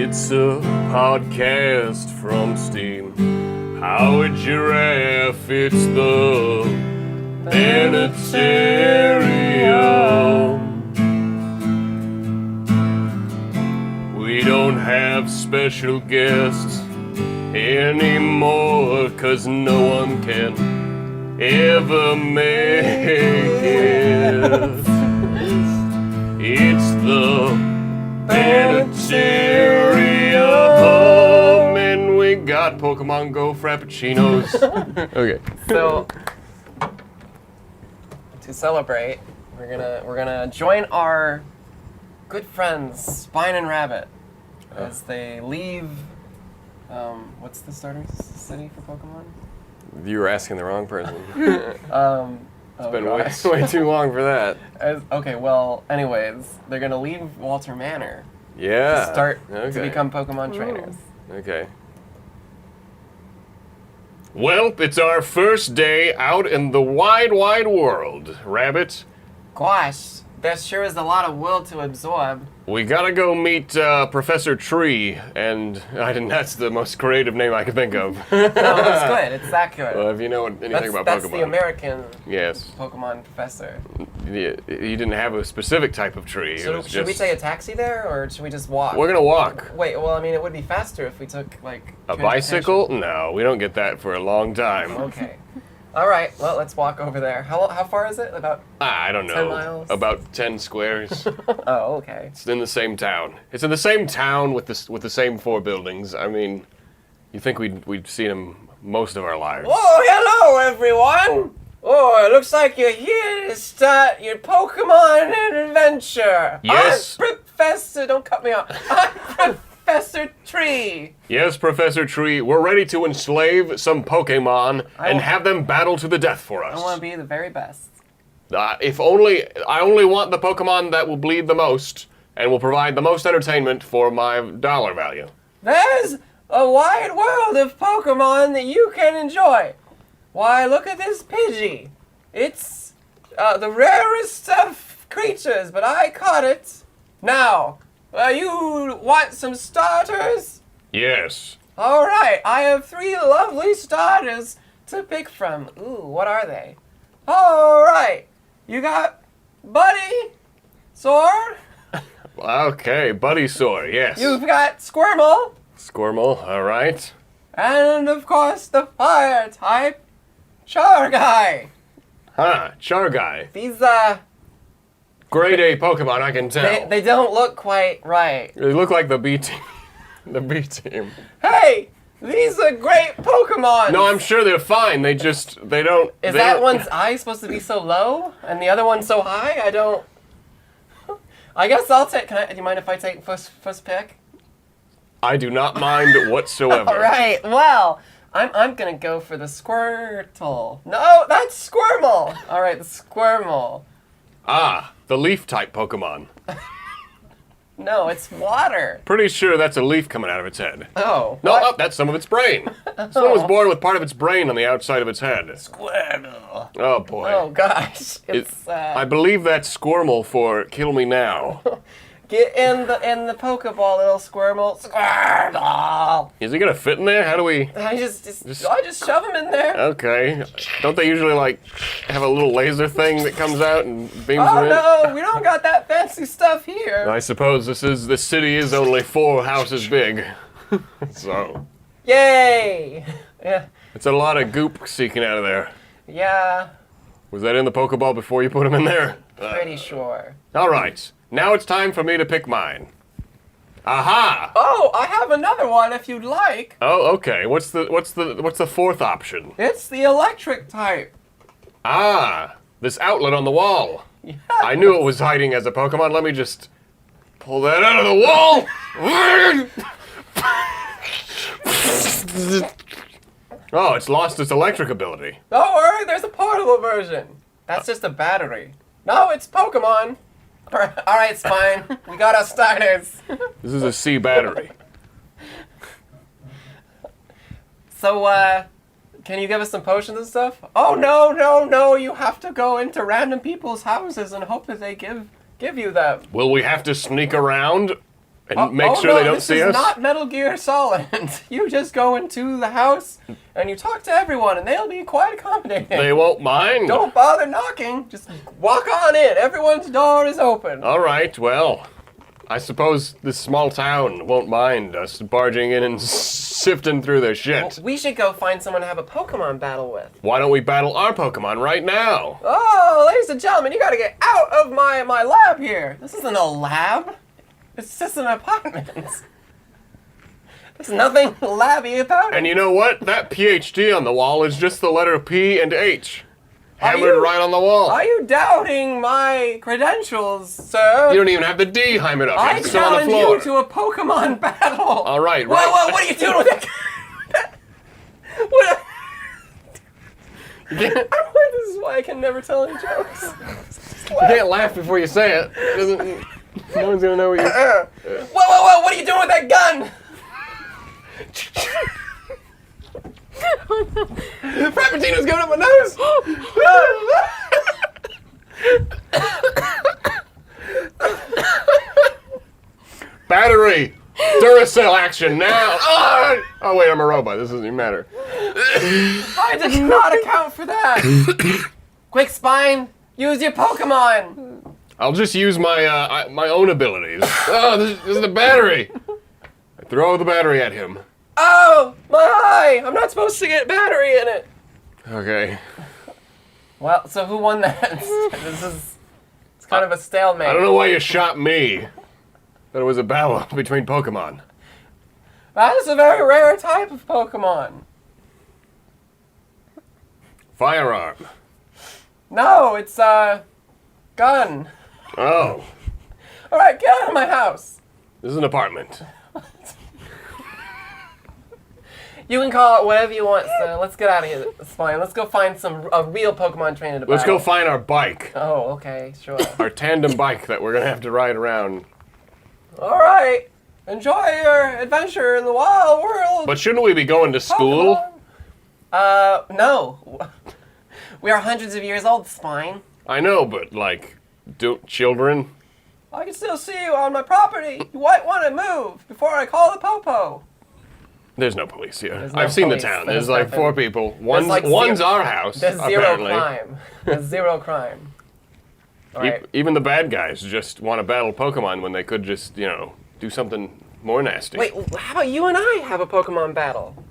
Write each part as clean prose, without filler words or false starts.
It's a podcast from Steam Powered Giraffe. It's the Bennettarium. We don't have special guests anymore, 'cause no one can ever make it. It's the Bennettarium, and we got Pokemon Go Frappuccinos. Okay. So, to celebrate, we're gonna join our good friends Spine and Rabbit as they leave. What's the starting city for Pokemon? You were asking the wrong person. It's been way too long for that. Okay, well, anyways, they're gonna leave Walter Manor. Yeah. To start to become Pokemon trainers. Okay. Well, it's our first day out in the wide, wide world, Rabbit. Gosh, there sure is a lot of world to absorb. We gotta go meet Professor Tree, and that's the most creative name I can think of. No, it's good. It's accurate. Well, if you know anything about that's Pokemon. the American Pokemon professor. Yeah, he didn't have a specific type of tree. So should we take a taxi there, or should we just walk? We're gonna walk. Wait, well, I mean, it would be faster if we took, like... A bicycle? No, we don't get that for a long time. Okay. All right, well, let's walk over there. How far is it? About I don't know. 10 miles? About 10 squares. Oh, okay. It's in the same town. It's in the same town with the same 4 buildings. I mean, you think we'd seen them most of our lives. Oh, hello, everyone! Oh, it looks like you're here to start your Pokemon adventure. Yes. I'm Professor... Don't cut me off. I'm Professor Tree. Yes, Professor Tree. We're ready to enslave some Pokemon and have them battle to the death for us. I want to be the very best. I only want the Pokemon that will bleed the most and will provide the most entertainment for my dollar value. There's a wide world of Pokemon that you can enjoy. Why, look at this Pidgey. It's the rarest of creatures, but I caught it. Now, you want some starters? Yes. All right, I have 3 lovely starters to pick from. Ooh, what are they? All right, you got Buddy, Sword. Okay, Buddysaur, yes. You've got Squirtle. Squirtle, all right. And, of course, the fire type, Charguy. Huh, Charguy. These, Grade A Pokemon, I can tell. they don't look quite right. They look like the B team. The B team. Hey, these are great Pokemon. No, I'm sure they're fine. They don't... Is that one's eye supposed to be so low and the other one so high? I don't... I guess I'll take... do you mind if I take first pick? I do not mind whatsoever. All right, well, I'm going to go for the Squirtle. No, that's Squirtle. All right, the Squirtle. Ah, the leaf-type Pokemon. No, it's water. Pretty sure that's a leaf coming out of its head. Oh. No, that's some of its brain. This one was born with part of its brain on the outside of its head. Squirtle. Oh, boy. Oh, gosh. It's, I believe that's Squirtle for Kill Me Now. Get in the Pokeball, little Squirtle. Squirtle. Is he gonna fit in there? How do we... I just shove him in there. Okay. Don't they usually, like, have a little laser thing that comes out and beams Oh, him in? no, we don't got that fancy stuff here. I suppose this city is only 4 houses big. So... Yay! Yeah. It's a lot of goop seeking out of there. Yeah, Was that in the Pokeball before you put him in there? pretty sure. All right. Now it's time for me to pick mine. Aha! Oh, I have another one if you'd like. Oh, okay. What's the 4th option? It's the electric type. Ah, this outlet on the wall. Yeah. I knew it was hiding as a Pokemon. Let me just pull that out of the wall. Oh, it's lost its electric ability. Don't worry, there's a portable version. That's just a battery. No, it's Pokemon. All right, it's fine. We got our starters. This is a C battery. So, can you give us some potions and stuff? Oh, no. You have to go into random people's houses and hope that they give you them. Will we have to sneak around? And make sure they don't see us? This is not Metal Gear Solid. You just go into the house and you talk to everyone and they'll be quite accommodating. They won't mind? Don't bother knocking. Just walk on in. Everyone's door is open. All right, well, I suppose this small town won't mind us barging in and sifting through their shit. Well, we should go find someone to have a Pokemon battle with. Why don't we battle our Pokemon right now? Oh, ladies and gentlemen, you gotta get out of my lab here. This isn't a lab. It's just an apartment. There's nothing labby about it. And you know what? That PhD on the wall is just the letter P and H. Hammered right on the wall. Are you doubting my credentials, sir? You don't even have the D hammered up. I It's still on the challenge floor. you to a Pokemon battle. All right, Whoa, right. what are you doing with that? What? This is why I can never tell any jokes. You can't laugh before you say it. No one's gonna know what you're... Whoa, what are you doing with that gun? Frappuccino's going up my nose! Battery! Duracell action now! Oh wait, I'm a robot. This doesn't even matter. I did not account for that! Quick, Spine! Use your Pokemon! I'll just use my my own abilities. Oh, this is the battery! I throw the battery at him. Oh, my eye! I'm not supposed to get battery in it! Okay. Well, so who won that? It's kind of a stalemate. I don't know why you shot me. That it was a battle between Pokemon. That is a very rare type of Pokemon. Firearm. No, it's a gun. Oh. Alright, get out of my house. This is an apartment. You can call it whatever you want, so let's get out of here. It's fine. Let's go find a real Pokemon trainer to battle. Let's go find our bike. Oh, okay, sure. Our tandem bike that we're gonna have to ride around. Alright. Enjoy your adventure in the wild world. But shouldn't we be going to school? Pokemon. No. We are hundreds of years old, Spine. I know, but like, children? I can still see you on my property. You might want to move before I call the Popo. There's no police here. There's no I've seen police. the town. There's There's like nothing. 4 people. One's like one's zero- our house. There's zero apparently. crime. There's zero crime. All right. Even the bad guys just want to battle Pokemon when they could just, you know, do something more nasty. Wait, how about you and I have a Pokemon battle?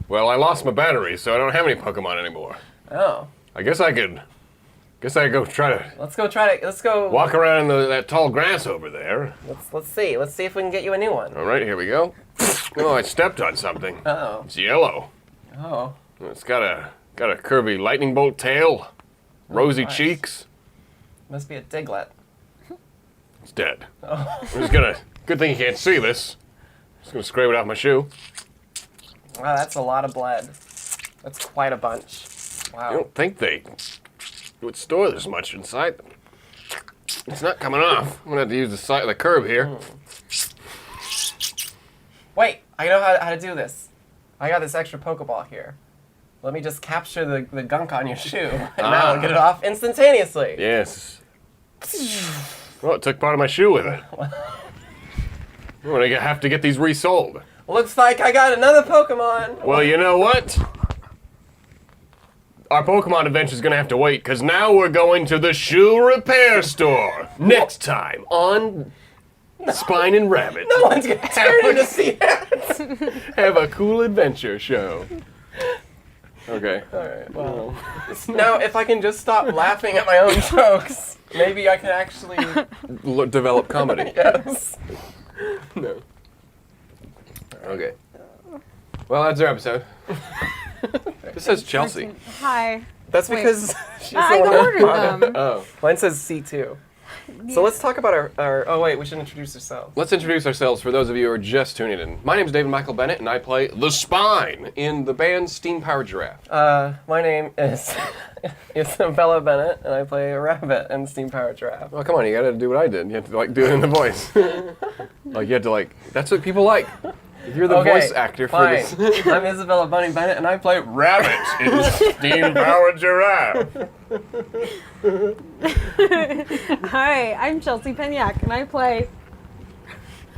Well, I lost my battery, so I don't have any Pokemon anymore. Oh. I guess I could go try to Let's go. walk around in that tall grass over there. Let's see. Let's see if we can get you a new one. All right, here we go. Oh, I stepped on something. Oh. It's yellow. Oh. It's got a curvy lightning bolt tail, rosy nice. cheeks. Must be a Diglett. It's dead. Oh. I'm just gonna. Good thing you can't see this. Just gonna scrape it off my shoe. Wow, that's a lot of blood. That's quite a bunch. I Wow. don't think they would store this much inside them. It's not coming off. I'm gonna have to use the side of the curb here. Wait, I know how to do this. I got this extra Pokeball here. Let me just capture the gunk on your shoe, and now I'll get it off instantaneously. Yes. Well, it took part of my shoe with it. I'm gonna have to get these resold. Looks like I got another Pokemon. Well, you know what? Our Pokemon adventure's gonna have to wait, because now we're going to the shoe repair store. Next time on Spine and Rabbit. No one's gonna turn in to see that. Have a cool adventure show. Okay. Alright, well. Now, if I can just stop laughing at my own jokes, maybe I can actually. Develop comedy. Yes. No. Okay. Well, that's our episode. This says Chelsea. Hi. That's Wait. because she's I the one ordered that- them. Oh. Mine says C2. So let's talk about our. Oh, wait, we should introduce ourselves. Let's introduce ourselves for those of you who are just tuning in. My name is David Michael Bennett, and I play the Spine in the band Steam Powered Giraffe. My name is Isabella Bennett, and I play a rabbit in Steam Powered Giraffe. Oh, come on, you gotta do what I did. You have to, like, do it in the voice. Like, you have to, like, that's what people like. If you're the voice actor for fine. this. I'm Isabella Bunny Bennett, and I play Rabbit in Steam Powered Giraffe. Hi, I'm Chelsea Penyak, and I play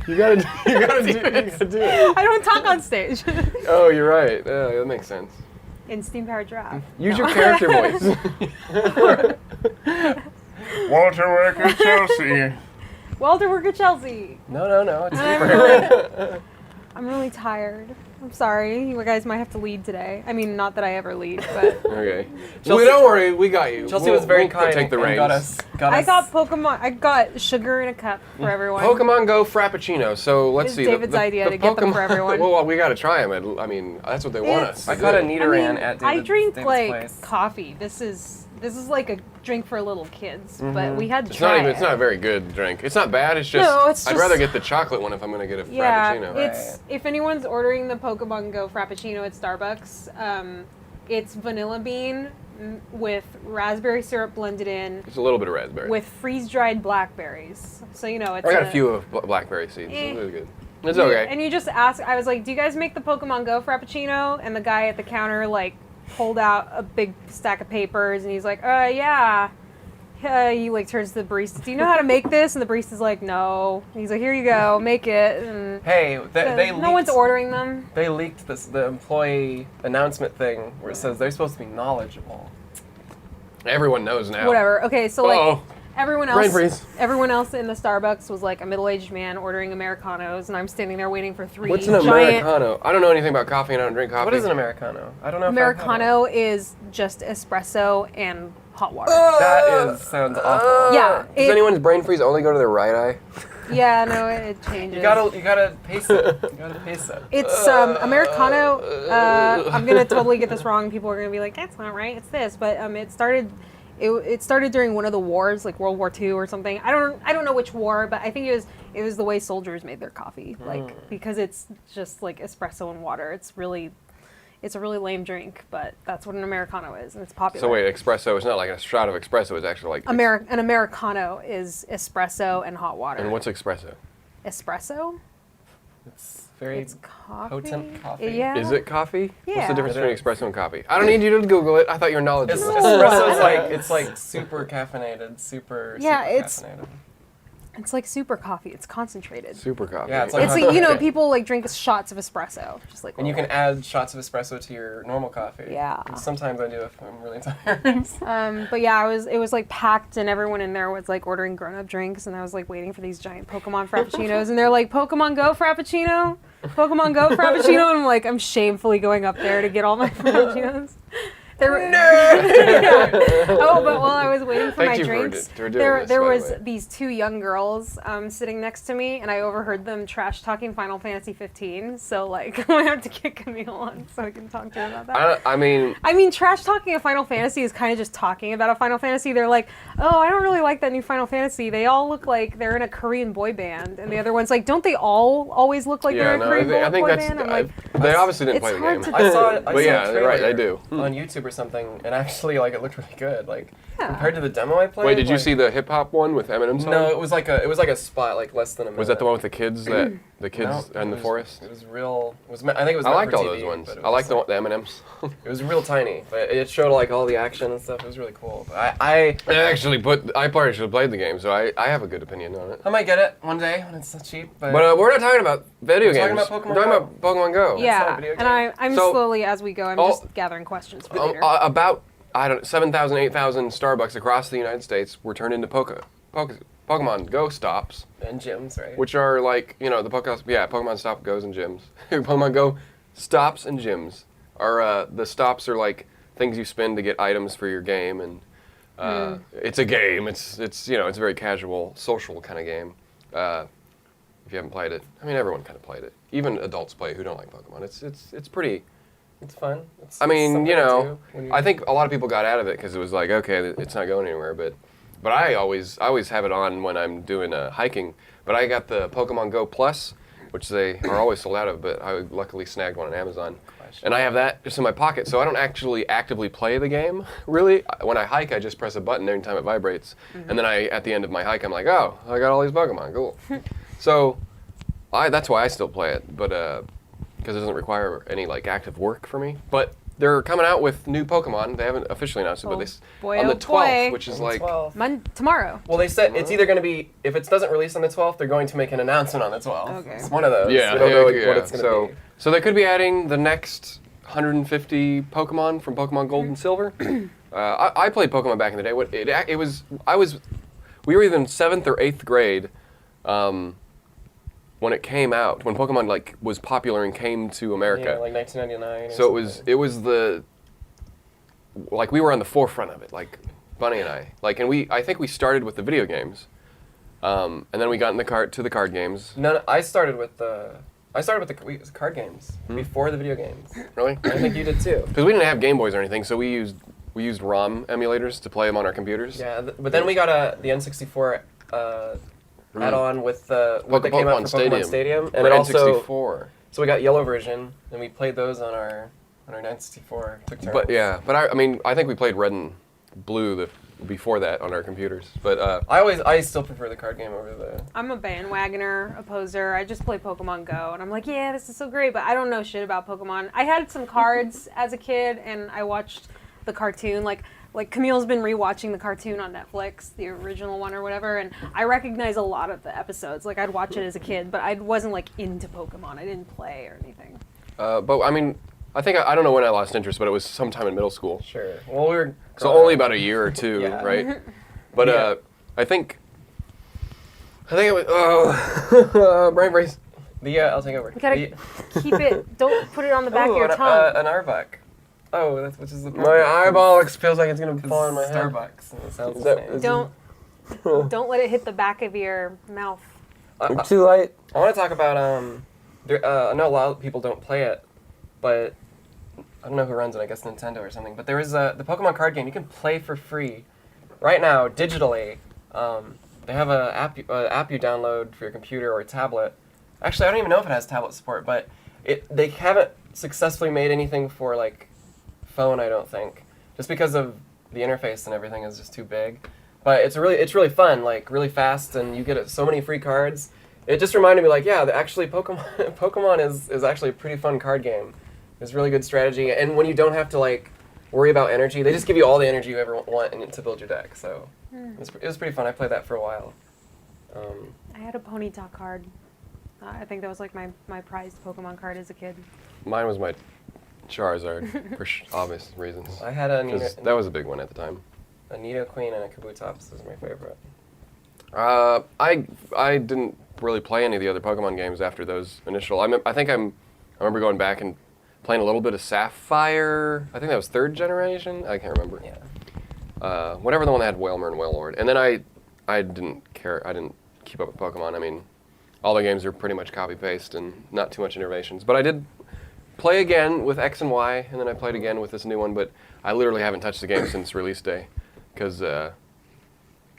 You gotta do it. I don't talk on stage. Oh, you're right. That makes sense. In Steam Powered Giraffe. Use your character voice. Walter Worker Chelsea. Walter Worker Chelsea. No. It's I'm really tired. I'm sorry. You guys might have to lead today. I mean, not that I ever lead, but Okay. Chelsea- Don't worry, we got you. Chelsea was very we'll kind take the and reins. got us. I got Pokemon. I got sugar in a cup for everyone. Pokemon Go Frappuccino. So let's It's see. David's idea to get them for everyone. Well, we got to try them. I mean, that's what they want us. I to got a do. Nidoran at David's I drink David's like place. coffee. This is like a drink for little kids, but we had to It's try not even. it. It's not a very good drink. It's not bad. It's just. No, it's I'd just- rather get the chocolate one if I'm gonna get a Yeah, Frappuccino. it's if anyone's ordering the Pokemon Go Frappuccino at Starbucks, it's vanilla bean with raspberry syrup blended in It's a little bit of raspberry. with freeze-dried blackberries. So you know it's. I got a few of blackberry seeds. Eh. It's really good. It's okay. And you just ask. I was like, "Do you guys make the Pokemon Go Frappuccino?" And the guy at the counter like pulled out a big stack of papers, and he's like, yeah." He like turns to the barista. Do you know how to make this? And the barista's like, no. And he's like, here you go, make it. And Hey, they no leaked, one's ordering them. They leaked the employee announcement thing where it says they're supposed to be knowledgeable. Everyone knows now. Whatever. Okay, so like Oh, everyone brain else, freeze. everyone else in the Starbucks was like a middle-aged man ordering Americanos, and I'm standing there waiting for three What's an giant. Americano? I don't know anything about coffee, and I don't drink coffee. What is an Americano? I don't know. Americano is just espresso and hot water. That sounds awful. Yeah. Does anyone's brain freeze only go to their right eye? Yeah, no, it changes. You gotta pace it. You gotta pace it. It's Americano. I'm gonna totally get this wrong. People are gonna be like, "That's not right. It's this." But it started. It started during one of the wars, like World War II or something. I don't know which war, but I think it was the way soldiers made their coffee, like because it's just like espresso and water. It's a really lame drink, but that's what an Americano is, and it's popular. So wait, espresso is not like a shot of espresso. It's actually like. An Americano is espresso and hot water. And what's espresso? Espresso? It's very It's coffee. potent coffee. Yeah. Is it coffee? What's Yeah. the difference It between is. espresso and coffee? I don't need you to Google it. I thought you were knowledgeable. Espresso's it's like super caffeinated, super. Yeah, super it's- caffeinated. It's like super coffee. It's concentrated. Super coffee. Yeah, it's like- It's like, you know, people like drink shots of espresso. Just like And you can add shots of espresso to your normal coffee. Yeah. And sometimes I do if I'm really tired. But yeah, it was like packed, and everyone in there was like ordering grown-up drinks, and I was like waiting for these giant Pokemon Frappuccinos, and they're like, Pokemon Go Frappuccino? Pokemon Go Frappuccino? And I'm shamefully going up there to get all my Frappuccinos. Yeah. Oh, but while I was waiting for Thank my you drinks, for doing there this, by the was way. these two young girls sitting next to me, and I overheard them trash talking Final Fantasy 15. So like, I have to get Camille on so I can talk to her about that. I mean, I mean, trash talking a Final Fantasy is kind of just talking about a Final Fantasy. They're like, oh, I don't really like that new Final Fantasy. They all look like they're in a Korean boy band, and the other one's like, don't they all always look like they're yeah, in a no, Korean I think boy that's. band? I'm like, they obviously didn't it's play the hard game. to I saw a But yeah, trailer they're right, they do. on YouTube or something, and actually, like, it looked really good. Like, Yeah. compared to the demo I played. Wait, did you like- see the hip hop one with Eminem's song? No, it was like a spot, like less than a minute. Was that the one with the kids the kids No, and the it was- forest? It was real. It was. I think it was. I meant liked for all TV, those ones. but it I like was the M&Ms. It was real tiny, but it showed like all the action and stuff. It was really cool. But I I partially played the game, so I have a good opinion on it. might get it one day when it's so cheap. But, But we're not talking about video We're talking games. about Pokemon We're talking Go. about Pokemon Go. not a yeah, video and I'm So- slowly, as we go, I'm Oh, just gathering questions for later. About 7,000, 8,000 Starbucks across the United States were turned into Pokemon Go stops, and gyms, right? which are like, you know, the Pokemon Stop goes and gyms. Pokemon Go stops and gyms are the stops are like things you spend to get items for your game, and it's a game. It's you know, it's a very casual, social kind of game. If you haven't played it, I mean, everyone kind of played it. Even adults play who don't like Pokemon. It's pretty. It's fun. I mean, something you to know, do when you- I think a lot of people got out of it because it was like, okay, it's not going anywhere. But I always have it on when I'm doing hiking. But I got the Pokemon Go Plus, which they are always sold out of. But I luckily snagged one on Amazon, and I have that just in my pocket. So I don't actually actively play the game. Really, when I hike, I just press a button every time it vibrates, and then at the end of my hike, I'm like, oh, I got all these Pokemon, cool. So that's why I still play it, but because it doesn't require any like active work for me. But they're coming out with new Pokemon. They haven't officially announced it, but on the 12th, which is like tomorrow. Well, they said it's either going to be, if it doesn't release on the 12th, they're going to make an announcement on the 12th. Okay. It's one of those. Yeah, we don't know what it's going to be. So they could be adding the next 150 Pokemon from Pokemon Gold and Silver. I played Pokemon back in the day. We were either in 7th or 8th grade when it came out, when Pokemon like was popular and came to America. Yeah, like 1999. So it was the, like we were on the forefront of it, like Bunny and I. Like, and I think we started with the video games, and then we got in the card games. No, I started with the card games before the video games. Really? I think you did too. Because we didn't have Game Boys or anything, so we used ROM emulators to play them on our computers. Yeah, but then we got the N64 add-on with what came out for Pokemon Stadium, and it also N64. So we got yellow version, and we played those on our N64. Took turns. But I think we played Red and Blue before that on our computers. But I still prefer the card game over the. I'm a bandwagoner, a poser. I just play Pokemon Go, and I'm like, yeah, this is so great, but I don't know shit about Pokemon. I had some cards as a kid, and I watched the cartoon. Like Camille's been rewatching the cartoon on Netflix, the original one or whatever, and I recognize a lot of the episodes. Like I'd watch it as a kid, but I wasn't like into Pokemon. I didn't play or anything. But I mean, I think I don't know when I lost interest, but it was sometime in middle school. Sure. Well, we were so only about a year or two, Yeah. right? But I think it was brain brace. I'll take over. You gotta keep it. Don't put it on the back of your tongue. An Arbok. Oh, which is the. My eyeball feels like it's gonna fall in my head. Starbucks. And it sounds the same. Don't let it hit the back of your mouth. You're too light. I want to talk about I know a lot of people don't play it, but I don't know who runs it. I guess Nintendo or something. But there is the Pokemon card game you can play for free right now digitally. They have an app you download for your computer or tablet. Actually, I don't even know if it has tablet support, but they haven't successfully made anything for like phone, I don't think, just because of the interface and everything is just too big. But it's really fun, like really fast, and you get so many free cards. It just reminded me, like, yeah, actually Pokemon is actually a pretty fun card game. It's really good strategy, and when you don't have to like worry about energy, they just give you all the energy you ever want to build your deck. So it was pretty fun. I played that for a while. I had a Ponyta card. I think that was like my prized Pokemon card as a kid. Mine was my Charizard, for obvious reasons. I had that was a big one at the time. A Nidoqueen and a Kabutops was my favorite. I didn't really play any of the other Pokemon games after those initial. I remember going back and playing a little bit of Sapphire. I think that was 3rd generation. I can't remember. Yeah. Whatever the one that had Wailmer and Wailord. And then I didn't care. I didn't keep up with Pokemon. I mean, all the games are pretty much copy paste and not too much innovations. But I did play again with X and Y, and then I played again with this new one. But I literally haven't touched the game since release day. Because, I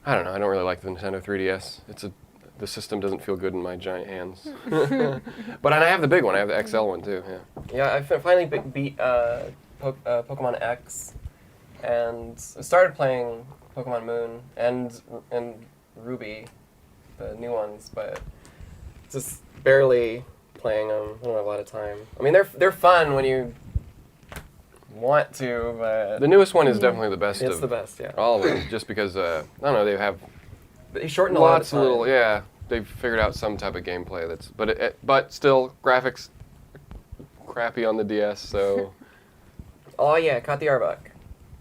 don't know, I don't really like the Nintendo 3DS. The system doesn't feel good in my giant hands. But I have the big one. I have the XL one, too. Yeah, I finally beat Pokemon X, and started playing Pokemon Moon and Ruby, the new ones, but just barely playing them. I don't have a lot of time. I mean, they're fun when you want to, but the newest one is definitely the best. It's the best, yeah. All of them, just because I don't know, they shortened lots a lot of time. They've figured out some type of gameplay but still graphics crappy on the DS. So oh yeah, caught the Arbok.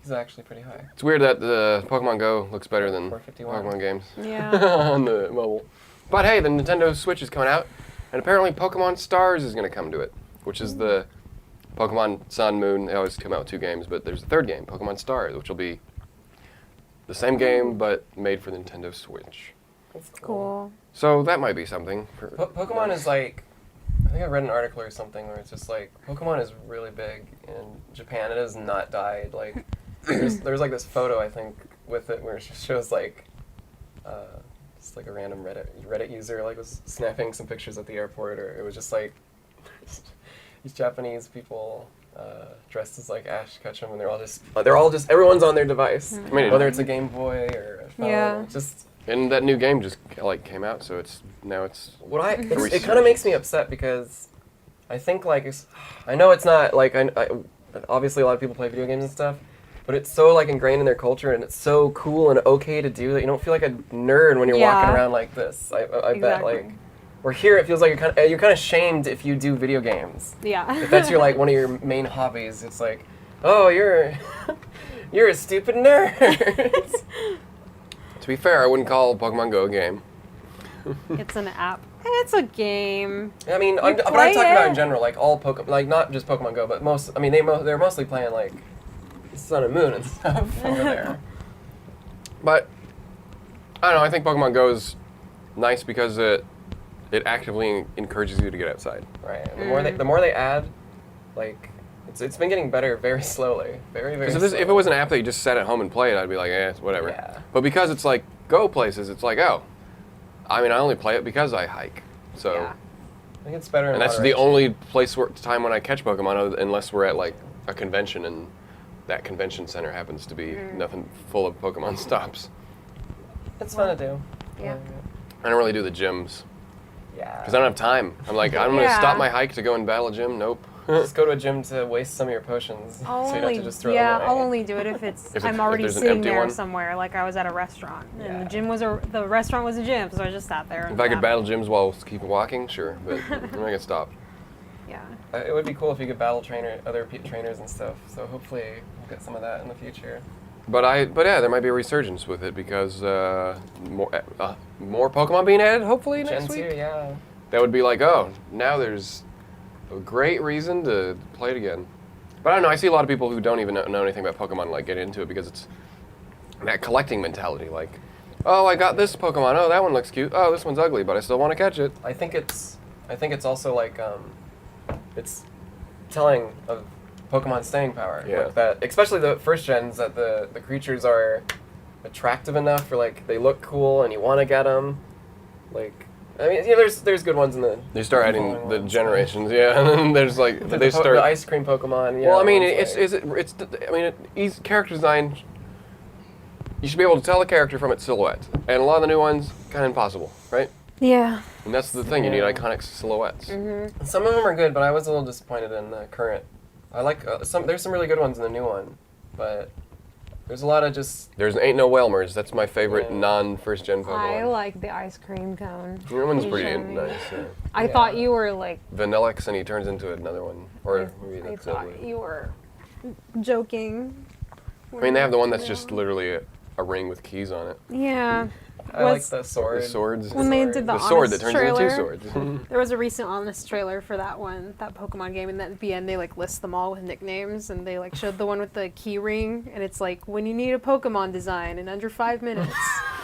He's actually pretty high. It's weird that the Pokemon Go looks better than 451. Pokemon games Yeah. on the mobile. But hey, the Nintendo Switch is coming out, and apparently Pokemon Stars is going to come to it, which is the Pokemon Sun, Moon. They always come out with 2 games, but there's a 3rd game, Pokemon Stars, which will be the same game but made for the Nintendo Switch. That's Cool. So that might be something. Pokemon is like, I think I read an article or something where it's just like, Pokemon is really big in Japan. It has not died. Like, there's like this photo, I think, with it where it just shows like, just like a random Reddit user like was snapping some pictures at the airport, or it was just like these Japanese people dressed as like Ash Ketchum, and they're all just everyone's on their device, whether it's a Game Boy or a phone. Yeah. And that new game just like came out, so it kind of makes me upset because I think like I know it's not like obviously a lot of people play video games and stuff, but it's so like ingrained in their culture, and it's so cool and okay to do that you don't feel like a nerd when you're walking around like this. I bet Exactly. like, where here it feels like you're kind of shamed if you do video games. Yeah. If that's like one of your main hobbies, it's like, oh, you're a stupid nerd. To be fair, I wouldn't call Pokemon Go a game. It's an app. It's a game. I mean, but I'm talking about in general, like all Pokemon, like not just Pokemon Go, but most. I mean, they're mostly playing like Sun and Moon and stuff over there. But I don't know. I think Pokemon Go is nice because it actively encourages you to get outside. Right. And the more they add, like it's been getting better very slowly, very very. Because if it was an app that you just sat at home and played, I'd be like, it's whatever. Yeah. But because it's like go places, it's like I mean, I only play it because I hike. So. Yeah. I think it's better. And that's the only time when I catch Pokemon, unless we're at like a convention and that convention center happens to be nothing full of Pokemon stops. It's fun to do. Yeah. I don't really do the gyms Yeah. because I don't have time. I'm like, I'm going to stop my hike to go and battle a gym. Nope. Just go to a gym to waste some of your potions, so you don't have to just throw them away. I'll only do it if I'm already there's an sitting empty there one. somewhere, like I was at a restaurant, and Yeah. the restaurant was a gym, so I just sat there. If I could battle gyms while keep walking, sure, but I'm not going to stop. Yeah. It would be cool if you could battle other trainers and stuff. So hopefully we'll get some of that in the future. But yeah, there might be a resurgence with it because more Pokemon being added, hopefully next Gen 2, week. yeah. That would be like, now there's a great reason to play it again. But I don't know, I see a lot of people who don't even know anything about Pokemon like get into it because it's that collecting mentality. Like, oh, I got this Pokemon. Oh, that one looks cute. Oh, this one's ugly, but I still want to catch it. I think it's also like it's telling of Pokemon staying power. Yeah. Like that, especially the first gens, that the creatures are attractive enough, or like they look cool and you want to get them. Like, I mean, there's good ones in the. They start adding following the ones. generations, yeah, and then there's like they start. The ice cream Pokemon. Yeah. Well, I mean, character design. You should be able to tell a character from its silhouette, and a lot of the new ones kind of impossible, right? Yeah. And that's the thing. You need Yeah. iconic silhouettes. Mm-hmm. Some of them are good, but I was a little disappointed in the current. I like there's some really good ones in the new one, but there's a lot of just. There's Ain't No Whelmers. That's my favorite Yeah. non-first gen Pokemon. I like the ice cream cone. That one's pretty Asian. nice. Yeah. I thought you were like. Vanillix, and he turns into another one, or maybe I that's thought ugly. you were joking. I mean, they have the one that's just literally a ring with keys on it. Yeah. I like Was- the sword. The swords. When they did the sword that Honest turns trailer, into two swords. There was a recent Honest trailer for that Pokemon game, and at the end they like list them all with nicknames, and they like showed the one with the key ring, and it's like when you need a Pokemon design in under 5 minutes.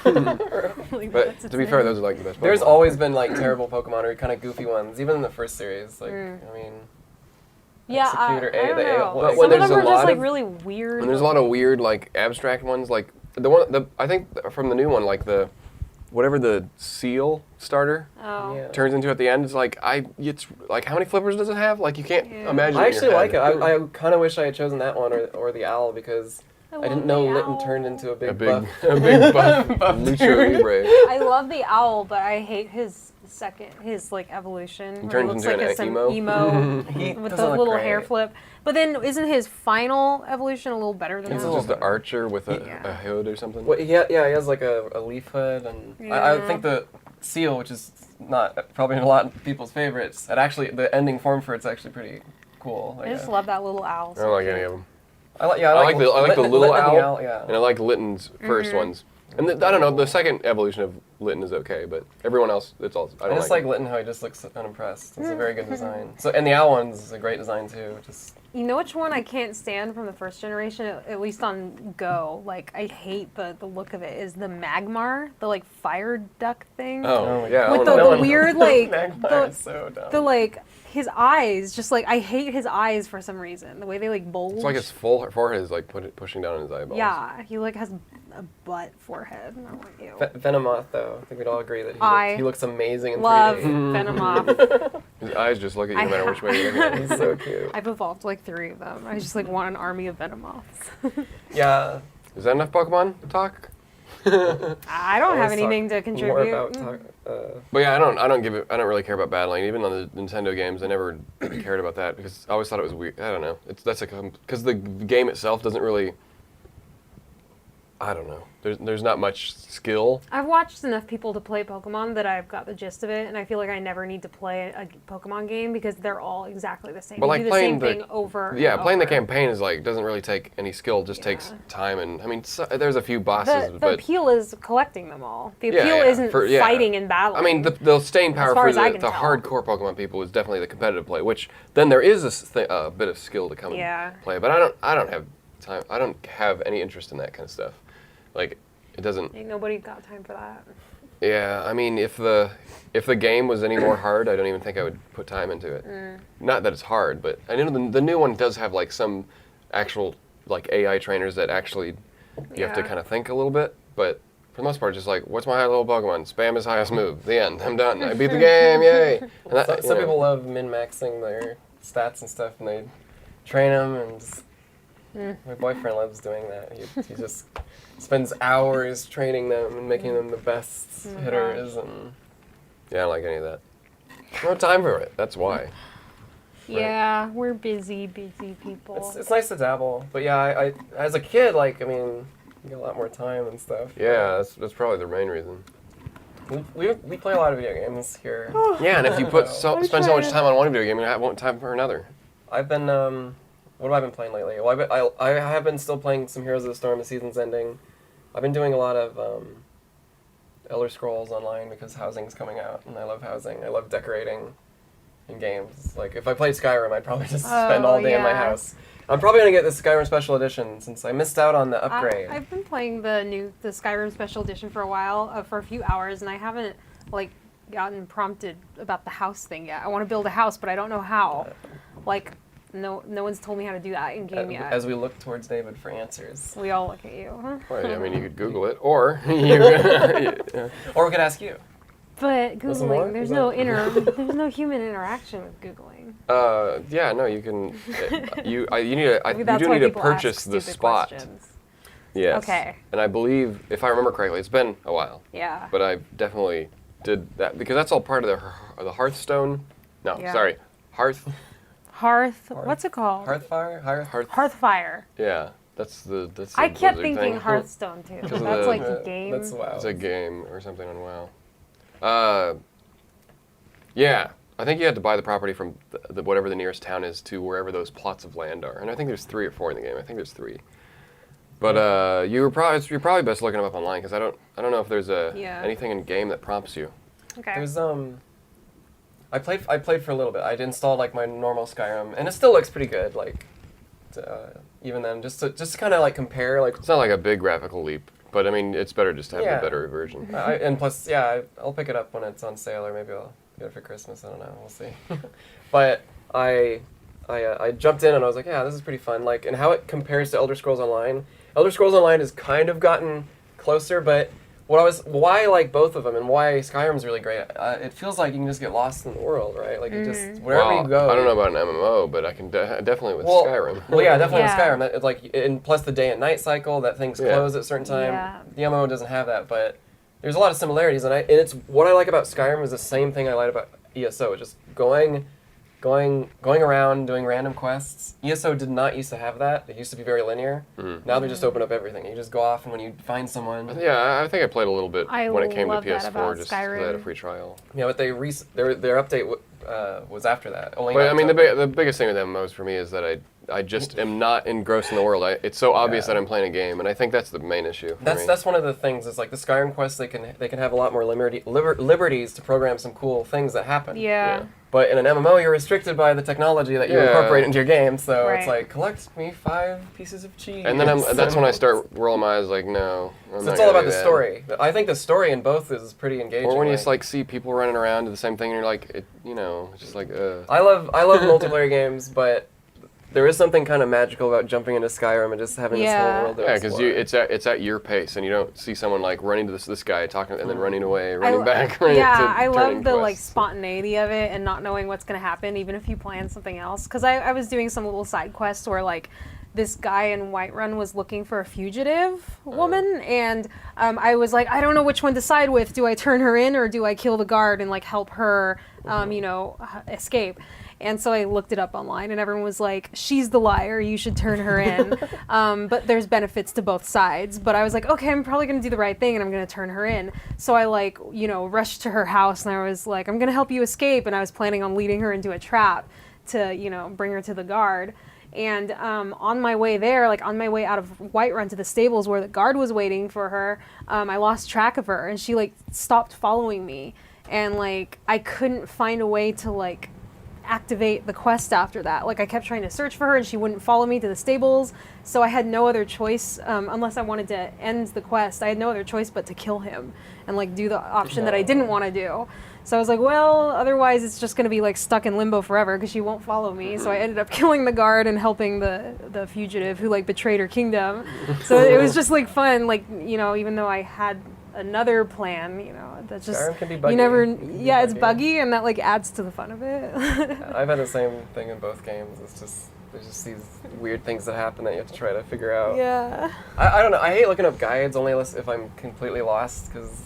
Like, But that's its to be fair, name. those are like the best Pokemon. There's always been like terrible Pokemon or kind of goofy ones, even in the first series. Like, I mean, Yeah, I Executor don't the know. but Some when of there's them a are just lot like of- really weird. And there's a lot of weird, like, abstract ones. Like, I think from the new one, like, whatever the seal starter Oh. yeah. turns into at the end, it's like, it's like, how many flippers does it have? Like, you can't Yeah. imagine I in your actually like head. it. I kind of wish I had chosen that one or the owl, because I didn't know love the Litten owl. turned into a a big big, buff. a big buff, Buff Lucha dude. Libre. I love the owl, but I hate his like evolution. Where turns looks into like an some emo. emo He with doesn't the look little great. hair flip. But then isn't his final evolution a little better than It's that? just the archer with a Yeah. hood or something. Well, he has like a leaf hood, and I Yeah. think the seal, which is not probably a lot of people's favorites, it actually the ending form for it's actually pretty cool. I just love that little owl. I don't like any of them. I like I like the little Litten and the owl, yeah. and I like Litten's first ones. And I don't know, the second evolution of Litten is okay, but everyone else, I I don't just like like Litten, how he just looks unimpressed. It's a very good design. So, and the owl one's is a great design too. Just You know which one I can't stand from the first generation, at least on Go? Like, I hate the look of it, is the Magmar, the like fire duck thing. Oh, Oh, yeah. With I the, don't know. the weird, like, Magmar is so dumb. the like, his eyes, just like, I hate his eyes for some reason. The way they like bulge. It's like his full forehead is like pushing down on his eyeballs. Yeah, he like has a butt forehead. And I'm like, ew. Venomoth, though, I think we'd all agree that I he looks amazing in Love 3D. Venomoth. His eyes just look at you I no matter which way you look at He's him. so cute. I've evolved like 3 of them. I just like want an army of Venomoths. Yeah. Is that enough Pokemon talk? I don't have Always anything to talk contribute. More about But yeah, I don't really care about battling. Even on the Nintendo games, I never cared about that because I always thought it was weird. I don't know. Because the game itself doesn't really. I don't know. There's not much skill. I've watched enough people to play Pokemon that I've got the gist of it, and I feel like I never need to play a Pokemon game because they're all exactly the same. But like you do the playing same thing over. Yeah, and playing the over. campaign is like doesn't really take any skill. It just takes time, and I mean, there's a few bosses, The but appeal is collecting them all. The Yeah, appeal yeah, isn't yeah. fighting and battling. I mean, the staying power far for as I the can tell. hardcore Pokemon people is definitely the competitive play, which then there is a bit of skill to come Yeah. and play. But I don't have time. I don't have any interest in that kind of stuff. Like, it doesn't. Ain't nobody got time for that. Yeah, I mean, if the game was any more hard, I don't even think I would put time into it. Not that it's hard, but I know the new one does have like some actual like AI trainers that actually you have to Yeah. kind of think a little bit. But for the most part, just like, what's my level Pokemon? Spam his highest move. The end. I'm done. I beat the game. Yay! And that, Some people love min-maxing their stats and stuff, and they train them. And just, my boyfriend loves doing that. He just spends hours training them and making them the best hitters. And Yeah, I don't like any of that. No time for it. That's why. Yeah, we're busy people. it's nice to dabble. But yeah, I as a kid, like, I mean, you get a lot more time and stuff. Yeah, that's probably the main reason. We play a lot of video games here. Yeah, and if you spend so much time on one video game, you won't have time for another. I've been what have I been playing lately? Well, I have been still playing some Heroes of the Storm. The season's ending. I've been doing a lot of Elder Scrolls Online because housing's coming out, and I love housing. I love decorating in games. Like, if I played Skyrim, I'd probably just spend all day in my yeah. house. I'm probably gonna get the Skyrim Special Edition since I missed out on the upgrade. I've been playing the Skyrim Special Edition for a while, for a few hours, and I haven't like gotten prompted about the house thing yet. I want to build a house, but I don't know how. Like, no one's told me how to do that in game yet. As we look towards David for answers, We all look at you. Well, I mean, you could Google it, or you, or we could ask you. But Listen more? Googling, there's Is no that- there's no human interaction with Googling. yeah, no, you can. You need to. Maybe You that's do why need to people ask purchase the stupid spot. questions. Yes. Okay. And I believe, if I remember correctly, it's been a while, Yeah. but I definitely did that because that's all part of the Hearthstone. No, Yeah. sorry, Hearth. Hearth. What's it called? Hearthfire? Hearthfire. Yeah, that's the. I kept Blizzard thinking thing. Hearthstone too. Because of That's the- like a game. That's wow. It's a game or something on WoW. Yeah, I think you had to buy the property from whatever the nearest town is to wherever those plots of land are, and I think there's 3 or 4 in the game. I think there's 3. But you're probably best looking them up online because I don't know if there's Yeah. anything in game that prompts you. Okay. There's I played for a little bit. I'd installed like my normal Skyrim, and it still looks pretty good. Like, even then, just to kind of like compare, like, It's not like a big graphical leap, but I mean it's better just to have Yeah. the better version. and plus, yeah, I'll pick it up when it's on sale, or maybe I'll get it for Christmas. I don't know. We'll see. But I jumped in and I was like, yeah, this is pretty fun. Like, and how it compares to Elder Scrolls Online. Elder Scrolls Online has kind of gotten closer, but why I like both of them and why Skyrim's really great. It feels like you can just get lost in the world, right? Like, you just wherever Well, you go. I don't know about an MMO, but I can definitely with Well, Skyrim. Well, yeah, definitely Yeah. with Skyrim. It's like, and plus the day and night cycle, that things Yeah. close at a certain time. Yeah. The MMO doesn't have that, but there's a lot of similarities, and it's what I like about Skyrim is the same thing I like about ESO. Just going around doing random quests. ESO did not used to have that. It used to be very linear. Now they just open up everything. You just go off, and when you find someone, Yeah, I think I played a little bit I when it came to love that PS4, about just 'cause they had a Skyrim. free trial. yeah, but their update was after that. Only But in I mean, October. the biggest thing with MMOs for me is that I just am not engrossed in the world. It's so obvious Yeah. that I'm playing a game, and I think that's the main issue for me. That's one of the things. Is like the Skyrim quests. They can have a lot more liberties to program some cool things that happen. Yeah. But in an MMO, you're restricted by the technology that you Yeah. incorporate into your game. So it's Right. like, collect me 5 pieces of cheese. And then that's when I start rolling my eyes like, no. I'm So not it's all gonna about do the that. story. I think the story in both is pretty engaging. Or when you just like see people running around do the same thing, and you're like, it's just like, I love multiplayer games, but there is something kind of magical about jumping into Skyrim and just having this Yeah. whole world to Yeah, because explore. it's at your pace, and you don't see someone like running to this guy talking and then running away, running back. Running Yeah, to I love turning the like quests. spontaneity of it and not knowing what's gonna happen, even if you plan something else. Because I was doing some little side quests where like this guy in Whiterun was looking for a fugitive woman, and I was like, I don't know which one to side with. Do I turn her in or do I kill the guard and like help her, escape? And so I looked it up online, and everyone was like, she's the liar, you should turn her in. But there's benefits to both sides. But I was like, okay, I'm probably going to do the right thing, and I'm going to turn her in. So I rushed to her house, and I was like, I'm going to help you escape. And I was planning on leading her into a trap to, bring her to the guard. And on my way there, like on my way out of Whiterun to the stables where the guard was waiting for her, I lost track of her, and she like stopped following me. And like, I couldn't find a way to like activate the quest after that. Like I kept trying to search for her and she wouldn't follow me to the stables, so I had no other choice unless I wanted to end the quest. I had no other choice but to kill him and like do the option that I didn't want to do. So I was like, well, otherwise it's just going to be like stuck in limbo forever because she won't follow me. So I ended up killing the guard and helping the fugitive who like betrayed her kingdom. So it was just like fun, like, even though I had another plan, that's just Skyrim can be buggy. It's buggy, and that like adds to the fun of it. I've had the same thing in both games. It's just there's just these weird things that happen that you have to try to figure out. Yeah. I don't know. I hate looking up guides only if I'm completely lost because.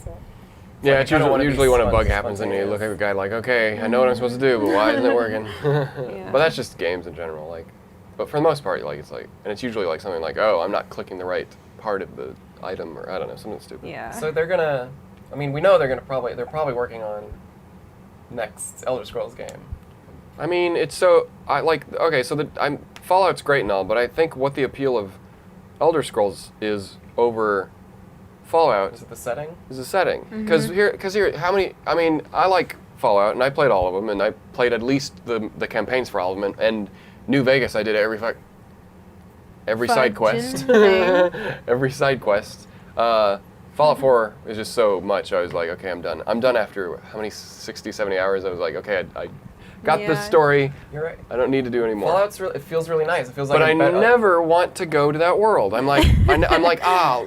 Yeah, it's usually when a bug happens and you look at a guy like, okay, I know what I'm supposed to do, but why isn't it working? Yeah. But that's just games in general, like. But for the most part, like and it's usually like something like, oh, I'm not clicking the right part of the item, or I don't know, something stupid. Yeah. So they're gonna. I mean, we know they're probably working on next Elder Scrolls game. I mean, Fallout's great and all, but I think what the appeal of Elder Scrolls is over Fallout Is it the setting? is the setting. Because here, how many? I mean, I like Fallout, and I played all of them, and I played at least the campaigns for all of them, and New Vegas, I did every side quest. Every side quest. Fallout 4 is just so much. I was like, okay, I'm done. I'm done after how many 60, 70 hours? I was like, okay, I got the story. You're right. I don't need to do any more. Fallout's it feels really nice. It feels like. But I never want to go to that world. I'm like,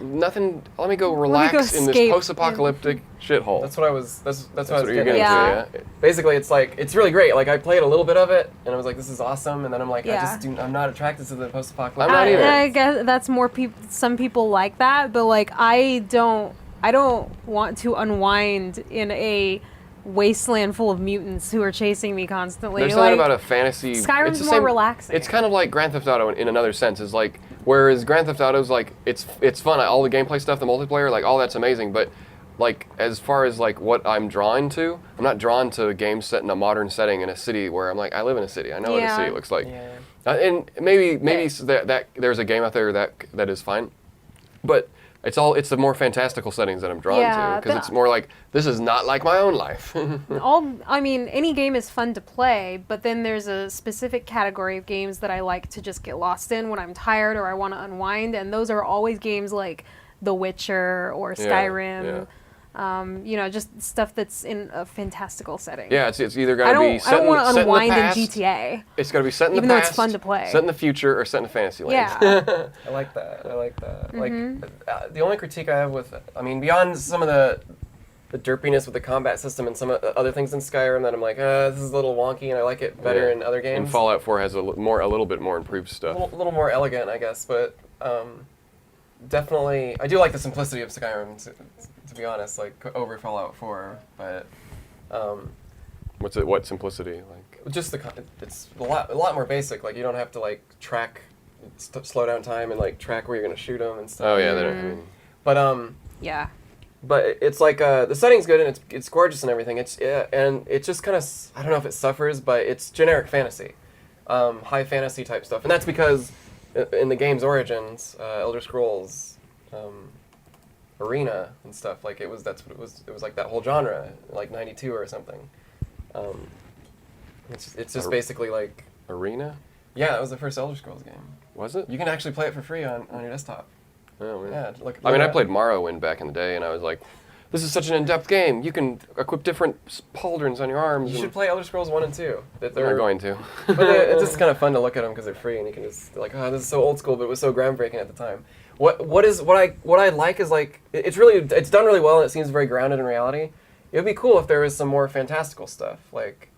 nothing. Let me go relax in this post-apocalyptic shithole. That's what I was. That's what I was you're getting getting into. Yeah. Basically, it's like it's really great. Like I played a little bit of it, and I was like, this is awesome. And then I'm like, I'm not attracted to the post-apocalyptic. I'm not either. I guess that's more people. Some people like that, but like I don't want to unwind in a wasteland full of mutants who are chasing me constantly. There's something about a fantasy. Skyrim's more relaxing. It's kind of like Grand Theft Auto in another sense. Is like whereas Grand Theft Auto's like it's fun. All the gameplay stuff, the multiplayer, like all that's amazing. But like as far as like what I'm drawn to, I'm not drawn to games set in a modern setting in a city where I'm like I live in a city. I know what a city looks like. Yeah. And maybe that there's a game out there that is fine, but. It's the more fantastical settings that I'm drawn to because it's more like this is not like my own life. Any game is fun to play, but then there's a specific category of games that I like to just get lost in when I'm tired or I want to unwind, and those are always games like The Witcher or Skyrim. Just stuff that's in a fantastical setting. Yeah, it's either got to be set in the past. I don't want to unwind in GTA. It's got to be set in even the past. Even though it's fun to play. Set in the future or set in a fantasy land. Yeah. I like that. Like, the only critique I have beyond some of the derpiness with the combat system and some of the other things in Skyrim that I'm like, this is a little wonky and I like it better in other games. And Fallout 4 has a little bit more improved stuff. A little more elegant, I guess, but definitely, I do like the simplicity of Skyrim, to be honest, like over Fallout 4, but what simplicity like? Just it's a lot more basic. Like you don't have to like track, slow down time and like track where you're gonna shoot them and stuff. Oh yeah, But it's like the setting's good and it's gorgeous and everything. And it just kind of I don't know if it suffers, but it's generic fantasy, high fantasy type stuff, and that's because in the game's origins, Elder Scrolls. Arena and stuff that's what it was. It was like that whole genre, like '92 or something. It's just basically like Arena. Yeah, it was the first Elder Scrolls game. Was it? You can actually play it for free on your desktop. Oh yeah. I played Morrowind back in the day, and I was like, this is such an in-depth game. You can equip different pauldrons on your arms. You should play Elder Scrolls 1 and 2. They're going to. But it's just kind of fun to look at them because they're free, and you can just like, this is so old school, but it was so groundbreaking at the time. What I like is like it's done really well and it seems very grounded in reality. It would be cool if there was some more fantastical stuff. Like,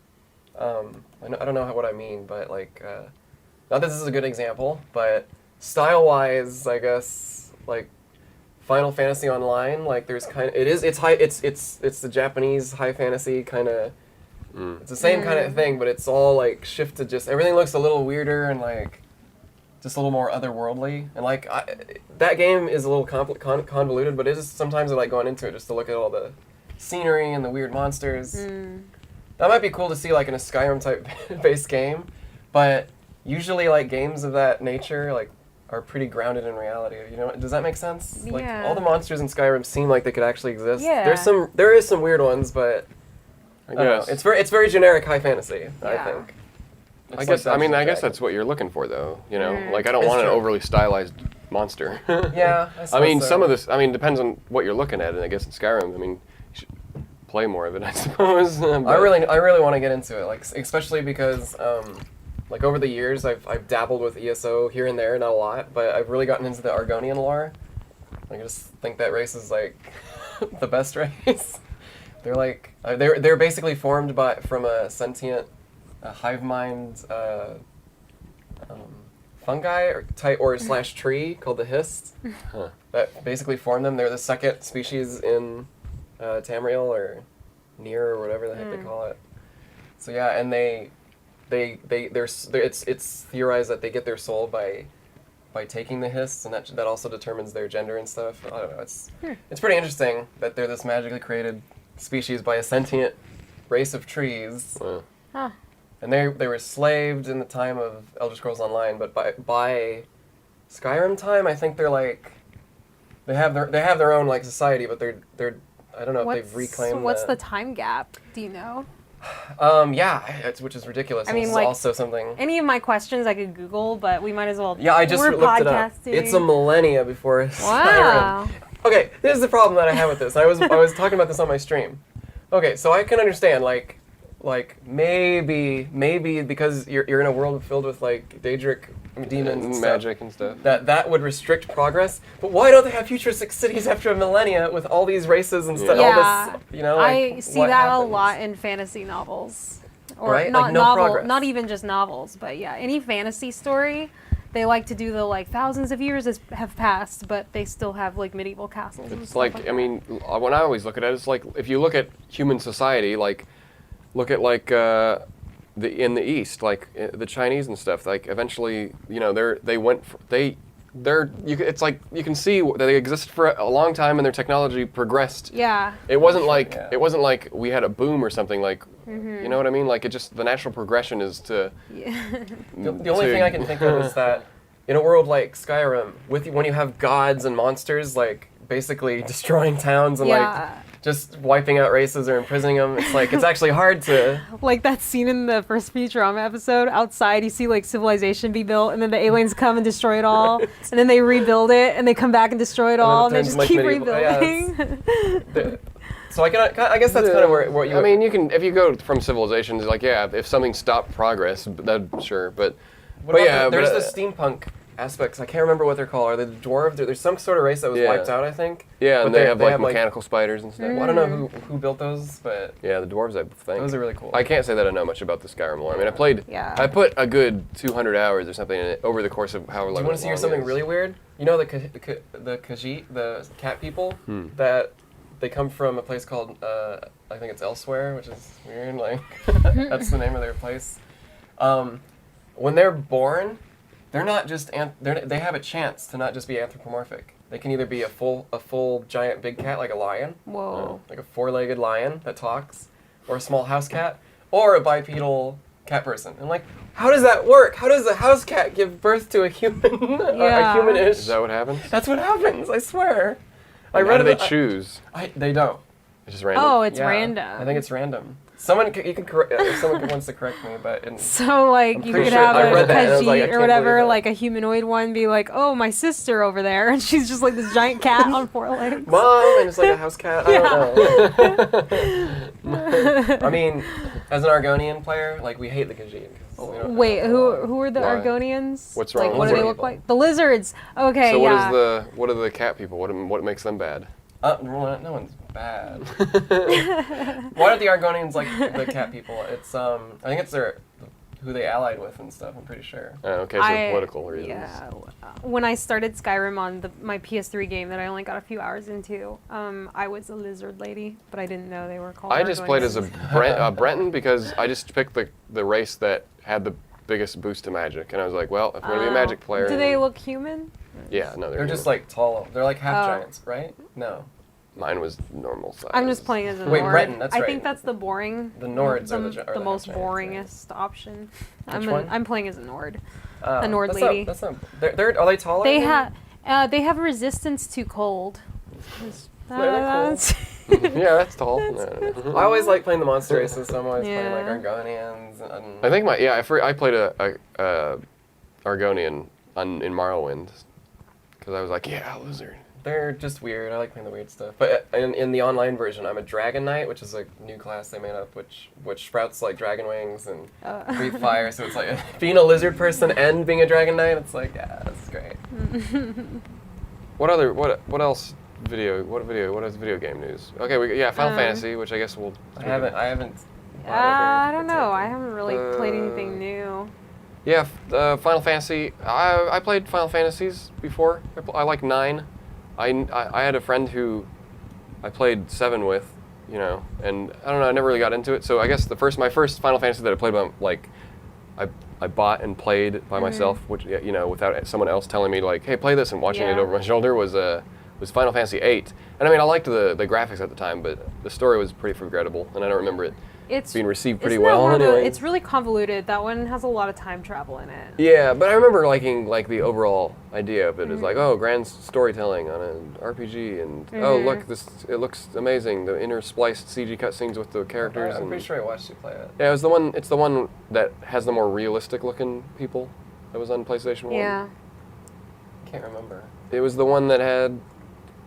I don't know what I mean, but like, not that this is a good example, but style-wise, I guess, like Final Fantasy Online, like there's kind of it's the Japanese high fantasy kind of. It's the same kind of thing, but it's all like shifted. Just everything looks a little weirder and like just a little more otherworldly. And like that game is a little convoluted, but it is sometimes I like going into it just to look at all the scenery and the weird monsters. That might be cool to see like in a Skyrim type based game, but usually like games of that nature like are pretty grounded in reality. You know, does that make sense? Yeah. Like all the monsters in Skyrim seem like they could actually exist. Yeah. There is some weird ones, but I don't know. It's very generic high fantasy, I think. I guess that's what you're looking for, though. You know, like I don't It's want an true. overly stylized monster. Yeah, I mean, some of this. I mean, depends on what you're looking at, and I guess in Skyrim, I mean, you should play more of it, I suppose. I really want to get into it, like especially because like over the years I've dabbled with ESO here and there, not a lot, but I've really gotten into the Argonian lore. Like, I just think that race is like the best race. They're like they're basically formed from a sentient hive mind fungi or type or slash tree called the Hist that basically formed them. They're the second species in Tamriel or Nier or whatever the heck they call it. So yeah, and it's theorized that they get their soul by taking the Hists, and that also determines their gender and stuff. I don't know. It's pretty interesting that they're this magically created species by a sentient race of trees. And they were slaved in the time of Elder Scrolls Online, but by Skyrim time, I think they're like they have their own like society, but they're I don't know if they've reclaimed. What's the time gap? Do you know? Yeah, which is ridiculous. I mean, this like, is also something. Any of my questions I could Google, but we might as well. Yeah, I just we're looked it up. podcasting. It's a millennia before Wow. Skyrim. Okay, this is the problem that I have with this. I was talking about this on my stream. Okay, so I can understand like maybe because you're in a world filled with like Daedric demons and magic and stuff. That would restrict progress. But why don't they have futuristic cities after a millennia with all these races and stuff? Yeah. All this, you know, like, I see what that happens? a lot in fantasy novels, or Right? not Like, no progress. not even just novels, but yeah, any fantasy story. They like to do the like thousands of years have passed, but they still have like medieval castles. and It's stuff like, I that. mean, when I always look at it, it's like if you look at human society, like look at like in the East, like the Chinese and stuff. Like eventually, you know, it's like you can see that they existed for a long time and their technology progressed. Yeah. It wasn't like Yeah. it wasn't like we had a boom or something. Like, you know what I mean? Like it just the natural progression is to. The only thing I can think of is that in a world like Skyrim, when you have gods and monsters like basically destroying towns and Yeah. like just wiping out races or imprisoning them, it's actually hard to. Like that scene in the first Futurama episode, outside you see like civilization be built, and then the aliens come and destroy it all, and then they rebuild it, and they come back and destroy it then all, it and they turns just like keep medieval. Yeah, rebuilding. So I guess that's kind of where you. I mean, you can if you go from civilizations, like if something stopped progress, that sure, but There's the steampunk aspects. I can't remember what they're called. Are they the dwarves? There's some sort of race that was wiped out, I think. Yeah, But and they have like mechanical spiders and stuff. Well, I don't know who built those, but Yeah, the dwarves, I think. those are really cool. I can't say that I know much about the Skyrim lore. I mean, Yeah. I put a good 200 hours or something in it over the course of however long. Do you want to hear something really weird? You know the Khajiit, the cat people, that they come from a place called I think it's Elsewhere, which is weird. Like that's the name of their place. When they're born, they're not just they have a chance to not just be anthropomorphic. They can either be a full giant big cat like a lion, Whoa. like a four-legged lion that talks, or a small house cat, or a bipedal cat person. And like, how does that work? How does a house cat give birth to a human? Yeah. A humanish? Is that what happens? That's what happens. I swear. I How read do they it. choose? They don't. It's just random. Oh, it's Yeah, random. I think it's random. Someone you can correct if someone wants to correct me, but So like you pretty could sure have I a read that and I was like, I Khajiit or can't whatever, believe it. like a humanoid one, be like, oh, my sister over there, and she's just like this giant cat on four legs. Mom, and it's like a house cat. I don't know. I mean, as an Argonian player, like we hate the Khajiit. 'cause we don't Wait, have a who lot of- who are the Why? Argonians? What's Like, wrong what with do they them? look like? The lizards. Okay, So yeah. what are the cat people? What makes them bad? Well, no one's bad. Why are the Argonians like the cat people? It's I think it's who they allied with and stuff. I'm pretty sure. Okay, so political reasons. Yeah. When I started Skyrim on my PS3 game that I only got a few hours into, I was a lizard lady, but I didn't know they were called. I just played as a Breton because I just picked the race that had the biggest boost to magic, and I was like, well, if I'm gonna be a magic player. Do they look human? Yeah, no, they're just like tall. They're like half giants, right? No. Mine was normal size. I'm just playing as a Wait, Nord. Breton, that's I right. think that's the boring. The Nords are the most giants, boringest option. Which one? I'm playing as a Nord. A Nord that's lady. Not, are they taller? They have resistance to cold. Yeah, that's tall. I always like playing the monster races, so I'm always playing like Argonians. And I think I played a Argonian in Morrowind because I was like, yeah, lizard. They're just weird. I like playing the weird stuff. But in the online version, I'm a Dragon Knight, which is like a new class they made up, which sprouts like dragon wings and breathe fire. So it's like being a lizard person and being a Dragon Knight. It's like, yeah, that's great. What else? What is video game news? Okay, Final Fantasy, which I guess we'll. I haven't. I don't know. I haven't really played anything new. Yeah, Final Fantasy. I played Final Fantasies before. I like 9. I had a friend who I played 7 with, and I don't know. I never really got into it. So I guess my first Final Fantasy that I played I bought and played by myself, which without someone else telling me like, hey, play this and watching it over my shoulder was Final Fantasy VIII. And I mean, I liked the graphics at the time, but the story was pretty forgettable, and I don't remember it being received pretty well. Anyway, it's really convoluted. That one has a lot of time travel in it. Yeah, but I remember liking like the overall idea of it. It's like, oh, grand storytelling on an RPG, and oh, look, it looks amazing. The interspliced CG cutscenes with the characters. I'm pretty sure I watched you play it. Yeah, it's the one that has the more realistic looking people. That was on PlayStation 1. Yeah. I can't remember. It was the one that had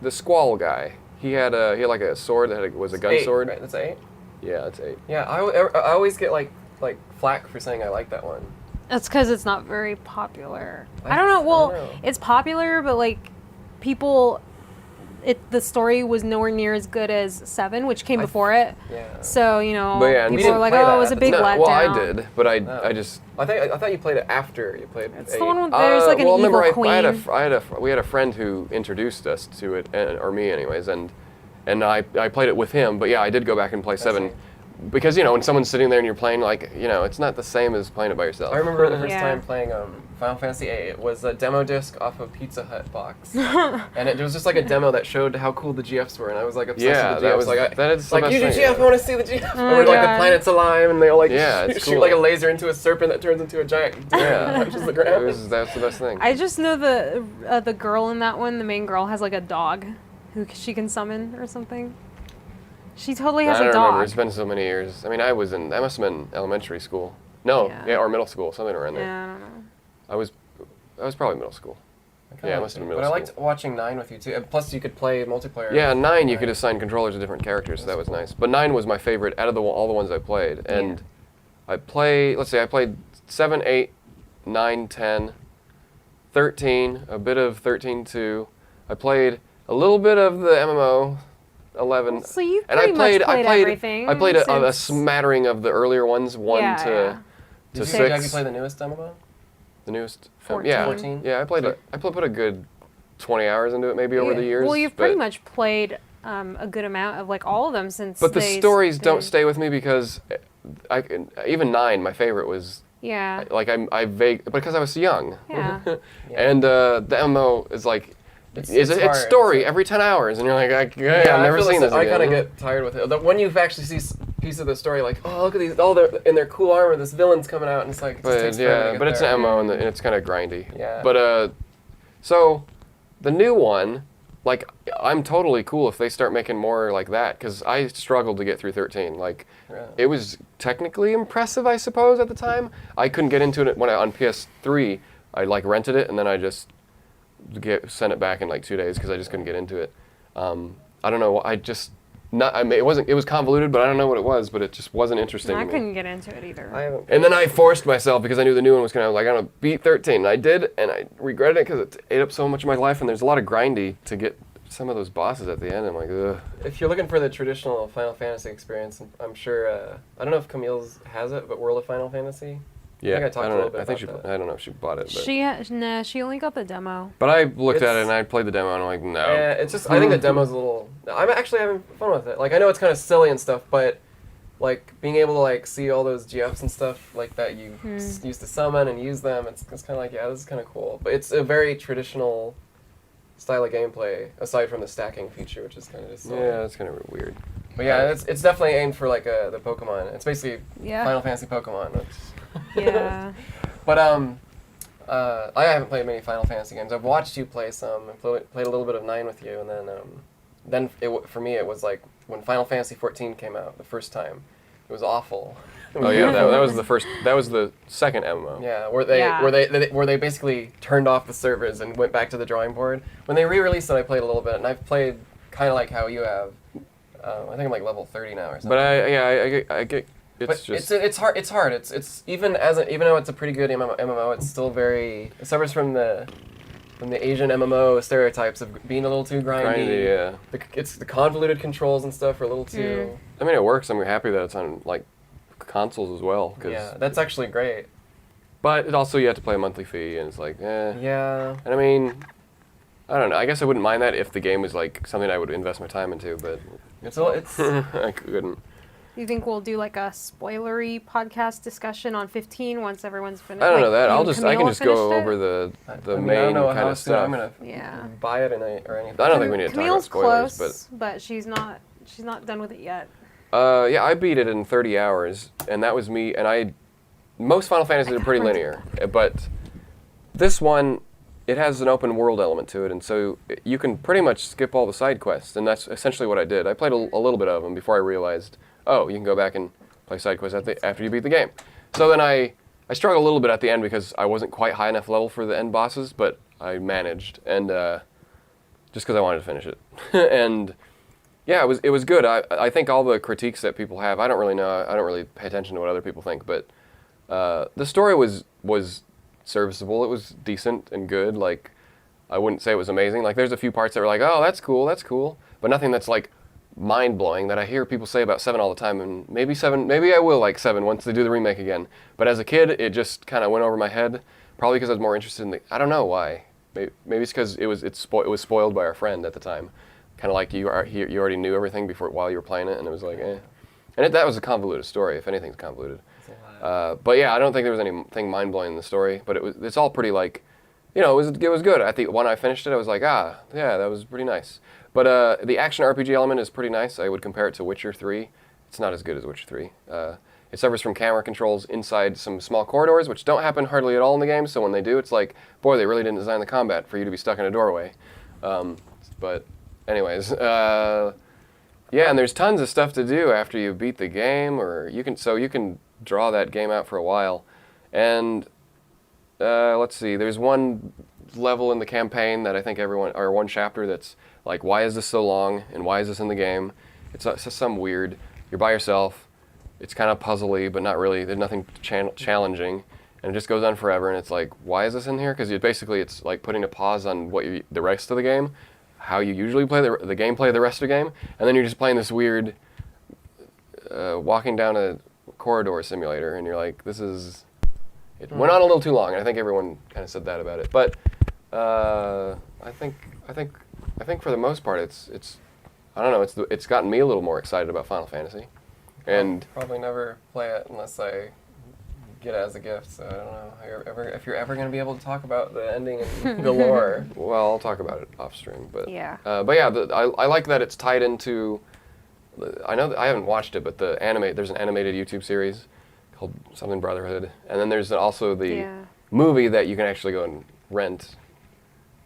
the Squall guy. He had like a sword that was a gun 8, sword. Right? That's 8. Yeah, that's 8. Yeah, I always get like flack for saying I like that one. That's because it's not very popular. I don't know. Well, it's popular, but like people, the story was nowhere near as good as 7, which came before it. Yeah. So people were like, play oh, that it was a at big the time. letdown. Well, I did, but I thought you played it after you played. It's 8. the one with there's like an evil remember queen. we had a friend who introduced us to it, or me anyways, and I played it with him. But yeah, I did go back and play 7. Because, when someone's sitting there and you're playing, like, it's not the same as playing it by yourself. I remember the first time playing Final Fantasy VIII. It was a demo disc off a Pizza Hut box. And it was just like a demo that showed how cool the GFs were, and I was like obsessed with the GFs. That is the best you do thing. GF, I want to see the GF. Oh Or like the planet's alive, and they all like it's shoot cool. like a laser into a serpent that turns into a giant that touches the ground. That's the best thing. I just know the girl in that one, the main girl, has like a dog who she can summon or something. She totally has a dog. I don't remember. It's been so many years. I mean, I must have been elementary school. No, or middle school, something around there. Yeah, I don't know. I was probably middle school. Yeah, I must have been middle school. school. But I liked watching 9 with you too. And plus, you could play multiplayer. Yeah, 9 you could assign controllers to different characters, so that was nice. But 9 was my favorite out of all the ones I played. And I played 7, 8, 9, 10, 13, a bit of 13 2. I played a little bit of the MMO. 11. So you've and pretty much played everything. I played a smattering of the earlier ones, 1 to 6. Have you played the newest MMO? The newest? 14. Yeah. 14? Yeah, I put a good 20 hours into it maybe over the years. Well, you've pretty much played a good amount of like all of them since. But the stories don't stay with me because even 9, my favorite was. Yeah. Like because I was young. Yeah. And the MMO is like. It's story every 10 hours, and you're like, I've never seen this again. I kind of get tired with it. When you actually see a piece of the story, like, oh, look at these, in their cool armor, this villain's coming out, and it's like, but it's an MMO, and it's kind of grindy. Yeah. But so the new one, like, I'm totally cool if they start making more like that, because I struggled to get through 13. Like, it was technically impressive, I suppose, at the time. I couldn't get into it on PS3. I like rented it, and then I just sent it back in like 2 days because I just couldn't get into it. I don't know. It was convoluted, but I don't know what it was. But it just wasn't interesting. I couldn't get into it either. And then I forced myself because I knew the new one was I'm gonna beat 13. And I did, and I regretted it because it ate up so much of my life. And there's a lot of grindy to get some of those bosses at the end. I'm like, ugh. If you're looking for the traditional Final Fantasy experience, I'm sure. I don't know if Camille's has it, but World of Final Fantasy. Yeah, I talked a little bit I think about I don't know if she bought it. But She only got the demo. But I looked at it and I played the demo and I'm like, no. Yeah, it's just I think the demo's a little. I'm actually having fun with it. Like I know it's kind of silly and stuff, but like being able to like see all those GFs and stuff like that you used to summon and use them, it's kind of like, yeah, this is kind of cool. But it's a very traditional style of gameplay aside from the stacking feature, which is kind of just silly. Yeah, it's kind of weird. But yeah, it's definitely aimed for like the Pokemon. It's basically Final Fantasy Pokemon. Yeah. But I haven't played many Final Fantasy games. I've watched you play some and played a little bit of 9 with you, and then for me it was like when Final Fantasy 14 came out the first time. It was awful. Oh yeah, that was the first. That was the second MMO. Yeah, where they basically turned off the servers and went back to the drawing board. When they re-released it, I played a little bit, and I've played kind of like how you have. I think I'm like level 30 now or something. But I get. It's hard. It's even though it's a pretty good MMO, it's still very. It suffers from the Asian MMO stereotypes of being a little too grindy. Yeah. The convoluted controls and stuff are a little too. I mean, it works. I'm happy that it's on like consoles as well. Yeah, that's actually great. But it also you have to play a monthly fee, and it's like, Yeah. And I mean, I don't know. I guess I wouldn't mind that if the game was like something I would invest my time into, but it's. I couldn't. You think we'll do like a spoilery podcast discussion on 15 once everyone's finished? I don't know that. I can just go finished over the I main don't know kind how of soon I'm stuff. gonna buy it or anything. I don't think we need to talk about Camille's spoilers, close, but she's not done with it yet. Yeah, I beat it in 30 hours, and that was me. And most Final Fantasies are pretty linear, but this one, it has an open world element to it, and so you can pretty much skip all the side quests, and that's essentially what I did. I played a little bit of them before I realized, oh, you can go back and play side quests after you beat the game. So then I struggled a little bit at the end because I wasn't quite high enough level for the end bosses, but I managed, and just because I wanted to finish it. And yeah, it was good. I think all the critiques that people have, I don't really know. I don't really pay attention to what other people think, but the story was serviceable. It was decent and good. Like, I wouldn't say it was amazing. Like, there's a few parts that were like, oh, that's cool, but nothing that's like mind-blowing that I hear people say about 7 all the time. And maybe I will like 7 once they do the remake again. But as a kid, it just kind of went over my head. Probably because I was more interested in I don't know why. Maybe it's because it was spoiled by our friend at the time. Kind of like you already knew everything while you were playing it, and it was like, eh. And that was a convoluted story, if anything's convoluted. But yeah, I don't think there was anything mind-blowing in the story, but it's all pretty like, it was good. I think when I finished it, I was like, yeah, that was pretty nice. But the action RPG element is pretty nice. I would compare it to Witcher 3. It's not as good as Witcher 3. It suffers from camera controls inside some small corridors, which don't happen hardly at all in the game, so when they do, it's like, boy, they really didn't design the combat for you to be stuck in a doorway. But anyways, yeah, and there's tons of stuff to do after you beat the game, or you can draw that game out for a while. And let's see, there's one level in the campaign that I think one chapter that's like, why is this so long, and why is this in the game? It's just some weird, you're by yourself, it's kind of puzzly, but not really, there's nothing challenging, and it just goes on forever, and it's like, why is this in here? Because it's like putting a pause on the rest of the game, how you usually play the gameplay of the rest of the game, and then you're just playing this weird walking down a corridor simulator, and you're like, it went on a little too long, and I think everyone kind of said that about it. But I think for the most part, it's I don't know, it's gotten me a little more excited about Final Fantasy, and I'll probably never play it unless I get it as a gift. So I don't know if you're ever going to be able to talk about the ending and the lore. Well, I'll talk about it off stream, but yeah. But yeah, I like that it's tied into. I know that I haven't watched it, but there's an animated YouTube series called something Brotherhood, and then there's also the movie that you can actually go and rent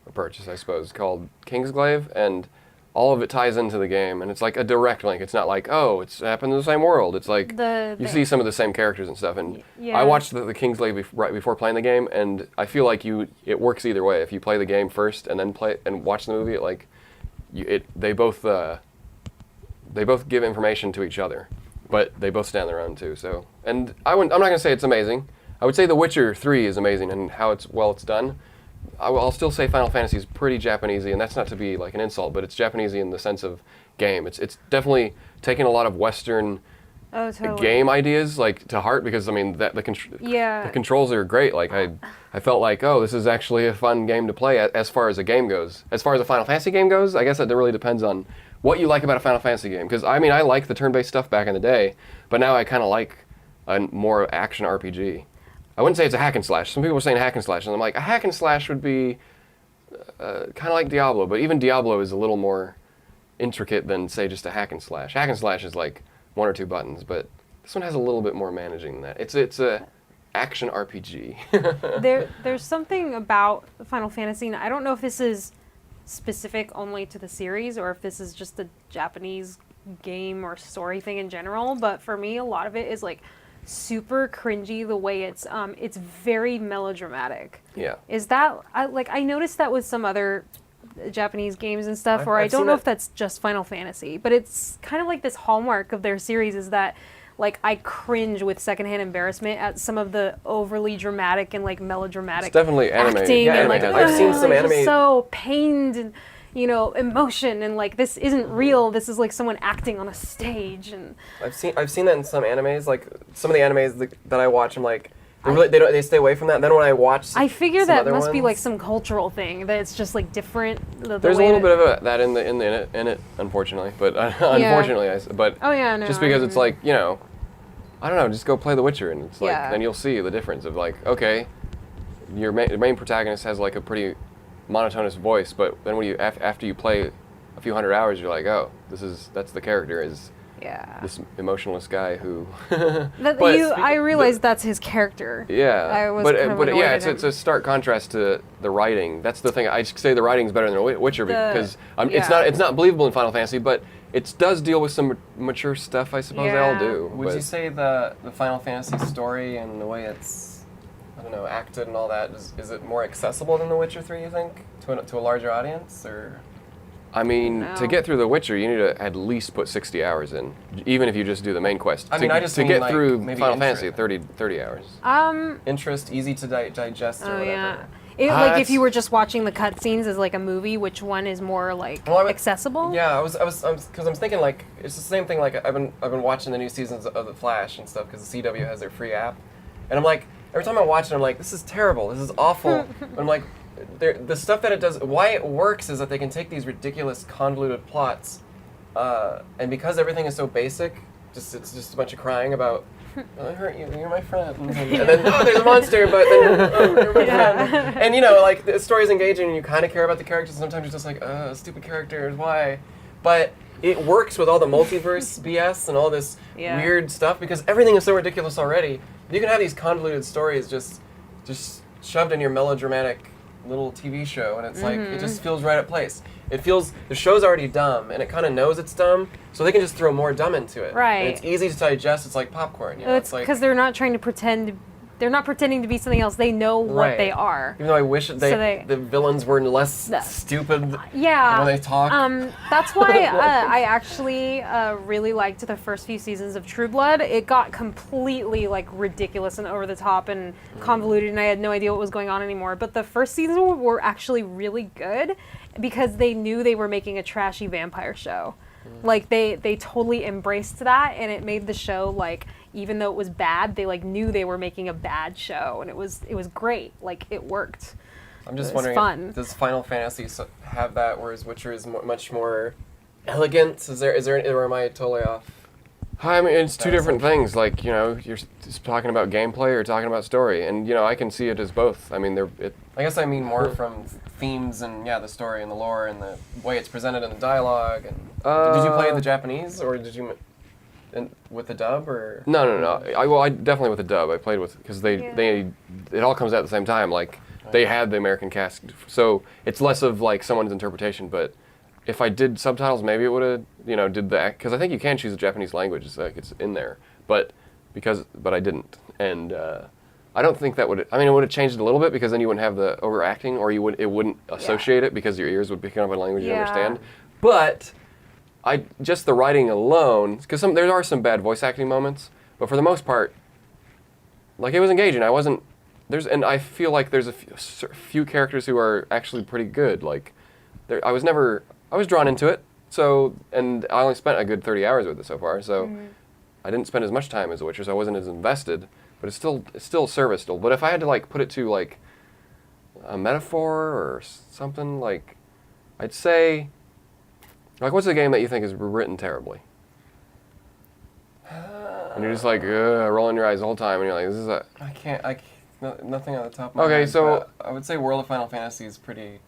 or purchase, I suppose, called Kingsglaive, and all of it ties into the game, and it's like a direct link. It's not like, oh, it's happened in the same world. It's like you see some of the same characters and stuff. And I watched the Kingsglaive right before playing the game, and I feel like it works either way. If you play the game first and then play and watch the movie, they both give information to each other, but they both stand their own too. So, and I'm not gonna say it's amazing. I would say The Witcher 3 is amazing and how it's done. I'll still say Final Fantasy is pretty Japanesey, and that's not to be like an insult, but it's Japanesey in the sense of game. It's definitely taken a lot of Western Oh, totally. game ideas like to heart, because I mean the controls are great. Like I felt like, oh, this is actually a fun game to play as far as a game goes. As far as a Final Fantasy game goes, I guess it really depends on what you like about a Final Fantasy game. Because I mean, I like the turn-based stuff back in the day, but now I kind of like a more action RPG. I wouldn't say it's a hack and slash. Some people are saying hack and slash, and I'm like, a hack and slash would be kind of like Diablo, but even Diablo is a little more intricate than, say, just a hack and slash. Hack and slash is like 1 or 2 buttons, but this one has a little bit more managing than that. It's a action RPG. There's something about Final Fantasy, and I don't know if this is specific only to the series or if this is just a Japanese game or story thing in general, but for me, a lot of it is like super cringy the way it's very melodramatic. Yeah. Is that I noticed that with some other Japanese games and stuff, or I don't know if that's just Final Fantasy, but it's kind of like this hallmark of their series is that like I cringe with secondhand embarrassment at some of the overly dramatic and like melodramatic It's definitely anime. acting and like I've seen some anime so pained and emotion and like this isn't real. This is like someone acting on a stage. And I've seen that in some animes. Like some of the animes that I watch, I'm like, they stay away from that. And then when I watch, I figure that must be like some cultural thing that it's just like different. There's a little bit of that in it, unfortunately. But unfortunately, but just because it's like I don't know, just go play The Witcher, and it's like then you'll see the difference of like, okay, your main protagonist has like a pretty monotonous voice, but then when after you play a few hundred hours, you're like, oh, that's the character is this emotionless guy who. I realized that's his character. Yeah, I was it's a stark contrast to the writing. That's the thing. I say the writing's better than The Witcher because it's not believable in Final Fantasy, but it does deal with some mature stuff. I suppose they all do. Would you say the Final Fantasy story and the way it's acted and all that is it more accessible than The Witcher 3? You think to a larger audience or? I mean, to get through The Witcher, you need to at least put 60 hours in, even if you just do the main quest. I mean, get through Final Fantasy, 30 hours. Interest, easy to digest or whatever. Yeah. Like if you were just watching the cutscenes as like a movie, which one is more like accessible? Yeah, I was because I'm thinking like it's the same thing. Like I've been watching the new seasons of The Flash and stuff because the CW has their free app, and I'm like every time I watch it, I'm like, this is terrible, this is awful. But I'm like, the stuff that it does, why it works is that they can take these ridiculous convoluted plots, and because everything is so basic, it's just a bunch of crying about. I hurt you. You're my friend. And then there's a monster, but then you're my friend. And like the story's engaging, and you kind of care about the characters. Sometimes you're just like, stupid characters, why? But it works with all the multiverse BS and all this weird stuff because everything is so ridiculous already. You can have these convoluted stories just shoved in your melodramatic little TV show, and it's like it just feels right at place. It feels the show's already dumb, and it kind of knows it's dumb, so they can just throw more dumb into it. Right. And it's easy to digest. It's like popcorn. It's like because they're not trying to pretend. They're not pretending to be something else. They know what they are. Even though I wish the villains were less stupid when they talk. That's why I actually really liked the first few seasons of True Blood. It got completely like ridiculous and over the top and convoluted, and I had no idea what was going on anymore. But the first seasons were actually really good because they knew they were making a trashy vampire show. Like they totally embraced that, and it made the show like. Even though it was bad, they like knew they were making a bad show, and it was great. Like it worked. I'm just wondering, does Final Fantasy have that, whereas Witcher is much more elegant? Is there, or am I totally off? I mean, it's two different things. Like you're just talking about gameplay or talking about story, and I can see it as both. I mean, I guess I mean more from themes and the story and the lore and the way it's presented in the dialogue. And did you play the Japanese or did you? With the dub or no. I definitely with the dub. I played with because they it all comes out at the same time. Like they had the American cast, so it's less of like someone's interpretation. But if I did subtitles, maybe it would have did the because I think you can choose the Japanese language. It's like it's in there, but I didn't, and I don't think that would. I mean, it would have changed it a little bit because then you wouldn't have the overacting, or it wouldn't associate it because your ears would pick up a language you understand. But just the writing alone, because there are some bad voice acting moments, but for the most part, like it was engaging. I feel like there's a few characters who are actually pretty good. Like, I was drawn into it. So, and I only spent a good 30 hours with it so far. So, I didn't spend as much time as The Witcher, so I wasn't as invested. But it's still serviceable. But if I had to like put it to like a metaphor or something, like I'd say, like, what's a game that you think is written terribly? And you're just like rolling your eyes the whole time, and you're like, this is a. I can't. Nothing on the top of my Okay, head. so but I would say World of Final Fantasy is pretty.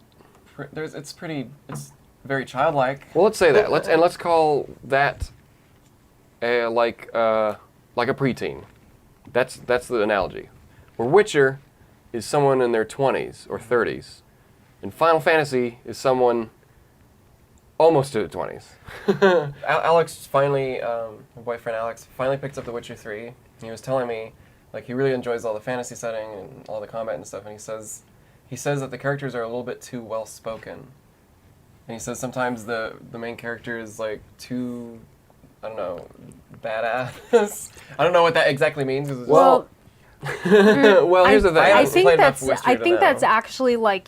It's very childlike. Well, let's say that. Let's call that like a preteen. That's the analogy. Where Witcher is someone in their 20s or 30s, and Final Fantasy is someone almost to the 20s. Alex finally, my boyfriend Alex, finally picked up The Witcher 3. He was telling me, like, he really enjoys all the fantasy setting and all the combat and stuff, and he says that the characters are a little bit too well spoken. And he says sometimes the main character is like too, I don't know, badass. I don't know what that exactly means. Well, well, here's the thing. I think played enough that's Witcher I to think know. that's actually like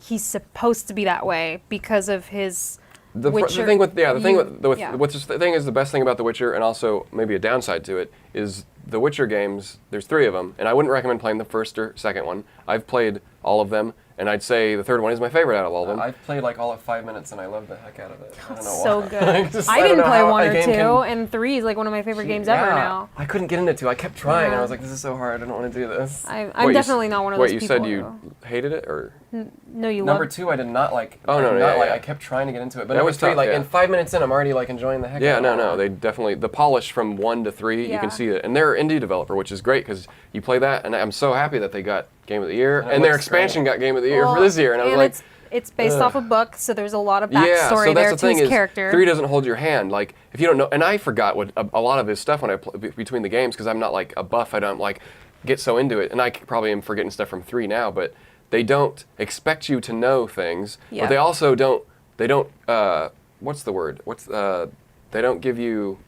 he's supposed to be that way because of his The Witcher. thing with the thing is the best thing about The Witcher, and also maybe a downside to it, is the Witcher games. There's 3 of them, and I wouldn't recommend playing the first or second one. I've played all of them, and I'd say the third one is my favorite out of all of them. I've played like all of 5 minutes, and I love the heck out of it. I don't know so why. good. I I don't didn't know play how 1 a or game 2, can- and 3 is like one of my favorite games ever now. I couldn't get into 2. I kept trying, and I Yeah. was like, this is so hard. I don't want to do this. I'm Wait, definitely not one of those Wait, you people. said you hated it, or? No, you Number love 2, I did not like. Oh, I no, did yeah, not like. yeah. I kept trying to get into it, but That number was 3, tough, like yeah. in 5 minutes in, I'm already like enjoying the heck. Yeah, out of it. no, they definitely, the polish from 1 to 3, you Yeah. can see it. And they're an indie developer, which is great, because you play that, and I'm so happy that they got Game of the Year, And it and their looks expansion great. got Game of the Year Well, for this year, and I was like, it's based ugh. off a book, so there's a lot of yeah, backstory so that's there the to thing his is, character. 3 doesn't hold your hand. Like, if you don't know, and I forgot what a lot of his stuff when I between the games, because I'm not like a buff, I don't like get so into it, and I probably am forgetting stuff from 3 now, but they don't expect you to know things, Yeah. but they also don't, what's the word? They don't give you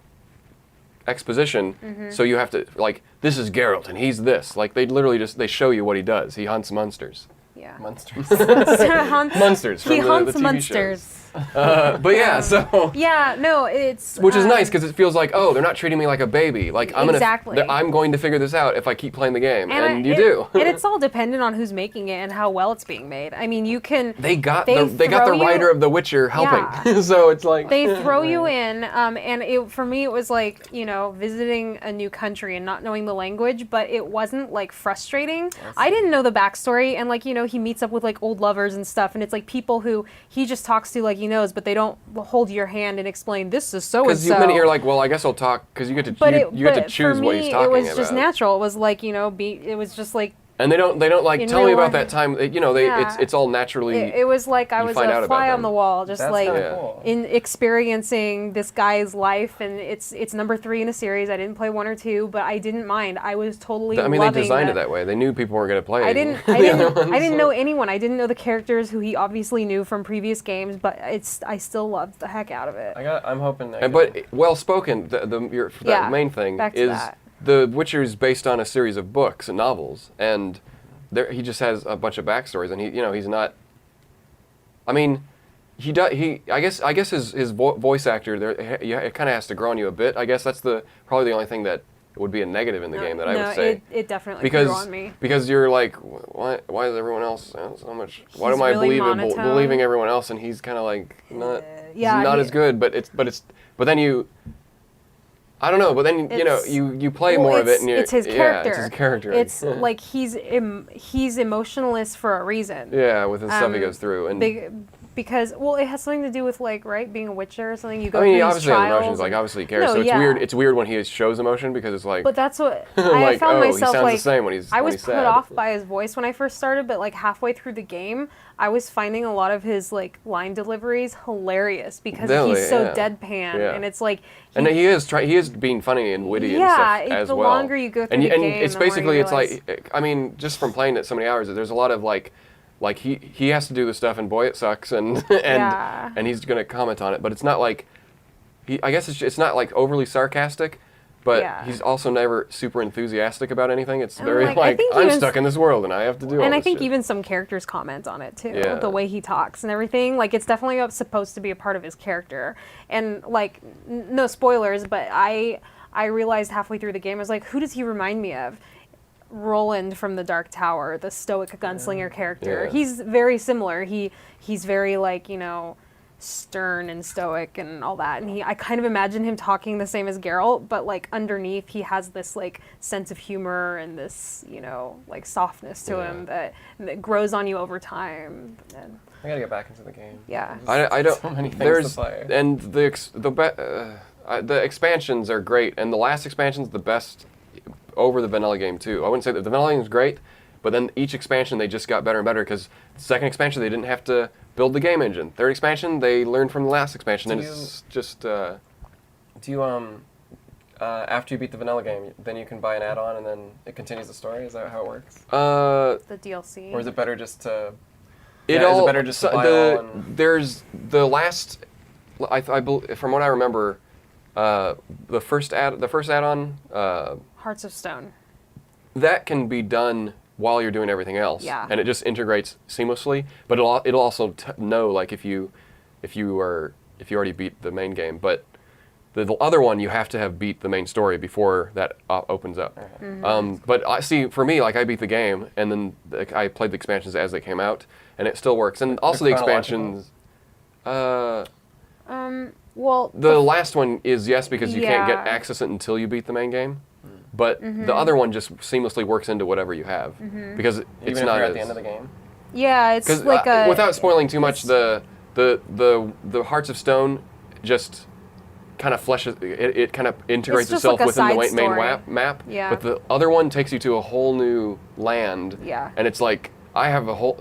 exposition, so you have to, like, this is Geralt, and he's this. Like, they literally they show you what he does. He hunts monsters. Yeah. Monsters. Monsters from He hunts the TV monsters. shows. But yeah, so... Yeah, no, it's Which is nice, because it feels like, oh, they're not treating me like a baby. Like, Exactly. I'm going to figure this out if I keep playing the game, and you it- do. And it's all dependent on who's making it and how well it's being made. I mean, you can. They got they the throw you- writer of The Witcher helping, Yeah. so it's like... They throw you in, and for me, it was like, visiting a new country and not knowing the language, but it wasn't like frustrating. I didn't know the backstory, and like, he meets up with like old lovers and stuff, and it's like people who he just talks to like he knows, but they don't hold your hand and explain this is so and Because so. you're like, well, I guess I'll talk, because you get to you get to choose for what me, he's talking it was about. just natural. It was like, it was just like. And they don't like In tell me real about life. that time. Yeah. it's all naturally. It was like I you was find out a about fly on them. the wall, just That's like kinda cool. in experiencing this guy's life, and it's number 3 in a series. I didn't play 1 or 2, but I didn't mind. I was totally. I mean, they loving designed the- it that way. They knew people weren't going to play. I didn't. the I other didn't. ones, I didn't so- know anyone. I didn't know the characters who he obviously knew from previous games, but I still loved the heck out of it. I'm hoping. But well spoken. Yeah, That main thing back to is that. The Witcher's based on a series of books and novels, and he just has a bunch of backstories, and he's not. I mean, he does. I guess his voice actor there. It kind of has to grow on you a bit. I guess that's probably the only thing that would be a negative in the game that I would say. it definitely because grew on me. because you're like, why is everyone else so much? Why He's am I really monotone. believing everyone else, and he's kind of like not yeah, he's not he- as good. But then you. I don't know, but then It's- you play Well, more of it, and it's his yeah, character. it's his character. It's like he's emotionless for a reason. yeah, with the stuff he um, goes through, and Because it has something to do with like being a witcher or something. You go I mean, through he these obviously has trials. emotions, like and- obviously he cares. No, So it's yeah. weird. It's weird when he shows emotion because it's like, But that's what I like, found oh, he myself sounds like. the same when he's I when was he's put sad. off by his voice when I first started, but like halfway through the game, I was finding a lot of his like line deliveries hilarious because Really, he's so yeah. deadpan, Yeah. and it's like. And he is being funny and witty and Yeah, stuff as the well. longer you go through and, the and game, it's the more you basically it's realize- like, I mean, just from playing it so many hours, there's a lot of like he has to do the stuff, and boy, it sucks, and Yeah. and he's gonna comment on it, but it's not like I guess it's not like overly sarcastic. But Yeah. he's also never super enthusiastic about anything. It's And, very like, I like, think I'm even stuck in this world and I have to do all And I this think shit. even some characters comment on it too, Yeah. the way he talks and everything. Like it's definitely supposed to be a part of his character. And like no spoilers, but I I realized halfway through the game, I was like, who does he remind me of? Roland from the Dark Tower, the stoic gunslinger character. Yeah. He's very similar. He's very like, stern and stoic and all that. And I kind of imagine him talking the same as Geralt, but like underneath he has this like sense of humor and this, like softness to him that grows on you over time. And I gotta get back into the game. yeah. I don't. So many things there's to play. and the expansions are great, and the last expansion's the best over the vanilla game too. I wouldn't say that the vanilla game is great, but then each expansion they just got better and better because second expansion they didn't have to build the game engine. Third expansion they learned from the last expansion, and it's just. Do you after you beat the vanilla game, then you can buy an add-on and then it continues the story? Is that how it works? The DLC. Or is it better just to? Is it better just to buy all and... There's the last. From what I remember, the first add-on. Hearts of Stone. That can be done while you're doing everything else, Yeah. and it just integrates seamlessly. But it'll also know like if you already beat the main game. But the other one you have to have beat the main story before that opens up. Mm-hmm. But I see for me like I beat the game and then I played the expansions as they came out, and it still works. And also the expansions. Well, The last one is yes because you can't get Yeah. access it until you beat the main game. But the other one just seamlessly works into whatever you have because it's Even if not you're as at the end of the game? yeah, it's because like a without spoiling too much, the Hearts of Stone just kind of fleshes it kind of integrates just itself like a within the side main story. map. Yeah. But the other one takes you to a whole new land. Yeah. And it's like I have a whole.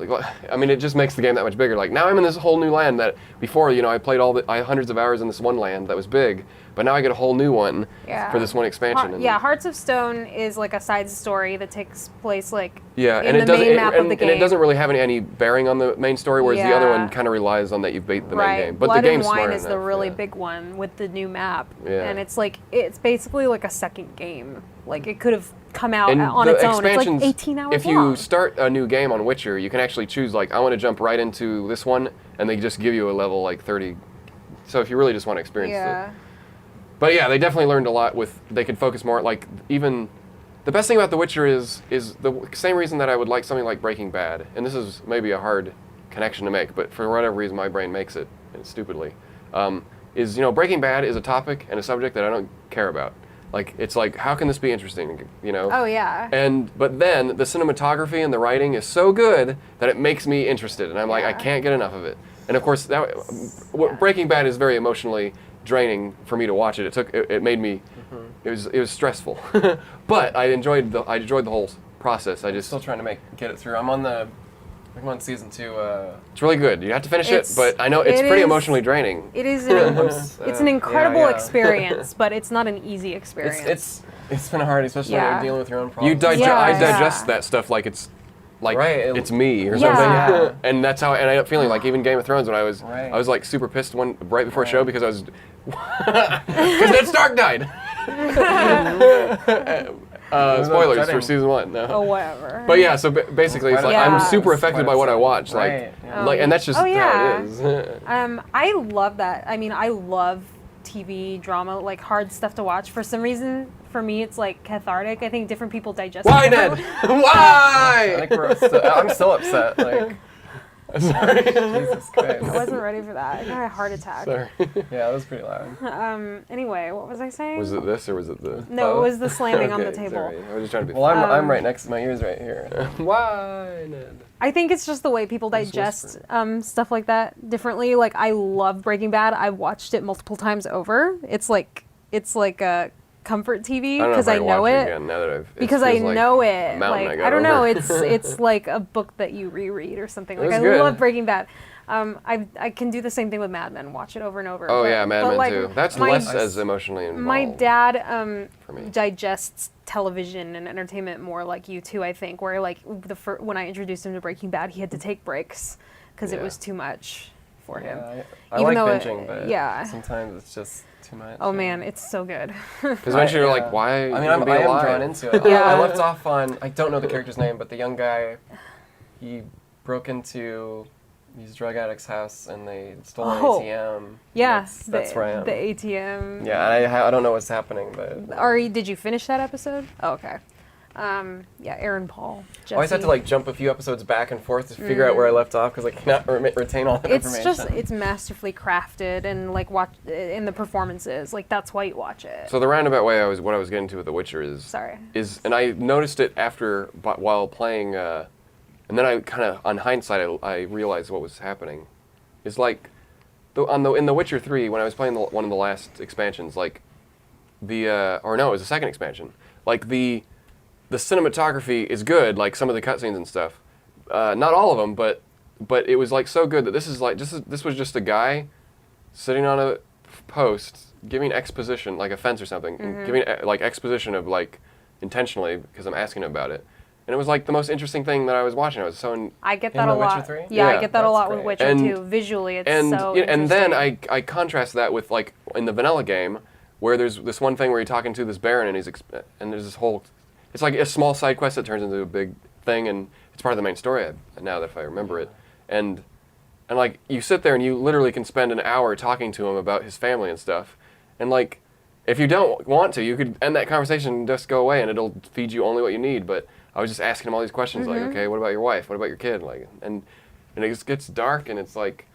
I mean, it just makes the game that much bigger. Like now I'm in this whole new land that before I played I had hundreds of hours in this one land that was big, but now I get a whole new one for this one expansion. And Hearts of Stone is like a side story that takes place like yeah, in and the it doesn't. main map of the game. And it doesn't really have any bearing on the main story, whereas the other Yeah. one kind of relies on that you've beat the right. main game. But Blood the game's and Wine smart is the enough, really yeah. big one with the new map, Yeah. and it's basically like a second game. Like it could have come out And on the its own. It's like expansions, 18 hours if you long. start a new game on Witcher, you can actually choose like I want to jump right into this one, and they just give you a level like 30. So if you really just want to experience yeah. it. But yeah, they definitely learned a lot they could focus more, like even, the best thing about The Witcher is the same reason that I would like something like Breaking Bad, and this is maybe a hard connection to make, but for whatever reason my brain makes it, and stupidly, is, Breaking Bad is a topic and a subject that I don't care about. Like, it's like, how can this be interesting, Oh yeah. But then the cinematography and the writing is so good that it makes me interested, and I'm like, I Yeah. can't get enough of it. And of course, Breaking Bad is very emotionally draining for me to watch it. It made me, it was stressful, but I enjoyed the whole process. I'm still trying to get it through. I'm on season 2. It's really good. You have to finish it, It's- but I know it's it pretty is- emotionally draining. It is it's an incredible yeah. experience, but it's not an easy experience. It's been hard, especially when Yeah. you're dealing with your own You problems. I Yeah. digest that stuff like it's like Right. it's me or Yeah. something, Yeah. and that's how. And I end up feeling like even Game of Thrones when I was like super pissed right before a show because I was because Ned Stark died. Spoilers for upsetting. season 1. No. Oh, whatever. But yeah, so basically, it's like Yeah. I'm super affected by what I watch, Right, yeah. and that's just Oh, yeah. how it is. I love that. I mean, I love TV drama, like hard stuff to watch. For some reason, for me, it's like cathartic. I think different people digest Why, it Ned? differently. Why? I'm still upset. Like, Sorry. Jesus Christ. I wasn't ready for that. I got a heart attack. Sorry. Yeah, that was pretty loud. Anyway, what was I saying? Was it this or was it the? No, it was the slamming on the Okay, table. sorry. I was just trying to be. Well, I'm right next to my ears right here. Why, Ned? I think it's just the way people Just digest stuff like that differently. Like I love Breaking Bad. I've watched it multiple times over. It's like a comfort TV because I know watch it. Again, now that Because I know it. mountain I Like got I don't know. over. It's like a book that you reread or something. It Like was I good. love Breaking Bad. I can do the same thing with Mad Men. Watch it over and over. Oh but, yeah, Mad but Men like, too. That's my- less as emotionally involved. My dad for me. digests television and entertainment more like you too, I think. Where like when I introduced him to Breaking Bad, he had to take breaks because it Yeah. was too much for him. Yeah, I Even like though binging, but yeah. sometimes it's just too much. Oh man, it's so good. Because eventually you're Yeah. like, why? I mean, even be I am alive? drawn into it. Yeah. I left off on, I don't know the character's name, but the young guy, he broke into these drug addicts' house and they stole an Oh. ATM. Yeah, That's where I am. The ATM. Yeah, I don't know what's happening, but... Ari, did you finish that episode? Oh, okay. Yeah, Aaron Paul. Jesse. I always have to like jump a few episodes back and forth to figure out where I left off because I cannot retain all that information. It's masterfully crafted and like watch in the performances. Like that's why you watch it. So the roundabout way what I was getting to with The Witcher and I noticed it while playing, and then I kind of on hindsight I realized what was happening. It's like in The Witcher 3 when I was playing one of the last expansions, like it was the second expansion, like the cinematography is good, like some of the cutscenes and stuff. Not all of them, but it was like so good that this was just a guy sitting on a post giving exposition, like a fence or something, giving like exposition of like intentionally because I'm asking him about it. And it was like the most interesting thing that I was watching. I was so I get that a lot. Witcher 3? Yeah, I Yeah, get that a lot that's with great. Witcher 2. Visually, it's and so you know, and then interesting. I contrast that with like in the vanilla game where there's this one thing where you're talking to this baron and there's this whole. It's like a small side quest that turns into a big thing, and it's part of the main story now that if I remember it. And like, you sit there and you literally can spend an hour talking to him about his family and stuff. And like, if you don't want to, you could end that conversation and just go away, and it'll feed you only what you need. But I was just asking him all these questions, like, okay, what about your wife? What about your kid? Like, and it just gets dark, and it's like,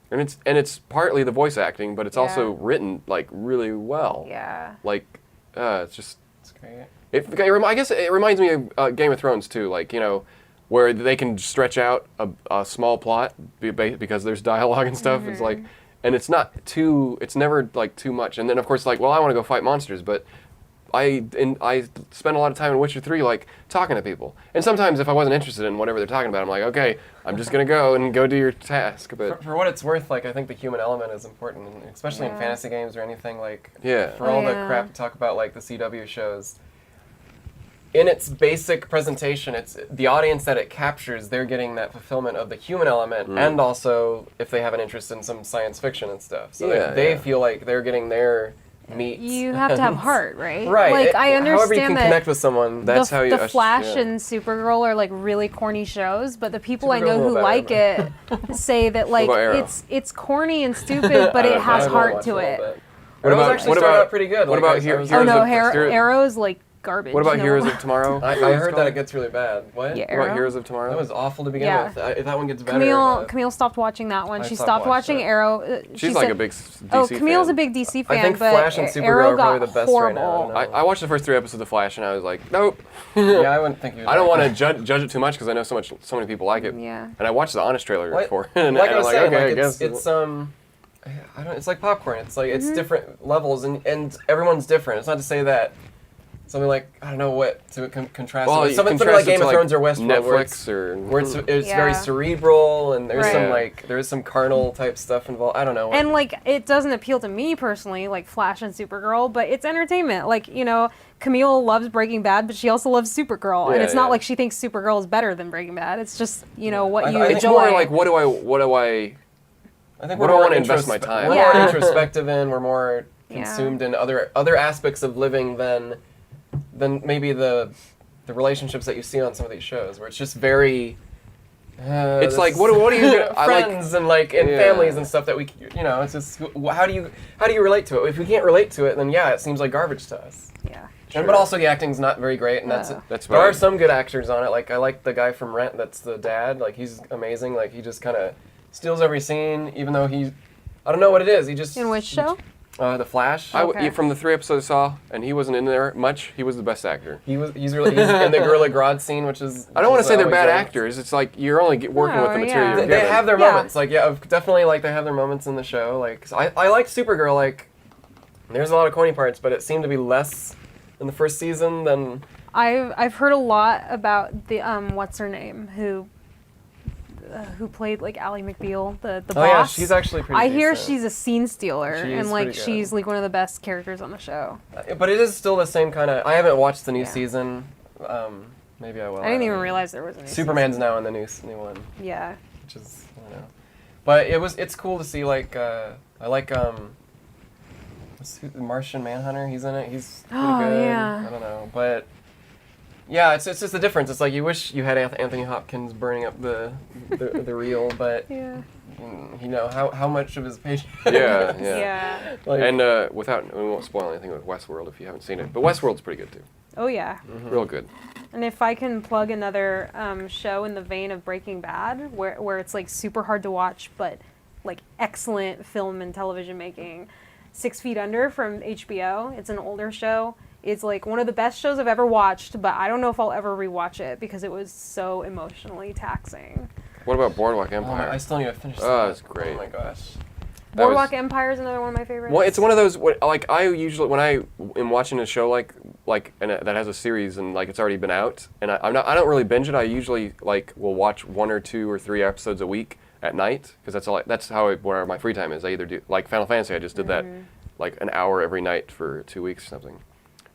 and it's partly the voice acting, but it's also written like really well. Yeah. Like, it's just. It's great. I guess it reminds me of Game of Thrones too, like, you know, where they can stretch out a small plot because there's dialogue and stuff. It's like, and it's never like too much. And then of course, like, well, I want to go fight monsters, but I spend a lot of time in Witcher 3 like talking to people. And sometimes if I wasn't interested in whatever they're talking about, I'm like, okay, I'm just gonna go do your task. But For what it's worth, like I think the human element is important, especially in fantasy games or anything like. Yeah. For all the crap to talk about, like the CW shows. In its basic presentation, it's the audience that it captures. They're getting that fulfillment of the human element, and also if they have an interest in some science fiction and stuff, so they feel like they're getting their meat. You have to have heart, right? Right. Like I However you understand can that connect with someone. That's how you. The Flash and Supergirl are like really corny shows, but the people I know Supergirl's a who little like better, it say that like about Arrow? it's corny and stupid, but it has heart to it. What about actually started out pretty good. What like, about Heroes Oh no, of Arrow's like garbage. What about no. Heroes of Tomorrow? I heard that it gets really bad. What? Yeah, What Arrow. about Heroes of Tomorrow? That was awful to begin Yeah. with. If that one gets better. Camille stopped watching that one. I She stopped stopped watching watching it. Arrow. She's she like said, a big DC Oh, fan. Camille's a big DC fan, I think but Flash and Supergirl Arrow are got probably the best right now. horrible. I watched the first 3 episodes of Flash and I was like, nope. Yeah, I wouldn't think you. I don't want to judge it too much because I know so many people like it. Yeah. And I watched the Honest trailer Like- for it, and Like I I'm was like, saying, okay, like I guess it's I don't. It's like popcorn. It's like it's different levels, and everyone's different. It's not to say that something like I don't know what to contrast. Well, it with. you Something contrast like it Game to, of Thrones or Westworld, Netflix where it's Yeah. very cerebral, and there's Right. some like there's some carnal type stuff involved. I don't know. And like it doesn't appeal to me personally, like Flash and Supergirl, but it's entertainment. Like, you know, Camille loves Breaking Bad, but she also loves Supergirl. And Yeah, it's not yeah. like she thinks Supergirl is better than Breaking Bad. It's just, you know, what you I think it's enjoy. more like what do I I think what we're do I more wanna invest my time? We're Yeah. more introspective in. We're more Yeah. consumed in other aspects of living than maybe the relationships that you see on some of these shows, where it's just very. It's like what are you gonna, I like friends and like and Yeah. families and stuff that we it's just how do you relate to it? If we can't relate to it, then yeah, it seems like garbage to us. Yeah. And, but also the acting's not very great, and No. That's there what are I- some good actors on it. Like I like the guy from Rent, that's the dad. Like he's amazing. Like he just kind of steals every scene, even though I don't know what it is. He just In which show? The Flash. Okay. From the 3 episodes I saw, and he wasn't in there much. He was the best actor. He's in the Gorilla Grodd scene, which is. I don't want to say they're always bad like- actors. It's like you're only working with the No, material. yeah. You're They given. have their Yeah. moments, like definitely like they have their moments in the show. Like 'cause I like Supergirl. Like there's a lot of corny parts, but it seemed to be less in the first season than. I've heard a lot about the what's her name who played like Ally McBeal, the boss. Oh yeah, she's actually pretty. I hear decent. she's a scene stealer, She is and like pretty good. she's like one of the best characters on the show. But it is still the same kind of. I haven't watched the new Yeah. season. Maybe I will. I didn't don't even know. realize there was a new Superman's now in the new one, season. Yeah. which is I don't know. But it's cool to see like I like the Martian Manhunter. He's in it. He's pretty Oh, good. yeah. I don't know, but Yeah, it's just the difference. It's like you wish you had Anthony Hopkins burning up the reel, but Yeah. you know how much of his patient. Yeah. Yeah. Like, And we won't spoil anything with Westworld if you haven't seen it, but Westworld's pretty good too. Oh yeah. Real good. And if I can plug another show in the vein of Breaking Bad, where it's like super hard to watch, but like excellent film and television making, 6 Feet Under from HBO. It's an older show. It's like one of the best shows I've ever watched, but I don't know if I'll ever rewatch it because it was so emotionally taxing. What about Boardwalk oh, Empire? I still need to finish. Oh, that. it's great. Oh my gosh. That Boardwalk was- Empire is another one of my favorites. Well, it's one of those. Like I usually, when I am watching a show that has a series and like it's already been out, and I don't really binge it. I usually like will watch 1 or 2 or 3 episodes a week at night because that's where my free time is. I either do like Final Fantasy. I just did that like an hour every night for 2 weeks or something.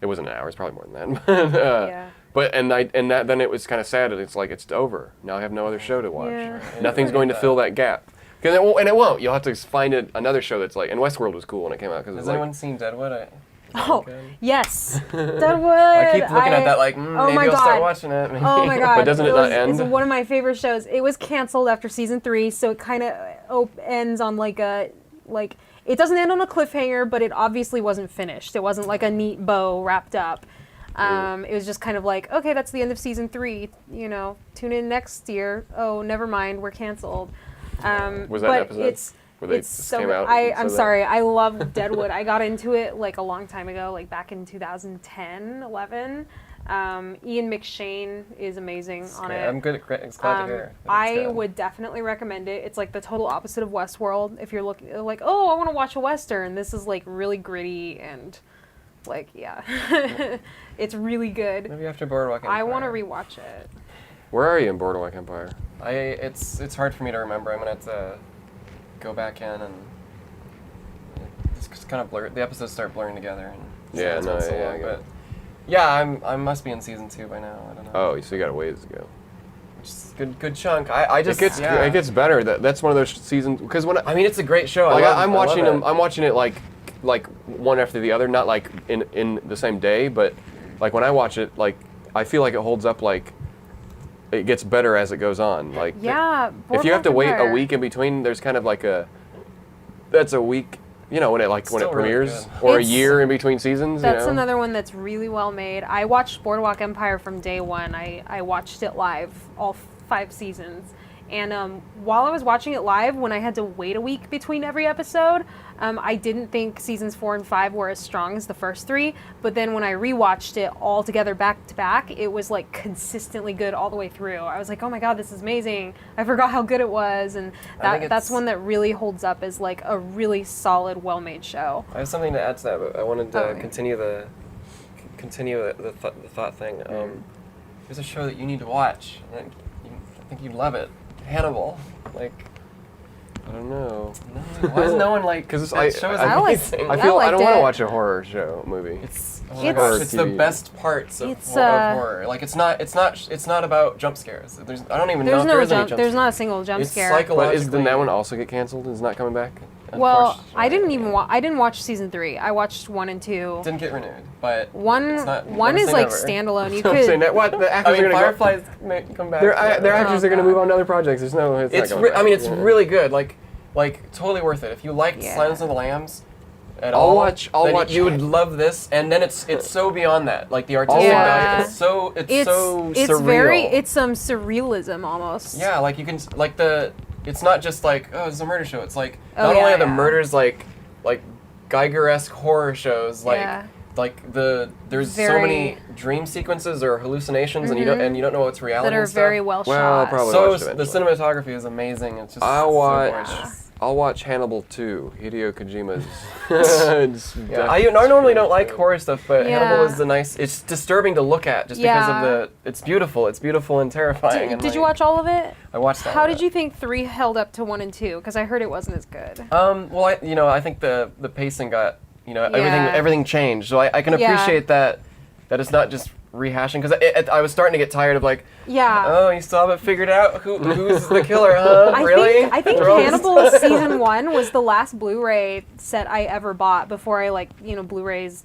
It wasn't an hour. It's probably more than that. Yeah. But then it was kind of sad that it's like it's over. Now I have no other show to watch. Yeah. Nothing's going to fill that gap. Cause it won't. You'll have to find another show that's like. And Westworld was cool when it came out. Cause Has it was anyone seen Deadwood? Oh, yes. Deadwood. I keep looking at that like, oh maybe my I'll God. start watching it. Maybe. Oh my God. But doesn't it not end? It's one of my favorite shows. It was canceled after season 3, so it kind of ends on like it doesn't end on a cliffhanger, but it obviously wasn't finished. It wasn't like a neat bow wrapped up. It was just kind of like, okay, that's the end of season 3. You know, tune in next year. Oh, never mind, we're canceled. Was that but an episode where they it's just so came good. out and I'm said that? sorry. I love Deadwood. I got into it like a long time ago, like back in 2010, 11. Ian McShane is amazing on Great. it. I'm good. It's glad to hear. that it's I good. would definitely recommend it. It's like the total opposite of Westworld. If you're looking like, oh, I want to watch a Western, this is like really gritty and like, yeah. It's really good. Maybe after Boardwalk Empire. I want to rewatch it. Where are you in Boardwalk Empire? It's hard for me to remember. I'm gonna have to go back in and it's kind of blur. The episodes start blurring together. And Yeah, it's no, been so yeah, I long, get but yeah, I must be in season 2 by now. I don't know. Oh, so you got a ways to go. Which is good chunk. I just It gets better. That's one of those seasons because when I mean, it's a great show. I'm watching them. I'm watching it like one after the other, not like in the same day, but like when I watch it, like I feel like it holds up, like it gets better as it goes on. Like Yeah. if you have to Boardwalk wait a Empire. week in between, there's kind of like that's a week, you know, when it Still really premieres, good. or a It's- year in between seasons. That's you know? another one that's really well made. I watched Boardwalk Empire from day one. I watched it live, all 5 seasons. And while I was watching it live, when I had to wait a week between every episode, I didn't think seasons 4 and 5 were as strong as the first 3. But then when I rewatched it all together back to back, it was like consistently good all the way through. I was like, oh my God, this is amazing. I forgot how good it was. And that's one that really holds up as like a really solid, well-made show. I have something to add to that, but I wanted to Oh, yeah. continue the thought thing. There's a show that you need to watch. I think you'd love it. Hannibal. Like, I don't know. no, why is no one like? Because That show is I amazing. I feel I liked don't want to it. watch a horror movie. It's oh my It's- gosh, it's the TV. best parts of, It's, of horror. Like it's not about jump scares. I don't even know There's if no there is any jump. jump There's scares. not a single jump It's scare. But didn't that psychologically- one also get canceled? Is not coming back? Well, I Unfortunately. didn't even I didn't watch season 3. I watched 1 and 2. Didn't get renewed, but One it's not, one never is say like never. standalone. You I'm saying could. that what the I actors mean, are gonna Fireflies may come back. Their but- actors are going to move on to other projects. There's no. It's not coming back. it's Yeah. really good. Like totally worth it. If you liked Yeah. Silence of the Lambs at I'll all, watch- then you would love this. And then it's so beyond that. Like the artistic Yeah. value. It's so It's surreal. very some surrealism almost. Yeah, like you can it's not just like, oh, it's a murder show. It's like Oh, not only yeah, are the yeah. murders like Geiger-esque horror shows, like Yeah. there's so Very- many dream sequences or hallucinations, and you don't know what's reality. That are and stuff. very well Well, shot. probably- So watch it the eventually. cinematography is amazing. It's just I'll so watch. gorgeous. I'll watch Hannibal 2, Hideo Kojima's. It's Yeah, I normally don't like horror. horror stuff, but Yeah. Hannibal is it's disturbing to look at just because Yeah. of it's beautiful and terrifying. Did, and did you like, watch all of it? I watched that. How did you think 3 held up to 1 and 2? Because I heard it wasn't as good. Well, I think the pacing got, Yeah. everything changed. So I can Yeah. appreciate that it's not just rehashing, because I was starting to get tired of like, Yeah. oh, you still haven't figured out who's the killer, huh? Really? I think They're all- Hannibal season 1 was the last Blu-ray set I ever bought before I Blu-rays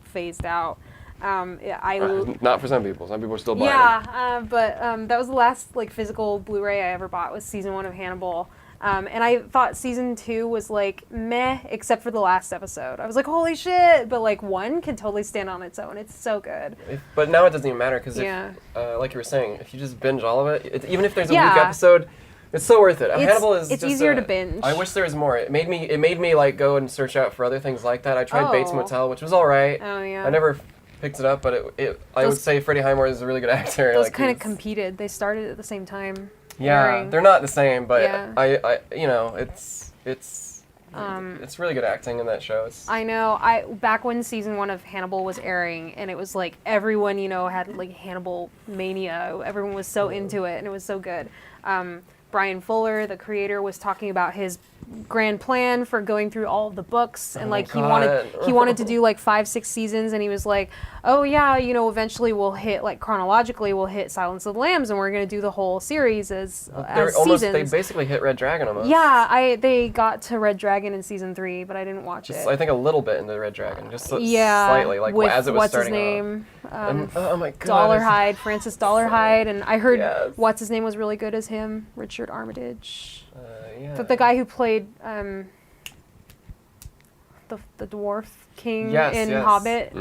phased out. Not for some people. Some people are still buying them. but that was the last like physical Blu-ray I ever bought was season 1 of Hannibal. And I thought season 2 was like meh, except for the last episode. I was like, holy shit! But like 1 can totally stand on its own. It's so good. But now it doesn't even matter because, like you were saying, if you just binge all of it, even if there's a weak episode, it's so worth it. Hannibal is. It's just easier to binge. I wish there was more. It made me like go and search out for other things like that. I tried Bates Motel, which was all right. Oh yeah. I never picked it up, but I would say Freddie Highmore is a really good actor. Those kind of competed. They started at the same time. Yeah, they're not the same, but Yeah. it's really good acting in that show. I know. Back when season 1 of Hannibal was airing, and it was like everyone had like Hannibal mania. Everyone was so into it, and it was so good. Brian Fuller, the creator, was talking about his grand plan for going through all of the books, and like he wanted to do like 5-6 seasons, and he was like, oh yeah, eventually we'll hit like chronologically we'll hit Silence of the Lambs, and we're gonna do the whole series as seasons. They basically hit Red Dragon almost. Yeah, they got to Red Dragon in season 3, but I didn't watch it. I think a little bit into Red Dragon, just slightly, like with, as it was what's starting his name? Oh my god, Dollarhide, Francis Dollarhide, and I heard what's his name was really good as him, Richard Armitage. The guy who played the dwarf king in Hobbit.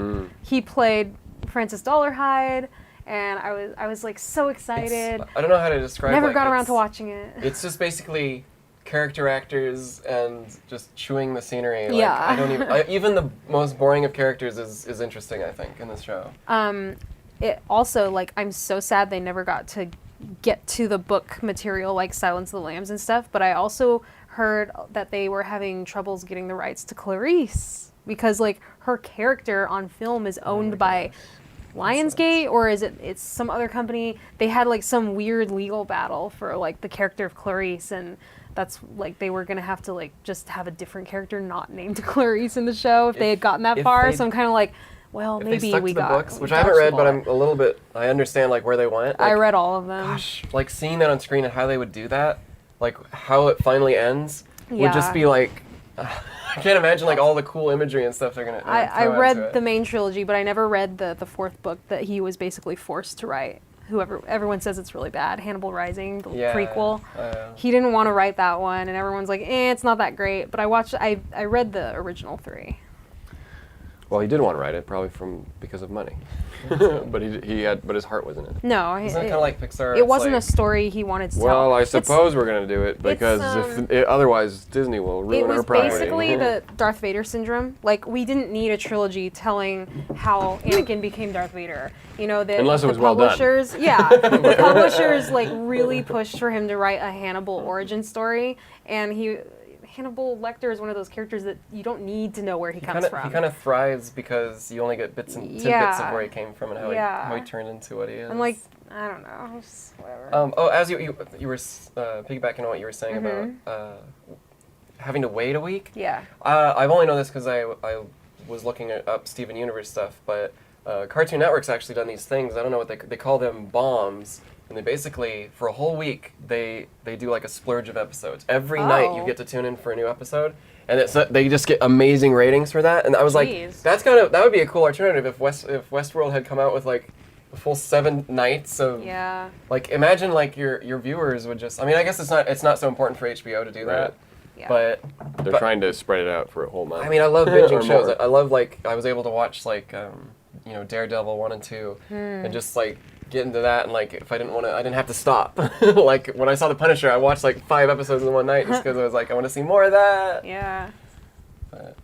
He played Francis Dollarhide, and I was like so excited. I don't know how to describe it. Never got around to watching it. It's just basically character actors and just chewing the scenery. Yeah. I don't even the most boring of characters is interesting, I think, in this show. It also, like, I'm so sad they never got to get to the book material like Silence of the Lambs and stuff, but I also heard that they were having troubles getting the rights to Clarice because like her character on film is owned by Lionsgate, or it's some other company. They had like some weird legal battle for like the character of Clarice, and that's like they were gonna have to like just have a different character not named Clarice in the show if they had gotten that far. So I'm kind of like, well, if maybe they stuck we to the got books, which I haven't read, but I'm a little bit. I understand like where they went. Like, I read all of them. Gosh, like seeing that on screen and how they would do that, like how it finally ends, would just be like. I can't imagine like all the cool imagery and stuff they're gonna. I read the main trilogy, but I never read the 4th book that he was basically forced to write. Everyone says it's really bad. Hannibal Rising, the prequel. He didn't want to write that one, and everyone's like, it's not that great. But I read the original 3. Well, he did want to write it, probably because of money. but but his heart wasn't in it. No, isn't it kind of like Pixar? It wasn't a story he wanted to tell. Well, I suppose we're gonna do it because otherwise Disney will ruin our property. It was basically the Darth Vader syndrome. Like, we didn't need a trilogy telling how Anakin became Darth Vader. Unless it was well done. Yeah, the publishers like really pushed for him to write a Hannibal origin story, and Hannibal Lecter is one of those characters that you don't need to know where he comes from. He kind of thrives because you only get bits and tidbits of where he came from and how he turned into what he is. I'm like, I don't know, just whatever. As you were piggybacking on what you were saying about having to wait a week. Yeah. I've only known this because I was looking up Steven Universe stuff, but Cartoon Network's actually done these things. I don't know what they call them, bombs. And they basically, for a whole week, they do like a splurge of episodes. Every night you get to tune in for a new episode, and they just get amazing ratings for that. And I was like, that would be a cool alternative if Westworld had come out with like a full 7 nights of like, imagine like your viewers would just. I mean, I guess it's not so important for HBO to do that. Yeah. But they're trying to spread it out for a whole month. I mean, I love binging shows. I love like I was able to watch like Daredevil 1 and 2, and just like get into that, and like if I didn't have to stop. Like when I saw The Punisher, I watched like 5 episodes in one night just because I was like, I want to see more of that. Yeah. But,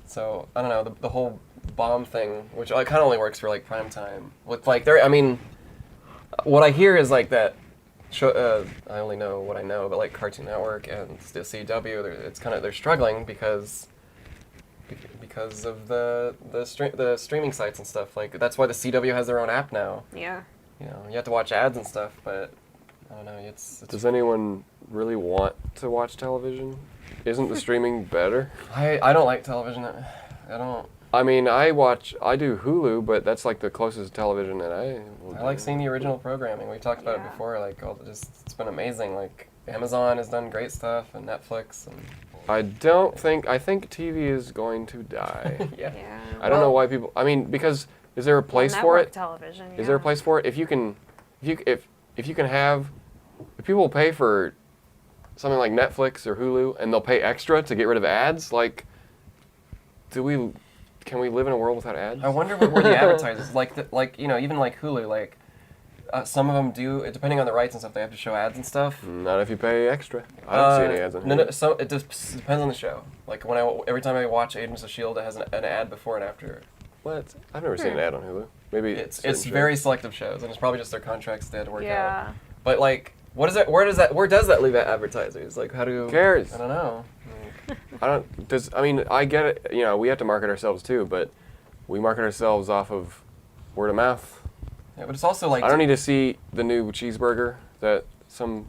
so I don't know, the whole bomb thing, which kind of only works for like prime time. With like what I hear is like that. I only know what I know, but like Cartoon Network and the CW, they're struggling because of the streaming sites and stuff. Like that's why the CW has their own app now. Yeah. You have to watch ads and stuff, but I don't know. Does anyone really want to watch television? Isn't the streaming better? I don't like television. I don't. I mean, I do Hulu, but that's like the closest television that I like seeing the original programming. We talked about it before. Like, it's been amazing. Like, Amazon has done great stuff, and Netflix, and. I think TV is going to die. Yeah. I don't know why people. I mean, because Is there a place for network it? television. Is there a place for it? If people will pay for something like Netflix or Hulu and they'll pay extra to get rid of ads, like, can we live in a world without ads? I wonder what were the advertisers like you know, even like Hulu, like some of them do, depending on the rights and stuff, they have to show ads and stuff. Not if you pay extra. I don't see any ads on Hulu. No, so it just depends on the show. Like every time I watch Agents of S.H.I.E.L.D., it has an ad before and after. What? I've never seen an ad on Hulu. Maybe It's certain shows. very selective shows, and it's probably just their contracts they had to work out. Yeah. But like, what is that? Where does that leave advertisers? Like, how do? Who cares? I don't know. I get it. You know, we have to market ourselves too, but we market ourselves off of word of mouth. Yeah, but it's also like I don't need to see the new cheeseburger that some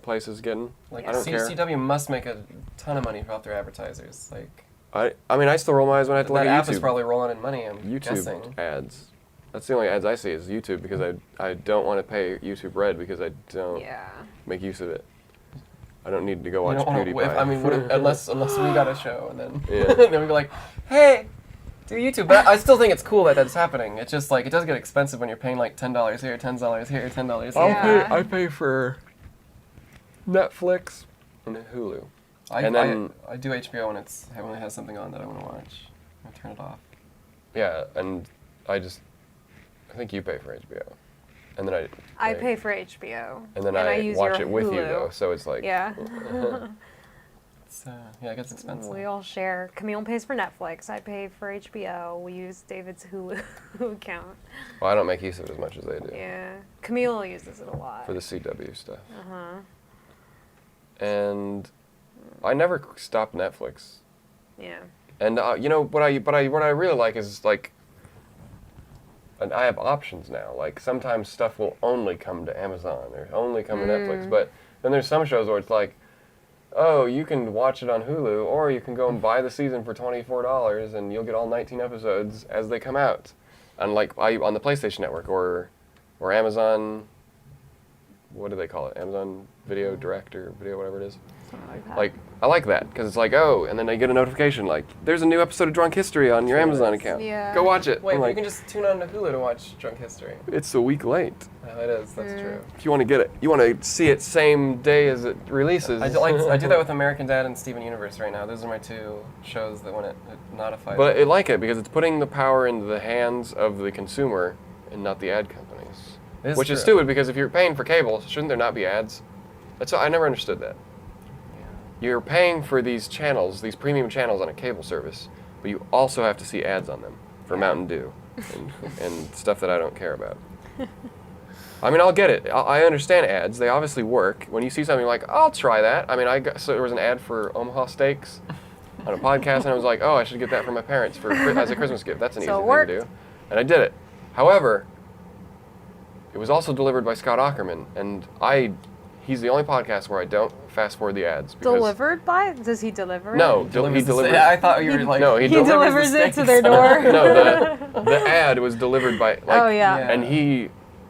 place is getting. like I don't care. CW must make a ton of money off their advertisers. Like I still roll my eyes when I have to look that at app is YouTube. probably rolling in money. I'm YouTube guessing. ads. That's the only ads I see is YouTube because I don't want to pay YouTube Red because I don't Yeah. make use of it. I don't need to go You watch don't wanna- PewDiePie. I mean, unless we got a show and then Yeah. then we'd be like, hey, do YouTube. But I still think it's cool that that's happening. It's just like it does get expensive when you're paying like $10 here, $10 here, $10 here. Yeah. I pay for Netflix and Hulu. I do HBO when it has something on that I want to watch. I turn it off. Yeah, and I think you pay for HBO, and then I pay for HBO. and then I use watch your it with you Hulu. though. So it's like Yeah. It's it gets expensive. We all share. Camille pays for Netflix. I pay for HBO. We use David's Hulu account. Well, I don't make use of it as much as they do Yeah. Camille uses it a lot. for the CW stuff. Uh-huh. And I never stopped Netflix. Yeah. And you know what I really like is like, and I have options now. Like sometimes stuff will only come to Amazon or only come to Netflix, but then there's some shows where it's like, oh, you can watch it on Hulu, or you can go and buy the season for $24, and you'll get all 19 episodes as they come out, on on the PlayStation Network or Amazon. What do they call it? Amazon Video Direct or Video, whatever it is. Something like that. Like, I like that because it's like, oh, and then I get a notification like, there's a new episode of Drunk History on your Amazon account. Yeah. Go watch it. Wait, I'm but like, you can just tune on to Hulu to watch Drunk History. it's a week late. Oh, it is. That's true. If you want to get it, you want to see it same day as it releases. I do that with American Dad and Steven Universe right now. Those are my two shows that when it notifies. But I like it because it's putting the power into the hands of the consumer and not the ad companies. It is Which is true. stupid because if you're paying for cable, shouldn't there not be ads? I never understood that. You're paying for these channels, these premium channels on a cable service, but you also have to see ads on them for Mountain Dew and stuff that I don't care about. I mean, I'll get it. I understand ads. They obviously work. When you see something like, I'll try that. I mean, so there was an ad for Omaha Steaks on a podcast, and I was like, oh, I should get that for my parents as a Christmas gift. That's an So easy it worked. thing to do. And I did it. However, it was also delivered by Scott Aukerman, and he's the only podcast where I don't fast forward the ads. Delivered by? Does he deliver it? No, he delivered. Yeah, I thought you were like. No, he He delivers it to steaks. their door. No, the ad was delivered by. Like, Oh, yeah. And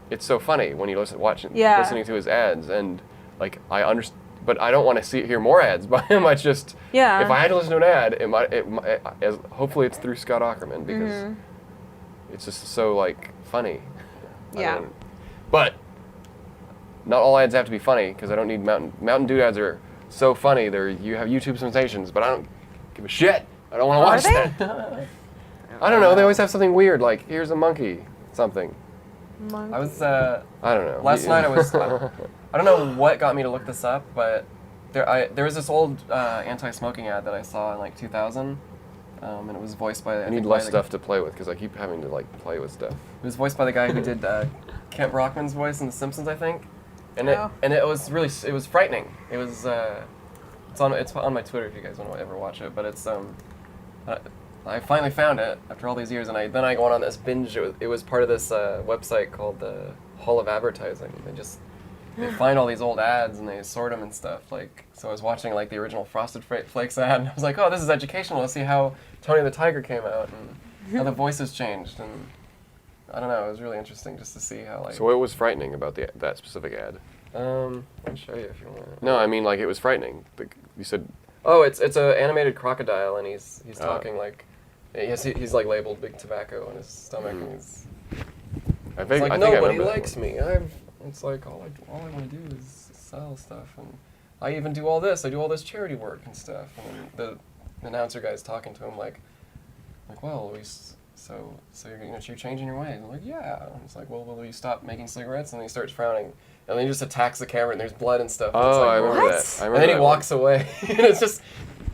it's so funny when you listening to his ads, and like I understand, but I don't want to hear more ads by him. I just Yeah. If I had to listen to an ad, it might hopefully it's through Scott Aukerman because it's just so like funny. I Yeah. don't- But not all ads have to be funny because I don't need Mountain Dew ads are so funny. You have YouTube sensations, but I don't give a shit. I don't want to Are watch they? that. I don't know. They always have something weird like here's a monkey, something. I was I don't know. last night. I was. I don't know what got me to look this up, but there was this old anti-smoking ad that I saw in like 2000, and it was voiced by. I need less stuff to play with because I keep having to like play with stuff. It was voiced by the guy who did Kent Brockman's voice in The Simpsons, I think, and Oh. it was really frightening. It was it's on my Twitter if you guys want to ever watch it, but it's I finally found it after all these years, and then I went on this binge. It was part of this website called the Hall of Advertising. They find all these old ads and they sort them and stuff. Like, so I was watching like the original Frosted Flakes ad, and I was like, oh, this is educational. Let's see how Tony the Tiger came out and how the voices changed, and I don't know. It was really interesting just to see how like. So what was frightening about that specific ad? I'll show you if you want. No, I mean like it was frightening. You said Oh, it's an animated crocodile, and he's talking like Yes, he's like labeled big tobacco on his stomach. And he's I it's think like I nobody remember that likes one. me. It's like all I want to do is sell stuff, and I even do all this. I do all this charity work and stuff. And then the announcer guy's talking to him like, well, so you're changing your ways. I'm like, yeah. And it's like, well, will you stop making cigarettes? And then he starts frowning, and then he just attacks the camera, and there's blood and stuff. And it's Oh, like, I remember What? that. I remember and then he that walks away. And it's just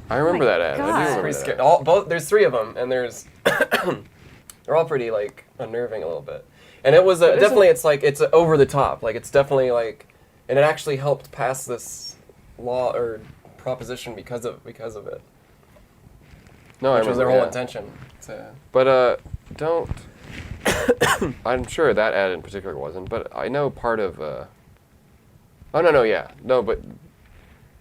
I remember Oh my that ad. I God. do It's remember pretty that scary. ad. There's 3 of them, and there's they're all pretty like unnerving a little bit. And it was definitely it's over the top. Like it's definitely like, and it actually helped pass this law or proposition because of it. No, I Which was their remember, whole yeah. intention. To, But don't. I'm sure that ad in particular wasn't, but I know part of. Oh no, yeah, no, but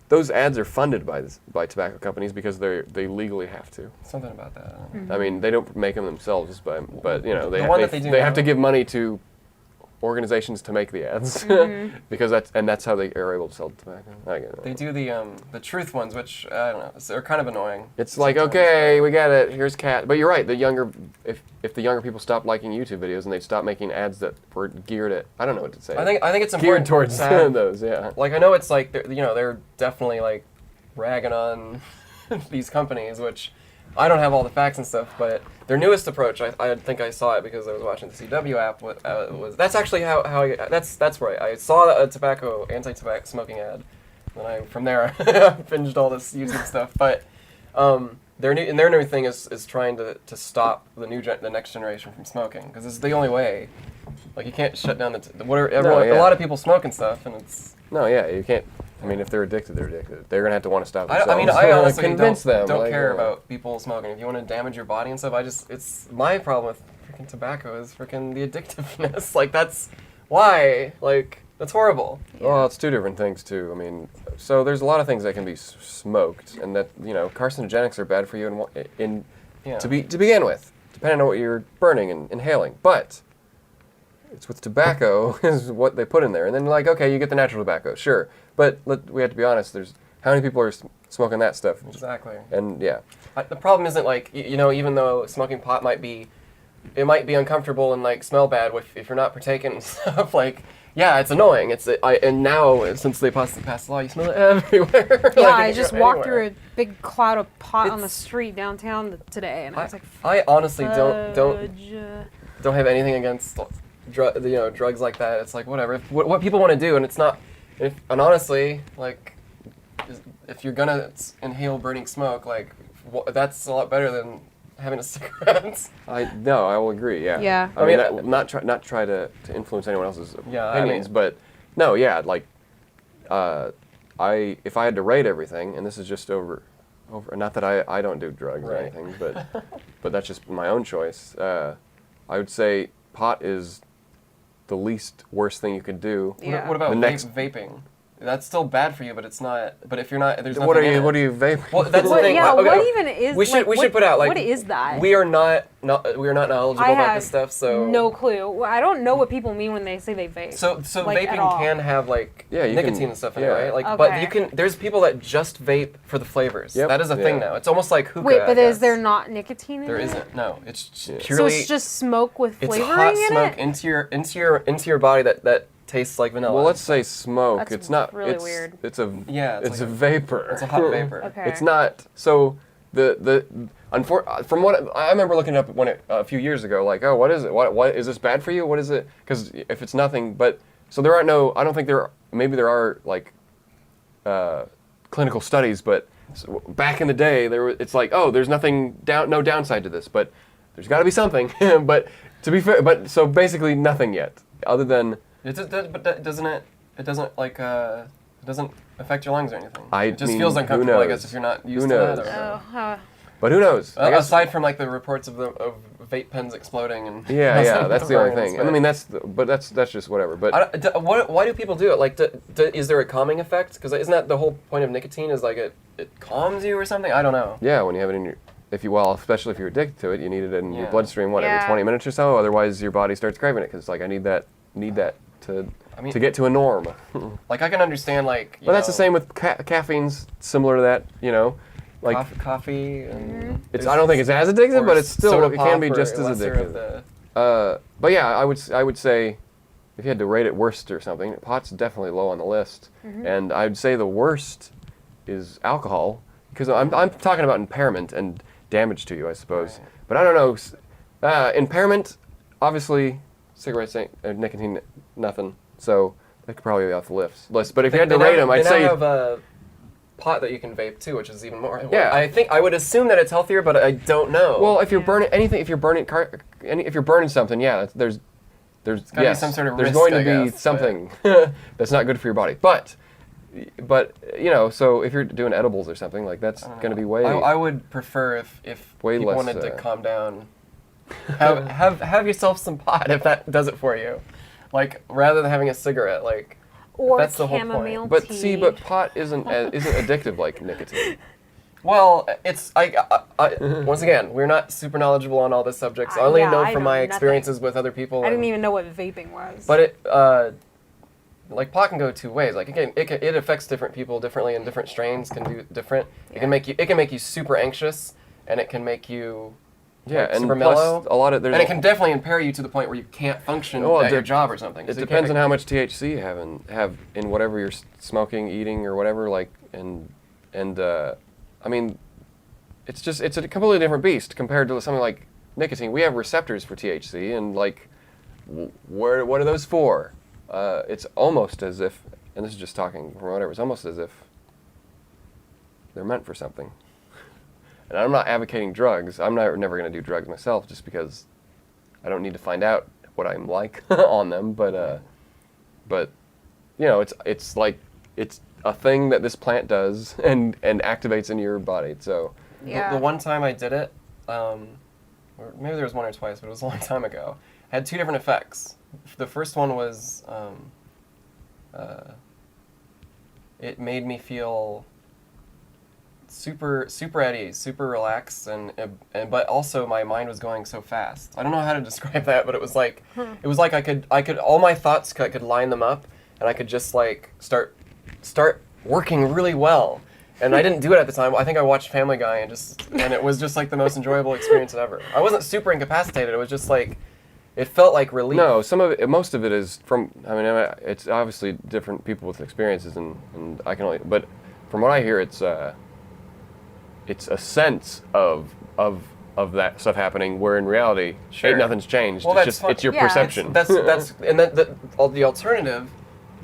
those ads are funded by tobacco companies because they legally have to. something about that. I mean, they don't make them themselves, but you know The one that they do have now. to give money to organizations to make the ads because that's how they are able to sell tobacco. I get it. They do the truth ones, which I don't know, they're kind of annoying. It's like, sometimes. okay, we got it. Here's cat. But you're right. If the younger people stopped liking YouTube videos and they'd stop making ads that were geared at, I don't know what to say. I think it's geared important towards to have- those. Yeah. Like I know it's like they're definitely like ragging on these companies, which I don't have all the facts and stuff, but their newest approach, I think I saw it because I was watching the CW app. Was that's actually how that's right. I saw a anti-tobacco smoking ad, and from there I binged all this YouTube stuff. But their new thing is trying to stop the next generation from smoking because it's the only way. Like you can't shut down a lot of people smoke and stuff, and it's. No, yeah, you can't. I mean, if they're addicted, they're addicted. They're gonna have to want to stop I themselves. mean, I honestly convince them. don't like, care about people smoking. If you want to damage your body and stuff, it's my problem with freaking tobacco is freaking the addictiveness. Like that's why, like that's horrible. Well, it's 2 different things too. I mean, so there's a lot of things that can be smoked, and that carcinogenics are bad for you to begin with, depending on what you're burning and inhaling. But it's with tobacco is what they put in there, and then like, okay, you get the natural tobacco, sure, but we have to be honest. There's how many people are smoking that stuff? Exactly. And yeah, The problem isn't like even though smoking pot might be uncomfortable and like smell bad if you're not partaking and stuff. Like yeah, it's annoying. And now since they passed the law, you smell it everywhere. Yeah, Like, I if just you're walked anywhere. through a big cloud of pot on the It's- street downtown today, and I was like, I honestly don't "Fudge." have anything against drugs like that. It's like whatever. What people want to do, and it's not. And honestly, like, if you're gonna inhale burning smoke, like, that's a lot better than having a cigarette. I will agree. Yeah. Yeah. I mean, not try to influence anyone else's opinions, but no, yeah, like, if I had to rate everything, and this is just over, not that I don't do drugs or Right. anything, but that's just my own choice. I would say pot is the least worst thing you could do. Yeah. What about The next- vaping? That's still bad for you, but it's not. But if you're not, there's nothing What are in you? it. What are you vaping? Well, that's the What, thing. yeah, Okay, what even is? We should like, we what- should put out like what is that? We are not knowledgeable I about have this stuff, so no clue. Well, I don't know what people mean when they say they vape. So like, at vaping all. can have like Yeah, you nicotine can- and stuff in it, yeah. right? Like, but Okay. you can. There's people that just vape for the flavors. Yep, That is a thing yeah. now. It's almost like hookah. Wait, I but is guess. there not nicotine in There it? isn't. No, it's Yeah. So purely. it's just smoke with it's flavoring hot in smoke it? into your body that tastes like vanilla. Well, let's say smoke. That's it's not really it's, weird. It's a Yeah, It's it's a like vapor. it's a hot vapor. Okay. It's not. So from what I remember looking it up a few years ago, like, oh, what is it? What is this bad for you? What is it? Because if it's nothing, but so there aren't no. I don't think there. Maybe there are like clinical studies, but back in the day, it's like, oh, there's no downside to this, but there's got to be something. But to be fair, so basically nothing yet, other than. But doesn't it? It doesn't like it doesn't affect your lungs or anything. I It just mean, feels who uncomfortable, I knows? guess, if you're not Who used to knows? that. Or whatever. But who knows? I guess, Aside from like the reports of vape pens exploding and yeah, that's the only burning thing. and And I mean, stuff. that's just whatever. But why do people do it? Like, is there a calming effect? Because isn't that the whole point of nicotine? Is like it calms you or something? I don't know. yeah, when you have it in your, especially if you're addicted to it, you need it in your Yeah. bloodstream every Yeah. 20 minutes or so. Otherwise, your body starts craving it because it's like I need that to mean- to get to a norm. Like I can understand like. But that's the same with caffeine's similar to that. Like coffee. And I don't think it's as addictive, or but it's still soda it can be pop just or as lesser of addictive. the- But yeah, I would say if you had to rate it worst or something, pot's definitely low on the list, and I'd say the worst is alcohol because I'm talking about impairment and damage to you, I suppose. Right. But I don't know. Impairment, obviously, cigarettes ain't nicotine, nothing. So that could probably be off the list. But if you had to rate them, I'd say. They now have pot that you can vape too, which is even more. Yeah. I think I would assume that it's healthier, but I don't know. Well, if you're burning anything, if you're burning something, yeah, there's gotta be yes, some sort of there's risk, going to I be guess, something that's not good for your body. But so if you're doing edibles or something, like that's going to be way. I would prefer if way people less, wanted to calm down, have yourself some pot if that does it for you, like rather than having a cigarette, like. Or That's the whole point. chamomile But tea. see, but pot isn't addictive like nicotine. Well, it's once again, we're not super knowledgeable on all the subjects. I only yeah, know I from know my nothing. experiences with other people. I didn't even know what vaping was. But it, like pot can go two ways. Like again, it affects different people differently, and different strains can do different. It can make you super anxious, and it can make you Yeah, and super plus mellow. a lot of there's And it can definitely impair you to the point where you can't function at your job or something. It depends on how much THC you have in whatever you're smoking, eating, or whatever. Like I mean, it's a completely different beast compared to something like nicotine. We have receptors for THC, and like, what are those for? It's almost as if, and this is just talking from whatever. It's almost as if they're meant for something. And I'm not advocating drugs. I'm never going to do drugs myself, just because I don't need to find out what I'm like on them. But it's like it's a thing that this plant does and activates in your body. So yeah. The one time I did it, or maybe there was one or twice, but it was a long time ago. I had two different effects. The first one was it made me feel super at ease, super relaxed, and but also my mind was going so fast. I don't know how to describe that, but it was like I could all my thoughts I could line them up, and I could just like start working really well. And I didn't do it at the time. I think I watched Family Guy and it was just like the most enjoyable experience ever. I wasn't super incapacitated. It was just like it felt like relief. no, most of it is from. I mean, it's obviously different people with experiences, and I can only. But from what I hear, it's a sense of that stuff happening, where in reality, Sure. nothing's changed. Well, It's that's just fine. it's your Yeah. perception. That's and then the alternative,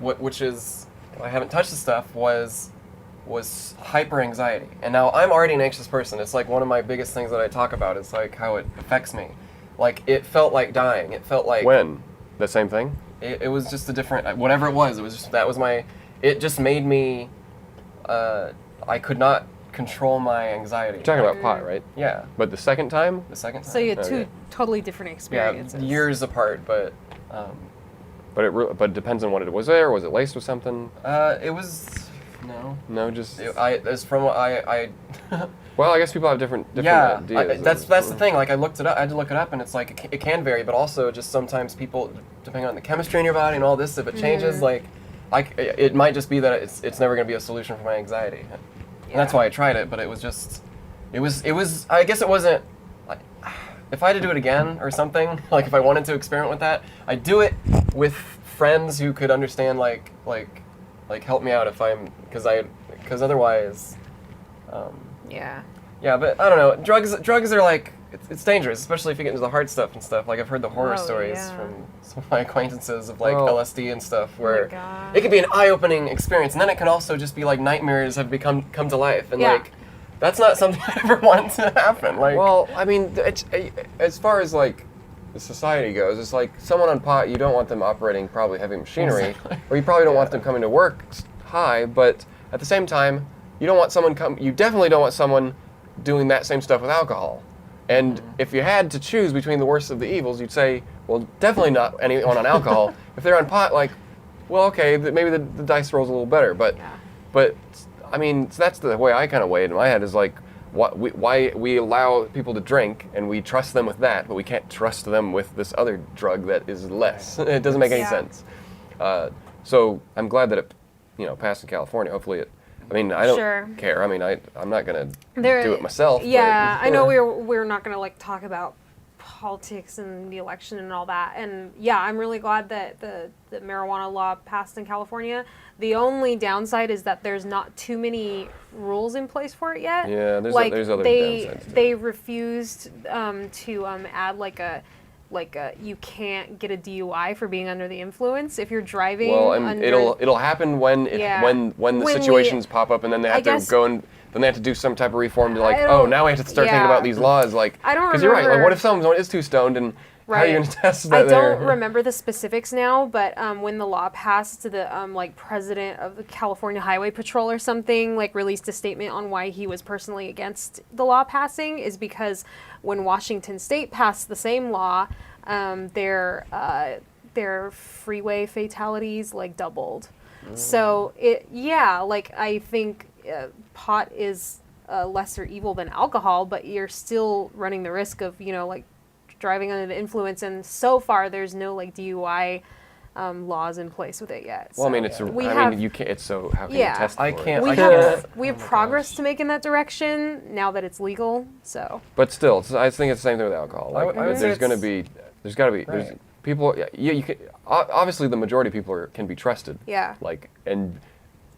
which is I haven't touched the stuff, was hyper anxiety. And now I'm already an anxious person. It's like one of my biggest things that I talk about. It's like how it affects me. Like it felt like dying. It felt like When the same thing. it was just a different whatever it was. It was just it just made me. I could not control my anxiety. You're talking about pot, right? Yeah, But the second time, the second time. So you had two Okay. totally different yeah, experiences. years apart, but. but it depends on what it was. There was it laced with something? It was no. No, just It's from what I well, I guess people have different yeah. ideas. That's the thing. Like I looked it up. I had to look it up, and it's like it can vary, but also just sometimes people, depending on the chemistry in your body and all this, if it changes, like it might just be that it's never going to be a solution for my anxiety. And that's why I tried it. But it was just it was. I guess it wasn't. Like, if I had to do it again or something, like if I wanted to experiment with that, I'd do it with friends who could understand, like help me out if I'm, because otherwise, Yeah. yeah. But I don't know. Drugs are like it's dangerous, especially if you get into the hard stuff and stuff. Like I've heard the horror Oh, stories yeah. from some of my acquaintances of like Well- LSD and stuff, where God. it can be an eye-opening experience, and then it can also just be like nightmares have come to life, and Yeah. like that's not something I ever want to happen. Like Well, I mean, it's as far as like the society goes, it's like someone on pot. You don't want them operating probably heavy machinery, Exactly. or you probably don't want them coming to work high. But at the same time, you don't want someone You definitely don't want someone doing that same stuff with alcohol. And if you had to choose between the worst of the evils, you'd say, well, definitely not anyone on alcohol. If they're on pot, like, well, okay, maybe the dice rolls a little better. But I mean, so that's the way I kind of weigh it in my head, is like, why we allow people to drink and we trust them with that, but we can't trust them with this other drug that is less. It doesn't make any Yeah. sense. So I'm glad that it, passed in California. Hopefully it I mean, I don't Sure. care. I mean, I'm not gonna There- do it myself. Yeah, but, I know we're not gonna like talk about politics and the election and all that. And yeah, I'm really glad that the marijuana law passed in California. The only downside is that there's not too many rules in place for it yet. Yeah, there's like there's other they downsides to it. they refused to add like a you can't get a DUI for being under the influence if you're driving. Well, and under, it'll happen when Yeah. when the When we- situations pop up, and then they I have to guess- go and then they have to do some type of reform to like, I oh, don't- now we have to start thinking yeah. about these laws, like, I don't because you're right. Like, remember- what if someone is too stoned, and how are you Right. going to test I that? don't there? remember the specifics now, but when the law passed, the like president of the California Highway Patrol or something like released a statement on why he was personally against the law passing is because when Washington State passed the same law, their freeway fatalities like doubled. So like I think pot is a lesser evil than alcohol, but you're still running the risk of like driving under the influence, and so far there's no like DUI laws in place with it yet. Well, I mean, So you can't. It's so how can Yeah. you test I for can't- it? we can't- have progress to make in that direction now that it's legal. So But still, I think it's the same thing with alcohol. Like, I would say there's got to be Right. there's people. Yeah, you can. Obviously, the majority of people can be trusted. yeah, Like, and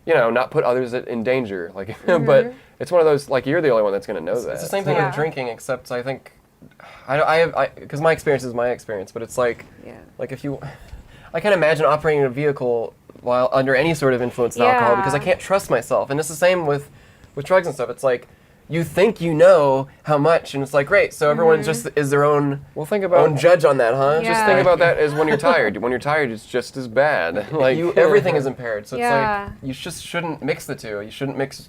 not put others in danger. Like, but it's one of those, like, you're the only one that's going to know that. It's the same thing Yeah. with drinking, except I think because my experience is my experience, but it's like yeah. like if you, I can't imagine operating a vehicle while under any sort of influence of alcohol because I Yeah. can't trust myself, and it's the same with drugs and stuff. It's like you think you know how much, and it's like great, so everyone just is their own Well, think about own judge on that, huh? Yeah. just think about that as when you're tired. When you're tired, it's just as bad. Like Everything is impaired, so it's Yeah. like you just shouldn't mix the two. You shouldn't mix.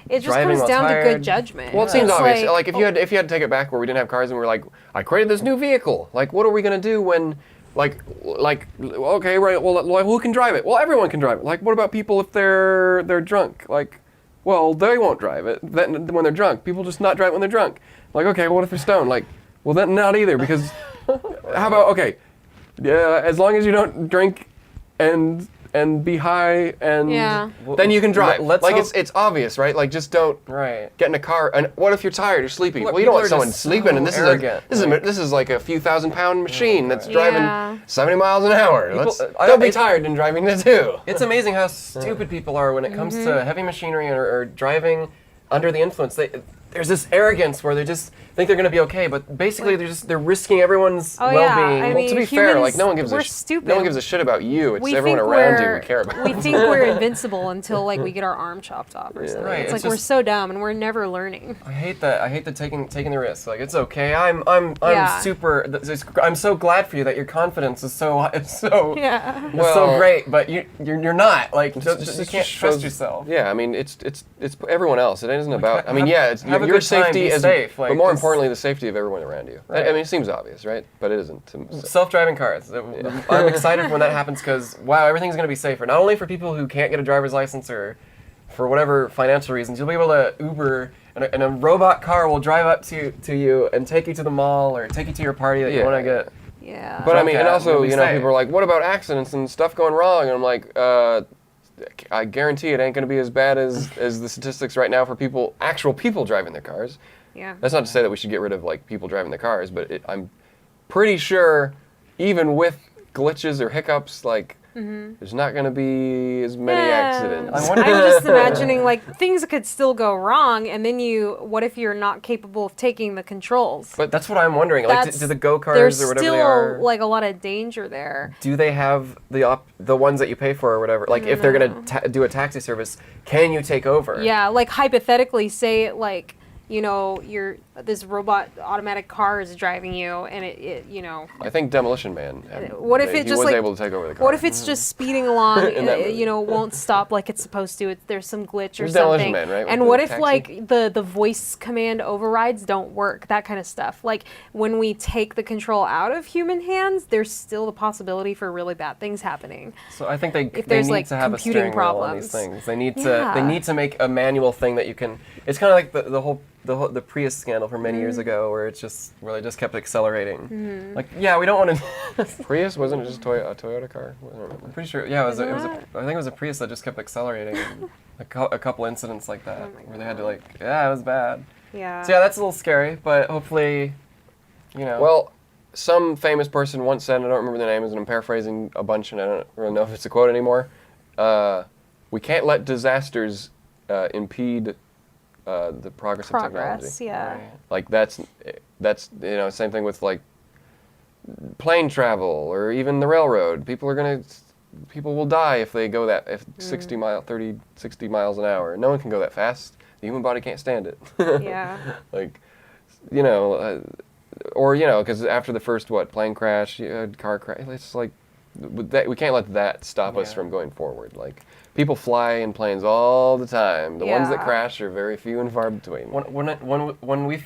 It just Driving comes while down to tired. good judgment. Well, it seems It's obvious. Like if you had to take it back where we didn't have cars and we were like, I created this new vehicle. Like, what are we gonna do when, like, okay, right? Well, who can drive it? Well, everyone can drive it. Like, what about people if they're drunk? Like, well, they won't drive it then when they're drunk. People just not drive when they're drunk. Like, okay, well, what if they're stoned? Like, well, then not either because how about okay, yeah, as long as you don't drink and be high and Yeah. then you can drive. Let's like hope- it's obvious, right? Like just don't Right. get in a car. And what if you're tired or sleepy? Look, Well, you don't people want are someone just sleeping, and so this arrogant. this is like a few 1,000-pound machine that's right. driving Yeah. 70 miles an hour. People- Don't be it's- tired in driving this too. It's amazing how stupid people are when it comes to heavy machinery or driving under the influence. There's this arrogance where they just think they're going to be okay, but basically they're risking everyone's Oh, yeah. well-being. I Well, mean, to be fair, like humans, no one gives we're a stupid. no one gives a shit about you. It's We everyone think around you we're- we care about. We think we're invincible until like we get our arm chopped off or something. Right, It's it's like we're just- so dumb and we're never learning. I hate that. I hate the taking the risk. Like it's okay. I'm Yeah. super. I'm so glad for you that your confidence is so Yeah. it's Well- so great, but you're not. Like you It can't just trust shows- yourself. Yeah, I mean it's everyone else. It isn't about. I mean, have- yeah, it's have a your good time, safety be as safe, but like, more just- importantly, the safety of everyone around you. Right. I mean, it seems obvious, right? But it isn't. Self-driving cars. I'm excited when that happens because wow, everything's gonna be safer. Not only for people who can't get a driver's license or for whatever financial reasons, you'll be able to Uber, and a robot car will drive up to you and take you to the mall or take you to your party that you Yeah. want to get. Yeah. But I drunk mean, at, and also, we'll be you know, safe. people are like, "What about accidents and stuff going wrong?" And I'm like, I guarantee it ain't going to be as bad as the statistics right now for actual people driving their cars. yeah. That's not to say that we should get rid of like people driving their cars, but I'm pretty sure, even with glitches or hiccups, like there's not going to be as many accidents. I I'm wonder- just imagining like things could still go wrong, and then what if you're not capable of taking the controls? But that's what I'm wondering. Like, That's- do the go There's karts or whatever still they are? like a lot of danger there. Do they have the ones that you pay for or whatever? Like, if they're gonna do a taxi service, can you take over? Yeah, like hypothetically, say like this robot automatic car is driving you, and it I think Demolition Man. What if it he just was like able to take over the car? What if it's just speeding along, In that movie. won't stop like it's supposed to? There's some glitch or It was Demolition something. Man, right, with And the what if taxi? like the voice command overrides don't work? That kind of stuff. Like when we take the control out of human hands, there's still the possibility for really bad things happening. So I think they there's, need like, to have a computing steering wheel on these problems. things. They need Yeah. to make a manual thing that you can. It's kind of like the Prius scandal from many years ago, where they just kept accelerating. Like, yeah, we don't want to. Prius? Wasn't it just a Toyota car? I don't remember. I'm pretty sure. Yeah, I think Isn't it was a Prius that just kept accelerating. a couple incidents like that Oh my where they had to God. it was bad. Yeah. So yeah, that's a little scary, but hopefully, Well, some famous person once said, and I don't remember the name, and I'm paraphrasing a bunch, and I don't really know if it's a quote anymore. We can't let disasters impede the progress of technology. Yeah. Right. Like that's same thing with like plane travel or even the railroad. People will die if they go if 60 miles an hour. No one can go that fast. The human body can't stand it. Yeah. Like, because after the first plane crash, car crash, it's like we can't let that stop us from going forward. Like people fly in planes all the time. The ones that Yeah. crash are very few and far between. When we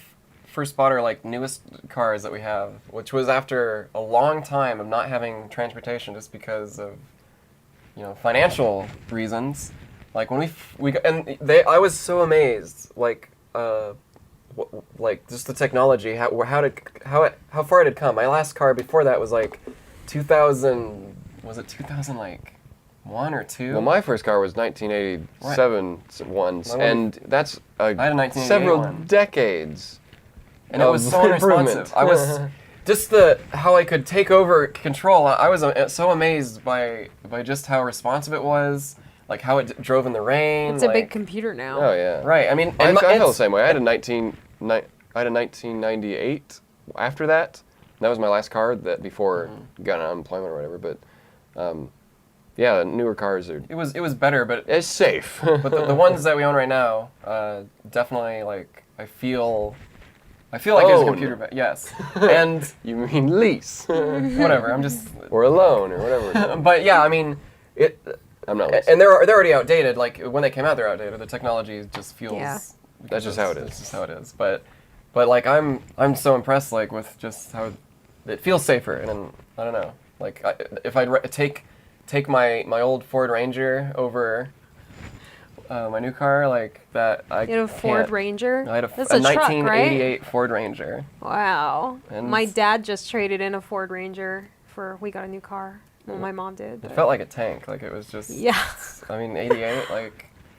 first bought our newest cars that we have, which was after a long time of not having transportation just because of financial reasons. Like when I was so amazed, just the technology, how far it had come. My last car before that was 2000. Was it 2001 or 2? Well, my first car was 1987 once, and that's I had a 1988 several one. decades. And it was so unresponsive. I was just how I could take over control. I was so amazed by just how responsive it was, like how it drove in the rain. It's a big computer now. Oh yeah. Right. I mean, I felt the same way. I had a 1998 after that. That was my last car before got unemployment or whatever. But yeah, the newer cars are. It was better, but It's safe. but the ones that we own right now, definitely I feel like there's a Own. computer. Yes. And You mean lease whatever. I'm just. or a loan or whatever. But yeah, I mean it. I'm not. And they're already outdated. Like when they came out, they're outdated. The technology just feels. Yeah. That's just how it is. It's just how it is. But I'm so impressed with just how it feels safer. And I don't know. If I'd take my old Ford Ranger over my new car that, I You had a Ford can't. Ranger? I had That's a a truck, 1988 Ford Ranger. Wow. And My dad just traded in a Ford Ranger we got a new car. Well, my mom did. It felt like a tank. It was just. Yeah. I mean, 88.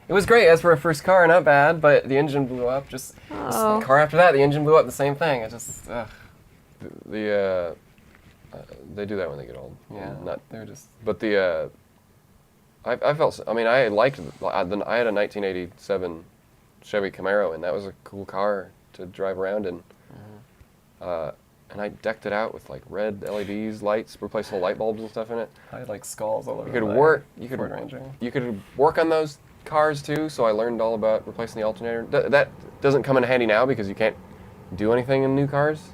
It was great as for a first car, not bad. But the engine blew up. Just Oh. the car after that, the engine blew up. The same thing. It just. Ugh. They do that when they get old. Yeah. Not. They're just. But I felt. I mean, I liked. I had a 1987 Chevy Camaro, and that was a cool car to drive around in. And I decked it out with red LEDs, lights, replaced all the light bulbs and stuff in it. I had skulls all over. You could my work. Ford Ranger. You could work on those cars too. So I learned all about replacing the alternator. That doesn't come in handy now because you can't do anything in new cars.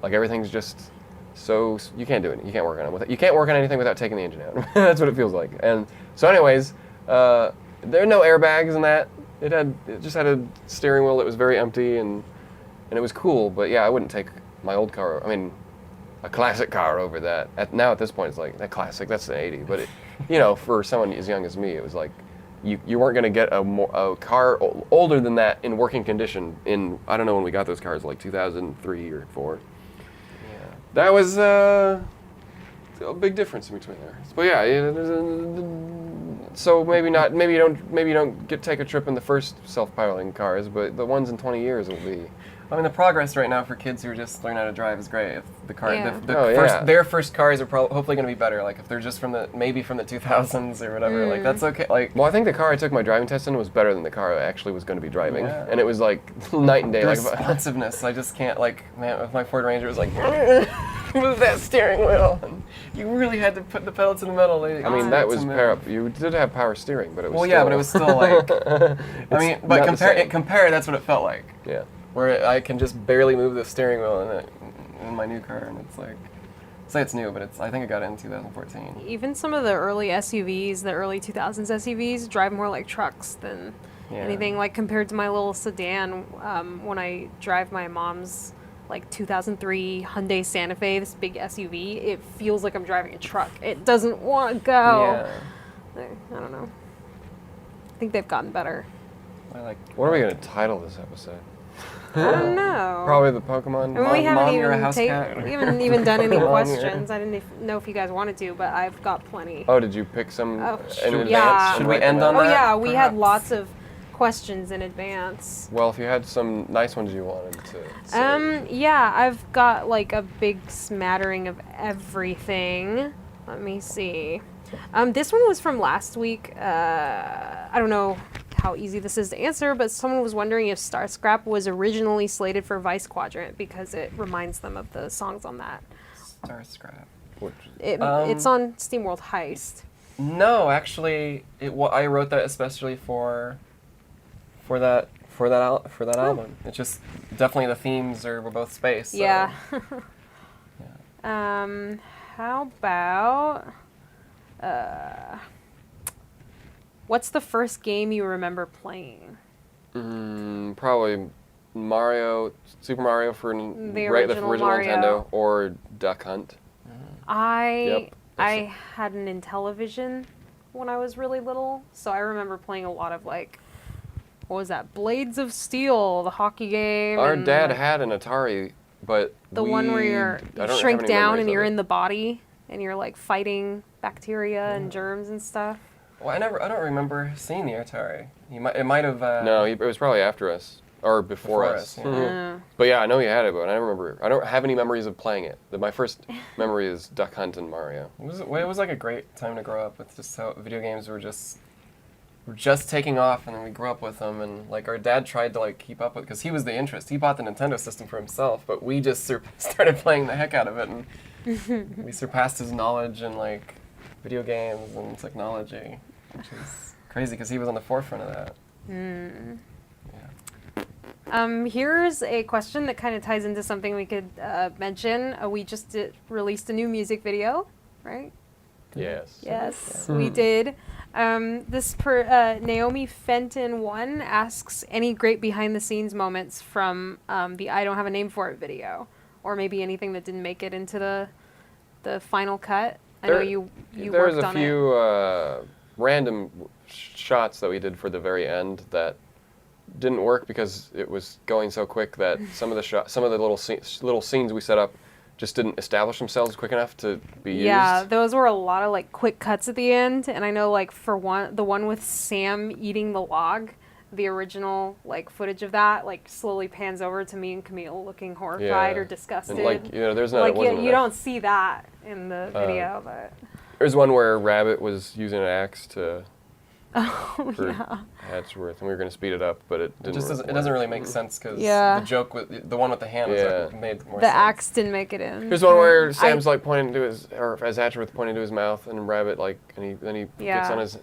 Everything's just so you can't do it. You can't work on it. You can't work on anything without taking the engine out. That's what it feels like. And so, anyways, there are no airbags in that. It just had a steering wheel that was very empty and it was cool. But yeah, I wouldn't take my old car. I mean, a classic car over that. At this point, it's that classic. That's an 80. But for someone as young as me, it was you weren't going to get a car older than that in working condition. I don't know when we got those cars, 2003 or 4. Yeah. That was a big difference in between there. But yeah, so maybe not. Maybe you don't take a trip in the first self-piloting cars, but the ones in 20 years will be. I mean, the progress right now for kids who are just learning how to drive is great. If the car, Yeah. their first cars are hopefully going to be better. If they're just from the 2000s or whatever, that's okay. Well, I think the car I took my driving test in was better than the car I actually was going to be driving, Yeah. and it was night and day. the responsiveness, I just can't. Man, with my Ford Ranger, it was move that steering wheel. And you really had to put the pedal to the metal. I mean, that was you did have power steering, but it was. Well, still, yeah, but it was still I mean, but not the same. compare. That's what it felt like. Yeah. Where I can just barely move the steering wheel in my new car, and it's say it's new, but I think I got it in 2014. Even some of the early SUVs, the early 2000s SUVs, drive more like trucks than anything. Compared to my little sedan, when I drive my mom's 2003 Hyundai Santa Fe, this big SUV, it feels like I'm driving a truck. It doesn't want to go. Yeah. I don't know. I think they've gotten better. I like. What are we going to title this episode? I don't know. Probably the Pokemon. I mean, we haven't Mom, you're a even house cat. we haven't even done any Mom, questions. I didn't know if you guys wanted to, but I've got plenty. Oh, did you pick some Oh, in advance? yeah. and Should we write them end out? on Oh that, yeah, we had perhaps? lots of questions in advance. Well, if you had some nice ones you wanted to say. Yeah, I've got like a big smattering of everything. Let me see. This one was from last week. I don't know how easy this is to answer, but someone was wondering if Starscrap was originally slated for Vice Quadrant because it reminds them of the songs on that. Starscrap. It's on Steam World Heist. No, actually, I wrote that especially for that album. It's just definitely the themes were both space. So. Yeah. Yeah. How about what's the first game you remember playing? Probably Super Mario for the original original Mario. Nintendo, or Duck Hunt. I Yep. had an Intellivision when I was really little, so I remember playing a lot of like, what was that? Blades of Steel, the hockey game. Our and, dad like, had an Atari, but the one where you I don't have shrink any down memories and of you're it. in the body and you're like fighting bacteria and germs and stuff. Well, I don't remember seeing the Atari. It might have. No, it was probably after us or before us. yeah. Mhm. But yeah, I know you had it, but I don't remember. I don't have any memories of playing it. My first memory is Duck Hunt and Mario. It was like a great time to grow up with just how video games were just taking off, and then we grew up with them, and like our dad tried to like keep up with, because he was the interest. He bought the Nintendo system for himself, but we just started playing the heck out of it, and we surpassed his knowledge in like video games and technology, which is crazy because he was on the forefront of that. Here's a question that kind of ties into something we could mention. We just released a new music video, right? Yes. Yes, we did. Naomi Fenton 1 asks any great behind-the-scenes moments from the I Don't Have a Name For It video, or maybe anything that didn't make it into the final cut. I know you There's worked a on it. few random shots that we did for the very end that didn't work because it was going so quick that some of the little scenes we set up just didn't establish themselves quick enough to be used. Yeah, those were a lot of like quick cuts at the end, and I know like for the one with Sam eating the log, the original like footage of that like slowly pans over to me and Camille looking horrified or disgusted. And like there's not like it wasn't you enough. don't see that in the video, but There's one where Rabbit was using an axe for yeah. Hatchworth, and we were going to speed it up, but it It didn't. just doesn't really make sense because Yeah. the joke with the one with the hand was like, made more The sense. axe didn't make it in. There's one where Sam's like pointing to his, or as Hatchworth pointing to his mouth, and Rabbit like, and then he gets on his.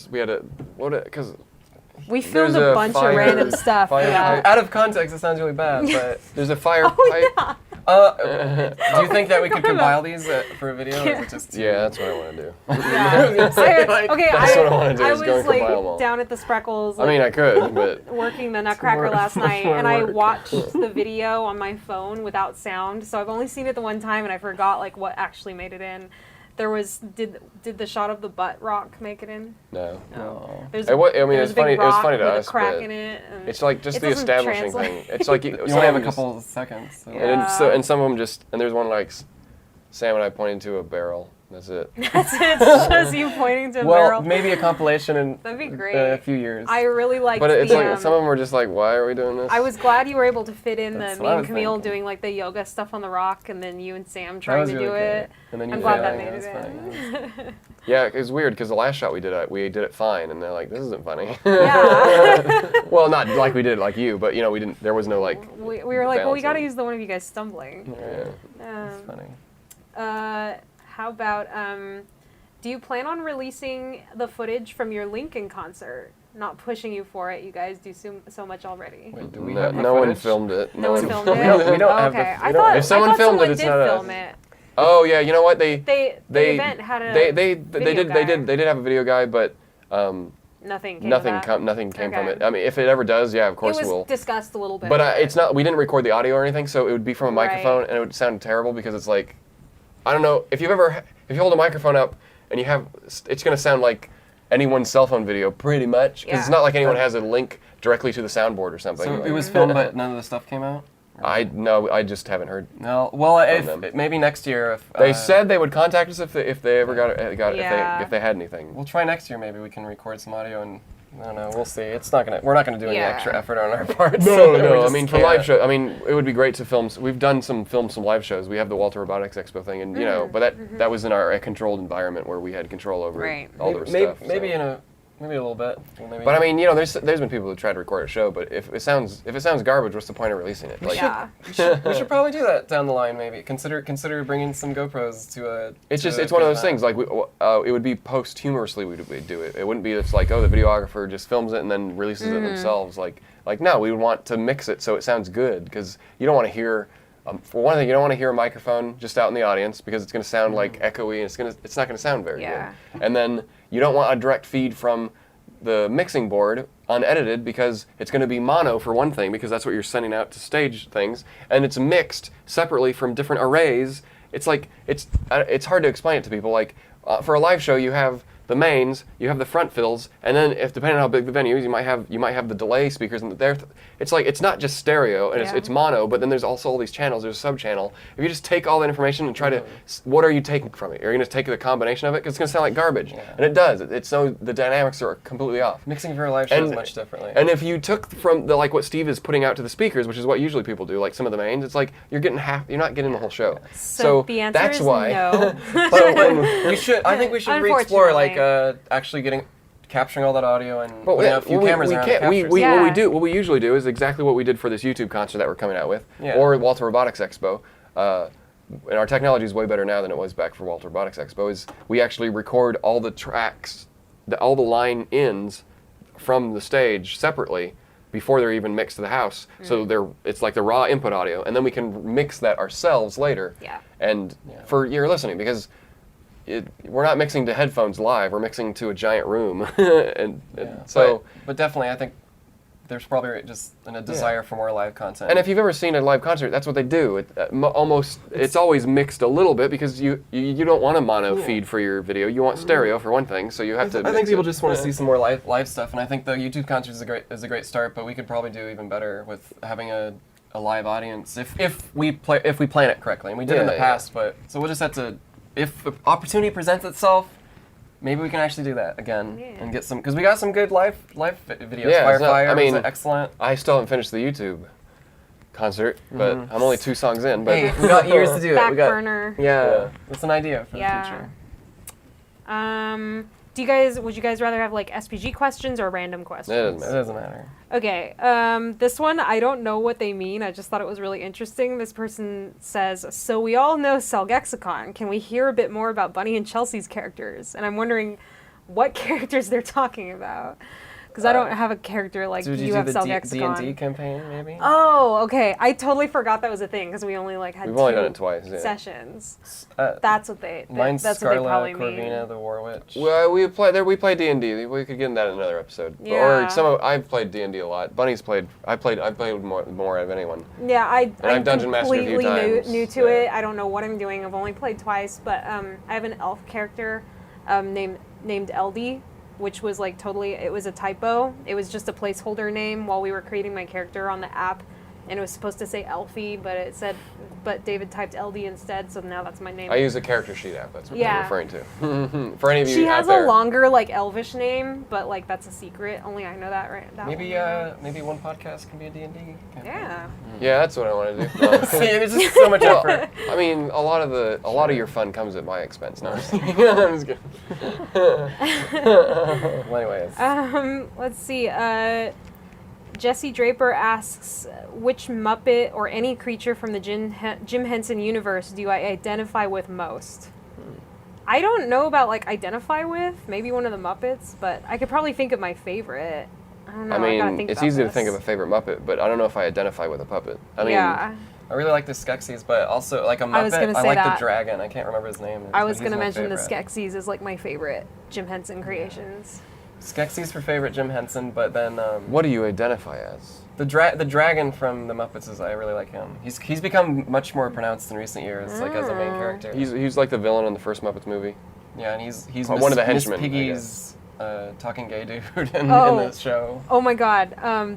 Because We filmed there's a a bunch fire- of random stuff. fire Yeah. Out of context, it sounds really bad, but there's a fire pipe. Yeah. do you think that we could compile these for a video? Or is it just Yeah, that's what I want to do. Yeah. Okay, That's what I wanna do, I is was go and like compile 'em all. down at the Spreckles. I mean, I could, but Working the Nutcracker more- last night, more and I work. watched the video on my phone without sound, so I've only seen it the one time, and I forgot like what actually made it in. Did the shot of the butt rock make it in? no. No. There's I mean, there's it's a big funny. It was rock funny to with us, a crack but in it. And it's like just it the doesn't establishing translate. thing. It's like You only have a just- couple seconds. So. Yeah. and some of them just, and there's one like Sam and I pointing to a barrel. That's it. That's it. It's just you pointing to a Well, barrel. maybe a compilation in That'd be great. a few years. I really liked But it's the, like some of them were just like, why are we doing this? I was glad you were able to fit in That's the what me I and was Camille thinking. doing like the yoga stuff on the rock, and then you and Sam That trying was to really do great. it. And then you I'm glad that failing, made that was it funny. in. Yeah, it was weird because the last shot we did it fine, and they're like, this isn't funny. Yeah. Well, not like we did it like you, but we didn't. There was no like. we were like, well, we got to balancing. use the one of you guys stumbling. Yeah. It's funny. How about, do you plan on releasing the footage from your Lincoln concert? Not pushing you for it. You guys do so much already. Wait, do we No, have the no one footage? filmed it. No one filmed we it? don't- we don't Oh, have the- okay. we I don't- thought, If someone I thought filmed it, someone it's did not us. film it. Oh yeah, you know what the The event had a they did have a video guy, but nothing came nothing of that. nothing came from Okay. it. I mean, if it ever does, yeah, of It course was we'll. discussed a little bit. But it's not. We didn't record the audio or anything, so it would be from a microphone, Right. and it would sound terrible because it's like, I don't know if you hold a microphone up and it's gonna sound like anyone's cell phone video, pretty much. Because it's Yeah. not like anyone has a link directly to the soundboard or something. So it was filmed, but none of the stuff came out? No, I just haven't heard. No. Well, them. maybe next year. If, They said they would contact us if they ever got it, Yeah. if they had anything. We'll try next year. Maybe we can record some audio and I don't know. We'll see. We're not gonna do any Yeah. extra effort on our part. No. I just mean, for can't. live show, I mean, it would be great to film. We've done some live shows. We have the Walter Robotics Expo thing, and you know, but that was in a controlled environment where we had control over Right. all the maybe, stuff. Maybe so. maybe a little bit. Maybe. But I mean, you know, there's been people who tried to record a show, but if it sounds garbage, what's the point of releasing it? Like, Yeah. we should probably do that down the line. Maybe consider bringing some GoPros to a. it's to just a it's one of those event. things. Like it would be posthumously we'd do it. It wouldn't be it's like, oh, the videographer just films it and then releases it themselves. Like no, we would want to mix it so it sounds good, because you don't want to hear. For one thing, you don't want to hear a microphone just out in the audience, because it's going to sound like echoey, and it's not going to sound very Yeah. good. And then you don't want a direct feed from the mixing board unedited, because it's going to be mono for one thing, because that's what you're sending out to stage things, and it's mixed separately from different arrays. It's like it's hard to explain it to people. Like for a live show, you have the mains, you have the front fills, and then if depending on how big the venue is, you might have the delay speakers, and it's like it's not just stereo and it's mono, but then there's also all these channels. There's a sub channel. If you just take all that information and try to, what are you taking from it? Are you going to take the combination of it? Because it's going to sound like garbage, and it does. It's so the dynamics are completely off. Mixing for a live show is much differently. And if you took from like what Steve is putting out to the speakers, which is what usually people do, like some of the mains, it's like you're not getting the whole show. So the answer that's is why. no. So I think we should re-explore like actually capturing all that audio and putting a few cameras around. What we usually do is exactly what we did for this YouTube concert that we're coming out with, Yeah. or Walter Robotics Expo. And our technology is way better now than it was back for Walter Robotics Expo. Is we actually record all the tracks, all the line ins from the stage separately before they're even mixed to the house. So it's like the raw input audio, and then we can mix that ourselves later. Yeah. And for your listening, because we're not mixing to headphones live. We're mixing to a giant room, But definitely, I think there's probably just a desire for more live content. And if you've ever seen a live concert, that's what they do. It's always mixed a little bit, because you don't want a mono feed for your video. You want stereo for one thing, so you have to. I think people just want to see some more live stuff, and I think the YouTube concert is a great start. But we could probably do even better with having a live audience if we plan it correctly, and we did in the past. But so we'll just have to. If the opportunity presents itself, maybe we can actually do that again and get some, because we got some good live videos. Yeah, Fire I mean, was excellent. I still haven't finished the YouTube concert, but I'm only 2 songs in. But Hey, we got years to do it. Back We got, burner. Yeah, that's an idea for the future. Would you guys rather have like SPG questions or random questions? It doesn't matter. Okay, this one, I don't know what they mean. I just thought it was really interesting. This person says, so we all know Salgexicon. Can we hear a bit more about Bunny and Chelsea's characters? And I'm wondering what characters they're talking about. Because I don't have a character like you have Salgexicon. D&D campaign, maybe? Oh, okay. I totally forgot that was a thing, because we only like had we've only done 2 it twice. Yeah. sessions. That's what they. Mine's that's what they probably Scarla, mean. Corvina, the War Witch. Well, we played D&D. We could get into that in another episode. Yeah. Or I've played D&D a lot. Bunny's played. I played more out of anyone. Yeah, I'm Dungeon Mastered a few completely times. new to it. I don't know what I'm doing. I've only played twice, but I have an elf character named Eldie, which was like it was a typo. It was just a placeholder name while we were creating my character on the app, and it was supposed to say Elfie, but David typed LD instead, so now that's my name. I use a character sheet app. That's what I'm referring to. For any of you She out has there. a longer like Elvish name, but like that's a secret. Only I know that. Right? That Maybe one. maybe one podcast can be a D&D campaign. Yeah. Yeah, that's what I want to do. No. See, there's just so much effort. I mean, a lot of your fun comes at my expense. No, I'm just kidding. I'm just kidding. Well, anyways. Let's see. Jesse Draper asks, which Muppet or any creature from the Jim Henson universe do I identify with most? I don't know about like identify with. Maybe one of the Muppets, but I could probably think of my favorite. I don't know. I gotta mean, think it's about easy to this. think of a favorite Muppet, but I don't know if I identify with a puppet. I mean, yeah. I really like the Skeksis, but also like a Muppet. I was gonna say like that. the dragon. I can't remember his name. I was but gonna he's my mention the favorite. Skeksis as like my favorite Jim Henson creations. Skeksis for favorite Jim Henson, but then what do you identify as? the dragon from the Muppets is I really like him. He's become much more pronounced in recent years, like as a main character. He's like the villain in the first Muppets movie. Yeah, and he's One of the Miss henchmen, I Piggy's talking gay dude in Oh. the show. Oh my God,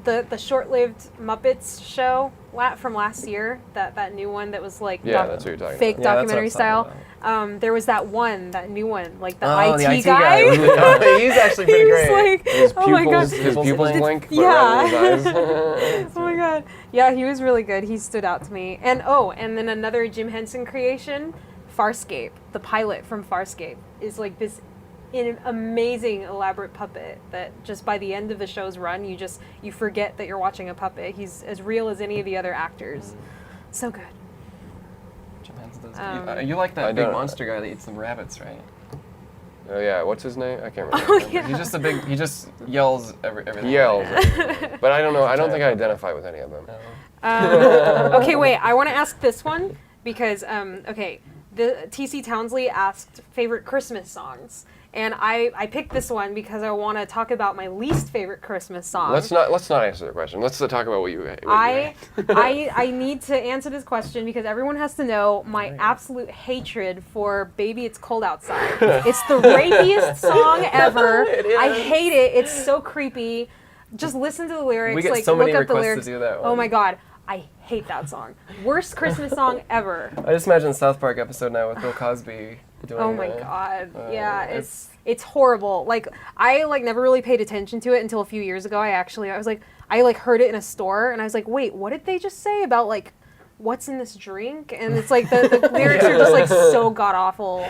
the short-lived Muppets show from last year, that new one that was like Yeah, that's what you're talking fake about. Yeah, that's what I documentary was talking style. There was that new one, like the Oh, IT the IT guy. guy. He's actually pretty He was great. like, His oh my God. pupils, his pupils blink, but Yeah. rather his eyes. Oh my God. Yeah, he was really good. He stood out to me. And then another Jim Henson creation, Farscape. The pilot from Farscape is like this amazing elaborate puppet that just by the end of the show's run, you forget that you're watching a puppet. He's as real as any of the other actors. So good. Jim Henson does. You like I that big don't- monster guy that eats the rabbits, right? Oh yeah, what's his name? I can't remember. Oh yeah. He's just he just yells everything. He yells, but I don't know. I don't think I identify with any of them. Okay, wait. I want to ask this one because the T.C. Townsley asked favorite Christmas songs, and I picked this one because I want to talk about my least favorite Christmas song. Let's not answer the question. Let's talk about what you. I need to answer this question because everyone has to know my absolute hatred for "Baby It's Cold Outside." It's the rapiest song ever. It is. I hate it. It's so creepy. Just listen to the lyrics. We get like so many look up the requests lyrics. to do that Oh one. my God, I hate that song. Worst Christmas song ever. I just imagine the South Park episode now with Bill Cosby doing. Oh my God. Yeah, it's- it's horrible. Like I never really paid attention to it until a few years ago. I heard it in a store and I was like, wait, what did they just say about like what's in this drink? And it's like the lyrics are just like so god awful.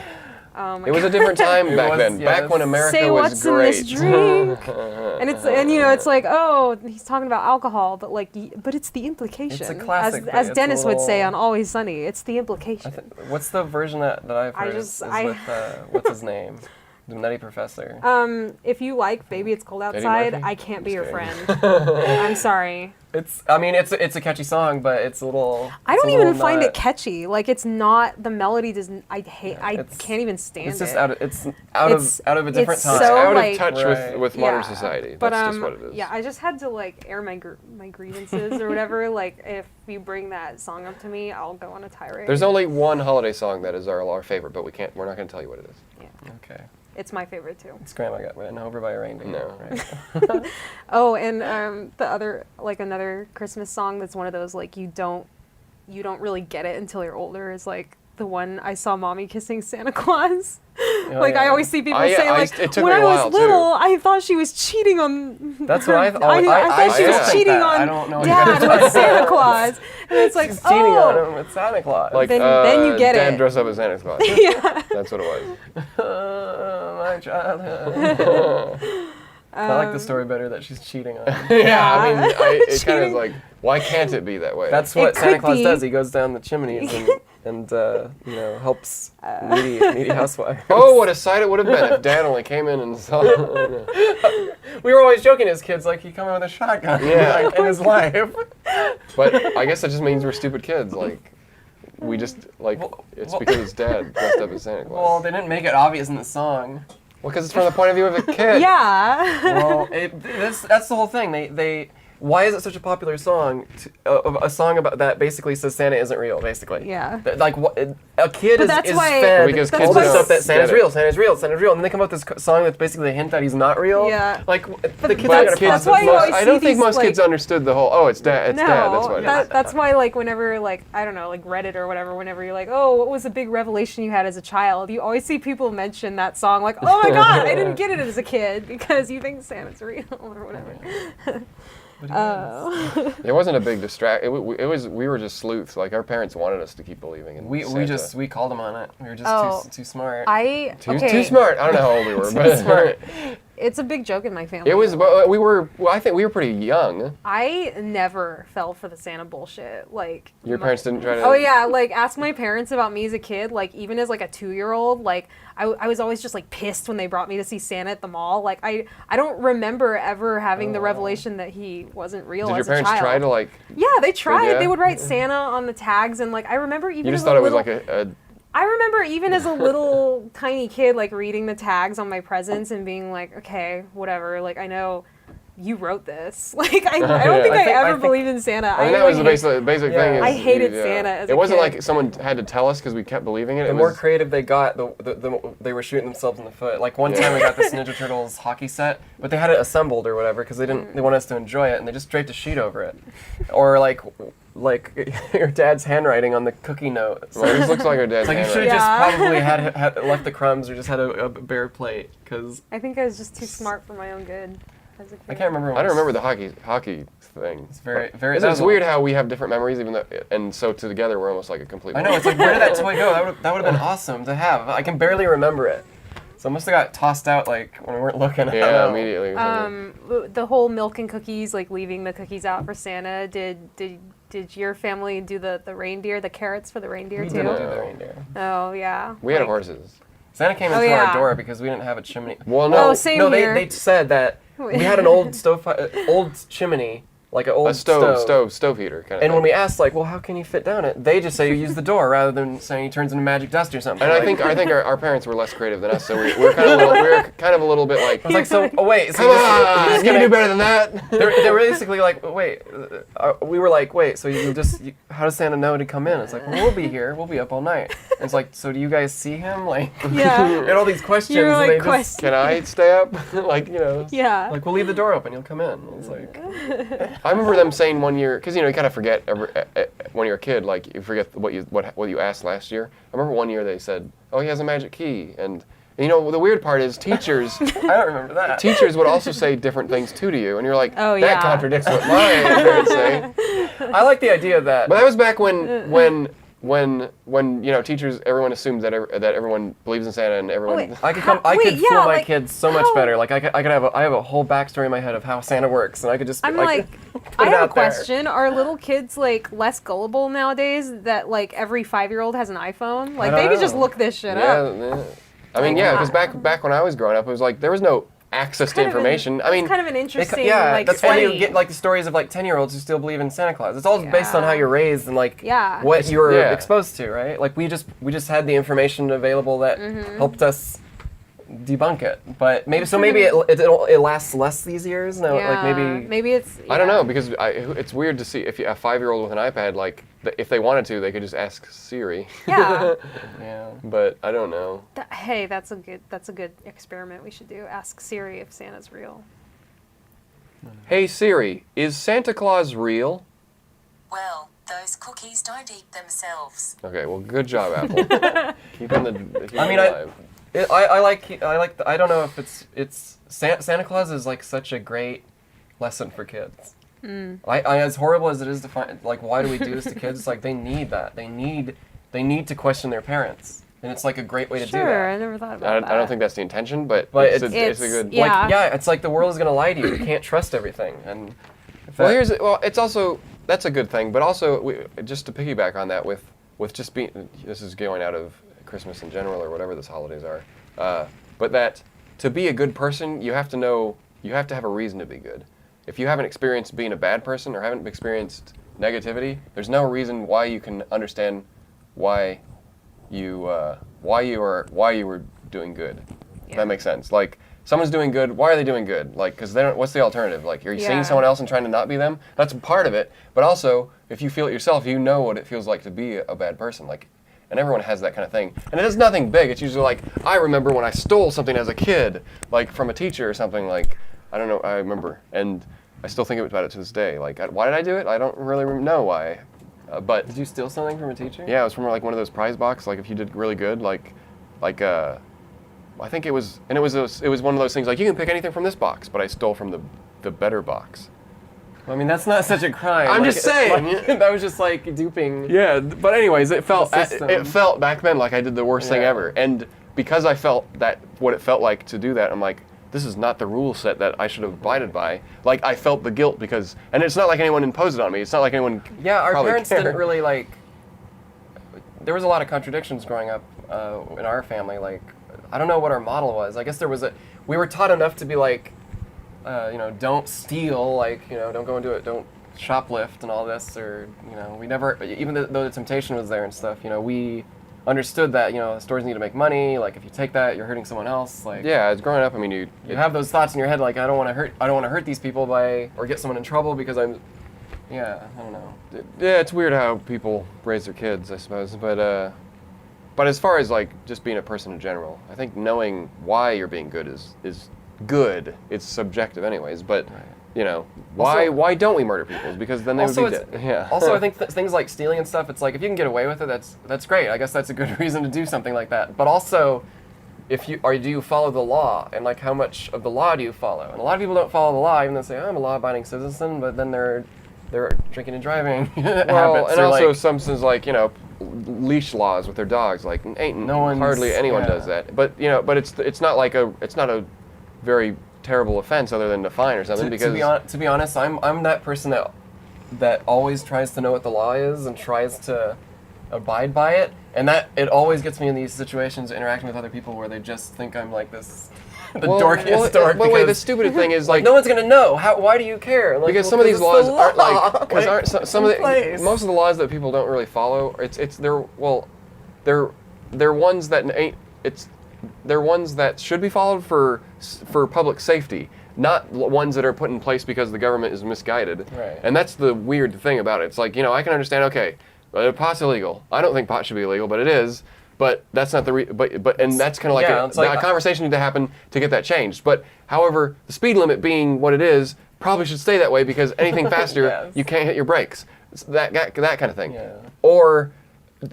Oh my It was a God. different time It back was, then. yes. Back when America Say was what's great. in this drink. And it's like, oh, he's talking about alcohol, but like but it's the implication. It's a classic, but as it's a Dennis would say little- on Always Sunny, it's the implication. What's the version that I've I heard? just- is I- with what's his name, the Nutty Professor. If you like Baby It's Cold Eddie Outside, Murphy? I can't be your Just friend. I'm sorry. It's a catchy song, but it's a little. I it's don't a even little find not- it catchy. Like it's not the melody doesn't I it's- can't even stand It's just it. out of It's- out of a different it's time. so, out like- of touch Right. with modern society. But That's just what it is. yeah, I just had to like air my grievances or whatever. Like if you bring that song up to me, I'll go on a tirade. There's only one holiday song that is our favorite, but we're not going to tell you what it is. Yeah, Okay. it's my favorite too. It's Grandma Got Ran Over by a Reindeer. No. Right? Oh, and the other another Christmas song that's one of those like you don't really get it until you're older is like the one I Saw Mommy Kissing Santa Claus. Like yeah. I always see people I- say I- like it took when me a I while, was too. little, I thought she was cheating on. That's her, what I thought. I thought she I was still think cheating that. I on don't know what you guys Dad are with talking Santa about. Claus, and it's like She's cheating on oh. him with Santa Claus. Like Then you get Dad it. dressed up as Santa Claus. Yeah. That's what it was. My childhood. I like the story better that she's cheating on him. Yeah, I mean, it kind of Cheating. is like, why can't it be that way? That's what could Santa Claus be. does. He goes down the chimneys and helps needy housewives. Oh, what a sight it would have been if Dad only came in and saw. We were always joking as kids, like, he come in with a shotgun Yeah. in his life. But I guess that just means we're stupid kids. Like, we just, like, it's because it's Dad dressed up as Santa Well, Claus. they didn't make it obvious in the song. Well, because it's from the point of view of a kid. Yeah. Well, that's the whole thing. They why is it such a popular song? A song about that basically says Santa isn't real, basically. Yeah. Like a kid But is that's why- fed Because all kids this don't stuff that get Santa's it. real, Santa's real, Santa's real, and then they come up with this song that's basically a hint that he's not real. Yeah. Like the kids But aren't that's- gonna that's process why you that. always I don't see think these, most like- kids understood the whole, it's Dad, No, That's what it is. that's why, like, whenever, like, I don't know, like Reddit or whatever, whenever you're like, oh, what was a big revelation you had as a child? You always see people mention that song, like, oh my god, I didn't get it as a kid because you think Santa's real or whatever. Oh. It wasn't a big distract. It was. We were just sleuths. Like our parents wanted us to keep believing in We Santa. we called him on it. We were just Oh. too smart. Too smart. I don't know how old we were, but smart. It's a big joke in my family. It was. Well, we were. Well, I think we were pretty young. I never fell for the Santa bullshit. Like Your parents didn't try to. Oh yeah, like ask my parents about me as a kid. Like even as like a 2-year-old, like I was always just like pissed when they brought me to see Santa at the mall. Like I don't remember ever having the revelation that he wasn't real Did your as a parents child. try to like? Yeah, they tried. Yeah? They would write Santa on the tags, and like I remember even You as just a thought it was little, like a. I remember even as a little tiny kid, like reading the tags on my presents and being like, okay, whatever. Like I know you wrote this. Like, I don't think I ever believed in Santa. I mean, that was the basic thing. Is I hated Santa as a It wasn't kid. like someone had to tell us because we kept believing it. The more creative they got, they were shooting themselves in the foot. Like one time we got this Ninja Turtles hockey set, but they had it assembled or whatever because they wanted us to enjoy it, and they just draped a sheet over it. Or like your dad's handwriting on the cookie note. Well, this looks like our dad's Like you should handwriting. have just probably had left the crumbs or just had a bare plate because I think I was just too smart for my own good as a kid. I can't remember. I don't remember the hockey thing. It's very. It's weird how we have different memories, even though, and so together we're almost like a complete. I know. It's like, where did that toy go? That would have been awesome to have. I can barely remember it. So it must have got tossed out like when we weren't looking. Yeah, immediately. The whole milk and cookies, like leaving the cookies out for Santa. Did your family do the reindeer, the carrots for the reindeer We too? didn't do the reindeer. Oh yeah. We had horses. Santa came into our door because we didn't have a chimney. Well, no. Oh, same No, here. they said that we had an old old chimney, like an old stove heater kind of. And when we asked, like, well, how can you fit down it? They just say you use the door rather than saying he turns into magic dust or something. And Like, I think our parents were less creative than us, so we were kind of a little bit like. I was like, so, oh wait, so Come on, you can do better than that. they were basically like, wait, we were like, wait, so how does Santa know to come in? It's like, well, we'll be here, we'll be up all night. And it's like, so do you guys see him? Like, Yeah. and all these questions. You're and like, they just, question. Can I stay up? Like, you know. Yeah. like, we'll leave the door open, you'll come in. It's like, I remember them saying one year, because you kind of forget when you're a kid, like you forget what you asked last year. I remember one year they said, "Oh, he has a magic key," and you know the weird part is teachers. I don't remember that. Teachers would also say different things too to you, and you're like, Oh, that yeah. contradicts what my parents say. I like the idea that. But that was back when teachers, everyone assumes that everyone believes in Santa and everyone. Wait. I could fool my like, kids so much how- better. Like I have a whole backstory in my head of how Santa works, and I could just. I'm like, like, put I it have a out there. question. Are little kids like less gullible nowadays that like every 5-year-old has an iPhone? Like they don't could just know. look this shit up. Yeah. I mean, yeah, because back when I was growing up, it was like there was no access to Kind of an- information. I mean, It's kind of an interesting Yeah, like that's why you study. get like the stories of like 10-year-olds who still believe in Santa Claus. It's all based on how you're raised and like Yeah. what you were Yeah. exposed to, right? Like we just had the information available that helped us debunk it. But maybe it lasts less these years. No, yeah. like maybe it's. I don't yeah. know because it's weird to see if a 5-year-old with an iPad, like if they wanted to, they could just ask Siri. Yeah. yeah. But I don't know. Hey, that's a good experiment we should do. Ask Siri if Santa's real. Hey Siri, is Santa Claus real? Well, those cookies don't eat themselves. Okay, well, good job, Apple. keeping the I mean, alive. I don't know if it's Santa Claus is like such a great lesson for kids. As horrible as it is to find, like, why do we do this to kids? It's like they need that. They need to question their parents, and it's like a great way to do Sure, that. I never thought about that. I don't think that's the intention, but But it's a good. yeah. Like, yeah, it's like the world is gonna lie to you. You can't trust everything, and It's also that's a good thing, but also just to piggyback on that with just being, this is going out of Christmas in general or whatever these holidays are, but that to be a good person, you have to have a reason to be good. If you haven't experienced being a bad person or haven't experienced negativity, there's no reason why you can understand why you were doing good. If that makes sense. Like someone's doing good, why are they doing good? Like because they don't. What's the alternative? Like are you seeing someone else and trying to not be them? That's part of it. But also, if you feel it yourself, you know what it feels like to be a bad person. Like. And everyone has that kind of thing. And it is nothing big. It's usually like, I remember when I stole something as a kid, like from a teacher or something, like, I don't know, I remember. And I still think about it to this day. Like, why did I do it? I don't really know why. But did you steal something from a teacher? yeah, it was from like one of those prize boxes, like if you did really good, I think it was, and it was one of those things like, you can pick anything from this box, but I stole from the better box. I mean, that's not such a crime. I'm Like, just saying. that was just like duping. Yeah, but anyways, it felt back then like I did the worst thing Yeah. ever, and because I felt what it felt like to do that, I'm like, this is not the rule set that I should have abided by. Like I felt the guilt because, and it's not like anyone imposed it on me. It's not like anyone. Yeah, our probably parents cared. didn't really like. There was a lot of contradictions growing up in our family. Like, I don't know what our model was. I guess we were taught enough to be like, don't steal. Like, don't go into it. Don't shoplift and all this. Or we never, even though the temptation was there and stuff. We understood that stores need to make money. Like if you take that, you're hurting someone else. Like Yeah, as growing up, I mean, you have those thoughts in your head like I don't want to hurt these people or get someone in trouble because I don't know. Yeah, it's weird how people raise their kids, I suppose. But as far as like just being a person in general, I think knowing why you're being good is good. It's subjective, anyways. But why don't we murder people? Because then they would be dead. Yeah. Also, I think things like stealing and stuff. It's like if you can get away with it, that's great. I guess that's a good reason to do something like that. But also, do you follow the law, and like how much of the law do you follow? And a lot of people don't follow the law, even though they say I'm a law-abiding citizen, but then they're drinking and driving habits. And also some things like leash laws with their dogs. Like hardly anyone does that. But but it's not a very terrible offense other than a fine or something. To be honest, I'm that person that always tries to know what the law is and tries to abide by it, and that it always gets me in these situations interacting with other people where they just think I'm like this. Dorkiest dork. But wait, the stupid thing is like no one's gonna know. Why do you care? Like, because some of these laws aren't like most of the laws that people don't really follow. They're ones that they're ones that should be followed for public safety, not ones that are put in place because the government is misguided. Right. And that's the weird thing about it. It's like I can understand. Okay, pot's illegal. I don't think pot should be illegal, but it is. But that's not and that's kind of like a conversation need to happen to get that changed. But however, the speed limit being what it is probably should stay that way because anything faster you can't hit your brakes. It's that kind of thing. Yeah. Or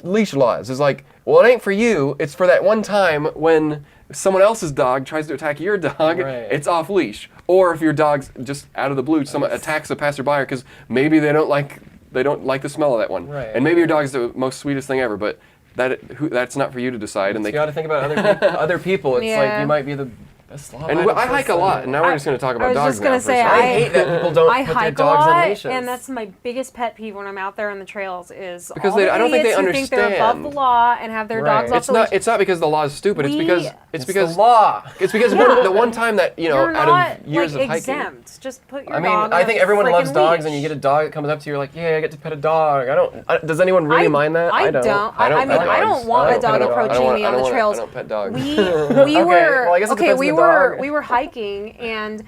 leash laws is like, well, it ain't for you. It's for that one time when someone else's dog tries to attack your dog. Right. It's off leash. Or if your dog's just out of the blue, someone attacks a passerby because maybe they don't like the smell of that one. Right. And maybe your dog's the most sweetest thing ever, but that's not for you to decide. And you got to think about other people. It's like you might be the best law. And I hike a lot, and now we're just going to talk about dogs. I was just going to say, I hate that people don't put their dogs on leashes. And that's my biggest pet peeve when I'm out there on the trails is because all the I don't think they idiots who understand. think they're above the law and have their dogs off the leash. It's not because the law is stupid. It's because the law. It's because the one time that you're out not, of years of hiking. exempt. Just put your dog. I think everyone loves dogs, leash. and you get a dog that comes up to you, you're like, yeah, I get to pet a dog. Does anyone really mind that? I don't. I don't want a dog approaching me on the trails. I don't pet dogs. We were we were hiking and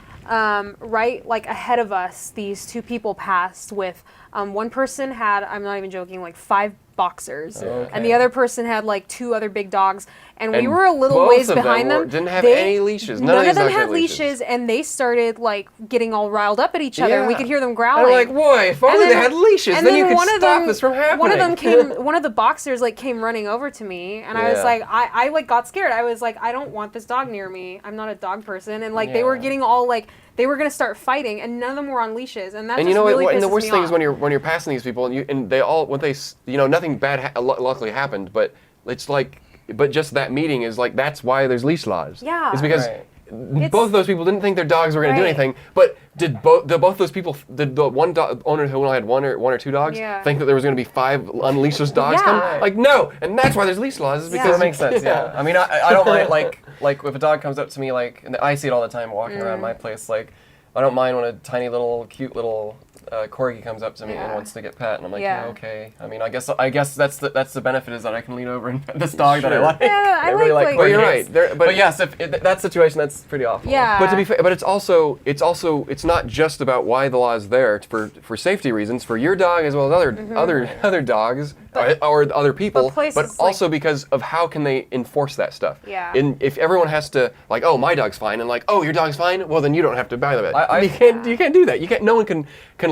right like ahead of us these two people passed with one person had, I'm not even joking, like 5 boxers, and the other person had like 2 other big dogs, and we were a little ways behind them. Didn't have any leashes. None of them had leashes, and they started like getting all riled up at each other, and we could hear them growling. They're like, boy, if only they had leashes, then you could stop this from happening. One of the boxers like came running over to me, and I was like, I like got scared. I was like, I don't want this dog near me. I'm not a dog person, and like they were getting all like. They were going to start fighting, and none of them were on leashes, and that just really pisses me off. And the worst thing is when you're passing these people, and they all nothing bad luckily happened, but it's like, but just that meeting is like that's why there's leash laws. Yeah, it's because both of those people didn't think their dogs were going to do anything, but did both those people, did the one dog owner who only had one or 2 dogs think that there was going to be 5 unleashless dogs come? Like no, and that's why there's leash laws. Is because that makes sense. Yeah, I mean I don't mind like if a dog comes up to me and I see it all the time walking around my place like. I don't mind when a tiny little, cute little corgi comes up to me and wants to get pet, and I'm like, okay. I mean, I guess that's the benefit is that I can lean over and pet this dog that I like. Yeah, I really like. But you're right. But yes, that situation, that's pretty awful. Yeah. But to be fair, but it's not just about why the law is there for safety reasons for your dog as well as other dogs or other people, but also because of how can they enforce that stuff. Yeah. And if everyone has to like, oh, my dog's fine, and like, oh, your dog's fine, well then you don't have to buy them. You can't do that. No one can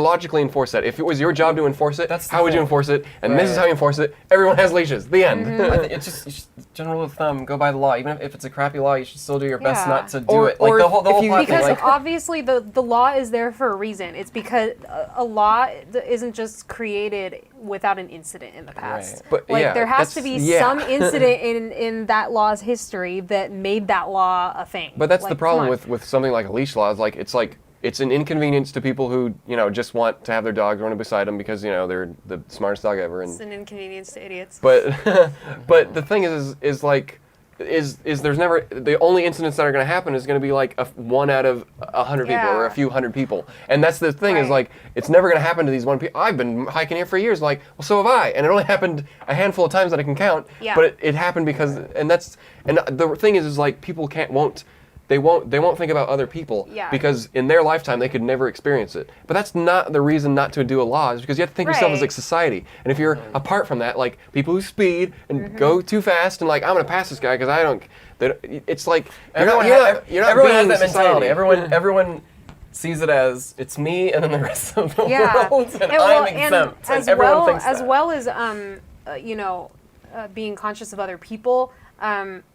logically enforce that. If it was your job to enforce it, how would you enforce it? And this is how you enforce it. Everyone has leashes. The end. I think it's just general rule of thumb. Go by the law. Even if it's a crappy law, you should still do your best not to do it. Like the whole plot because thing, obviously the law is there for a reason. It's because a law isn't just created without an incident in the past. Right. But there has to be some incident in that law's history that made that law a thing. But that's the problem with something like a leash law. It's an inconvenience to people who just want to have their dog running beside them because they're the smartest dog ever. And it's an inconvenience to idiots. But the thing is like is there's never the only incidents that are going to happen is going to be like one out of 100 people or a few hundred people, and that's the thing is like it's never going to happen to these one people. I've been hiking here for years, like well so have I, and it only happened a handful of times that I can count. Yeah. But it happened because and the thing is like people they won't think about other people because in their lifetime they could never experience it. But that's not the reason not to do a law, is because you have to think yourself as like society. And if you're apart from that, like people who speed and go too fast and like I'm gonna pass this guy because I don't. It's like Everyone you're not has being that society. mentality. Everyone sees it as it's me and then the rest of the world, and I'm exempt. And everyone thinks that. As well as being conscious of other people.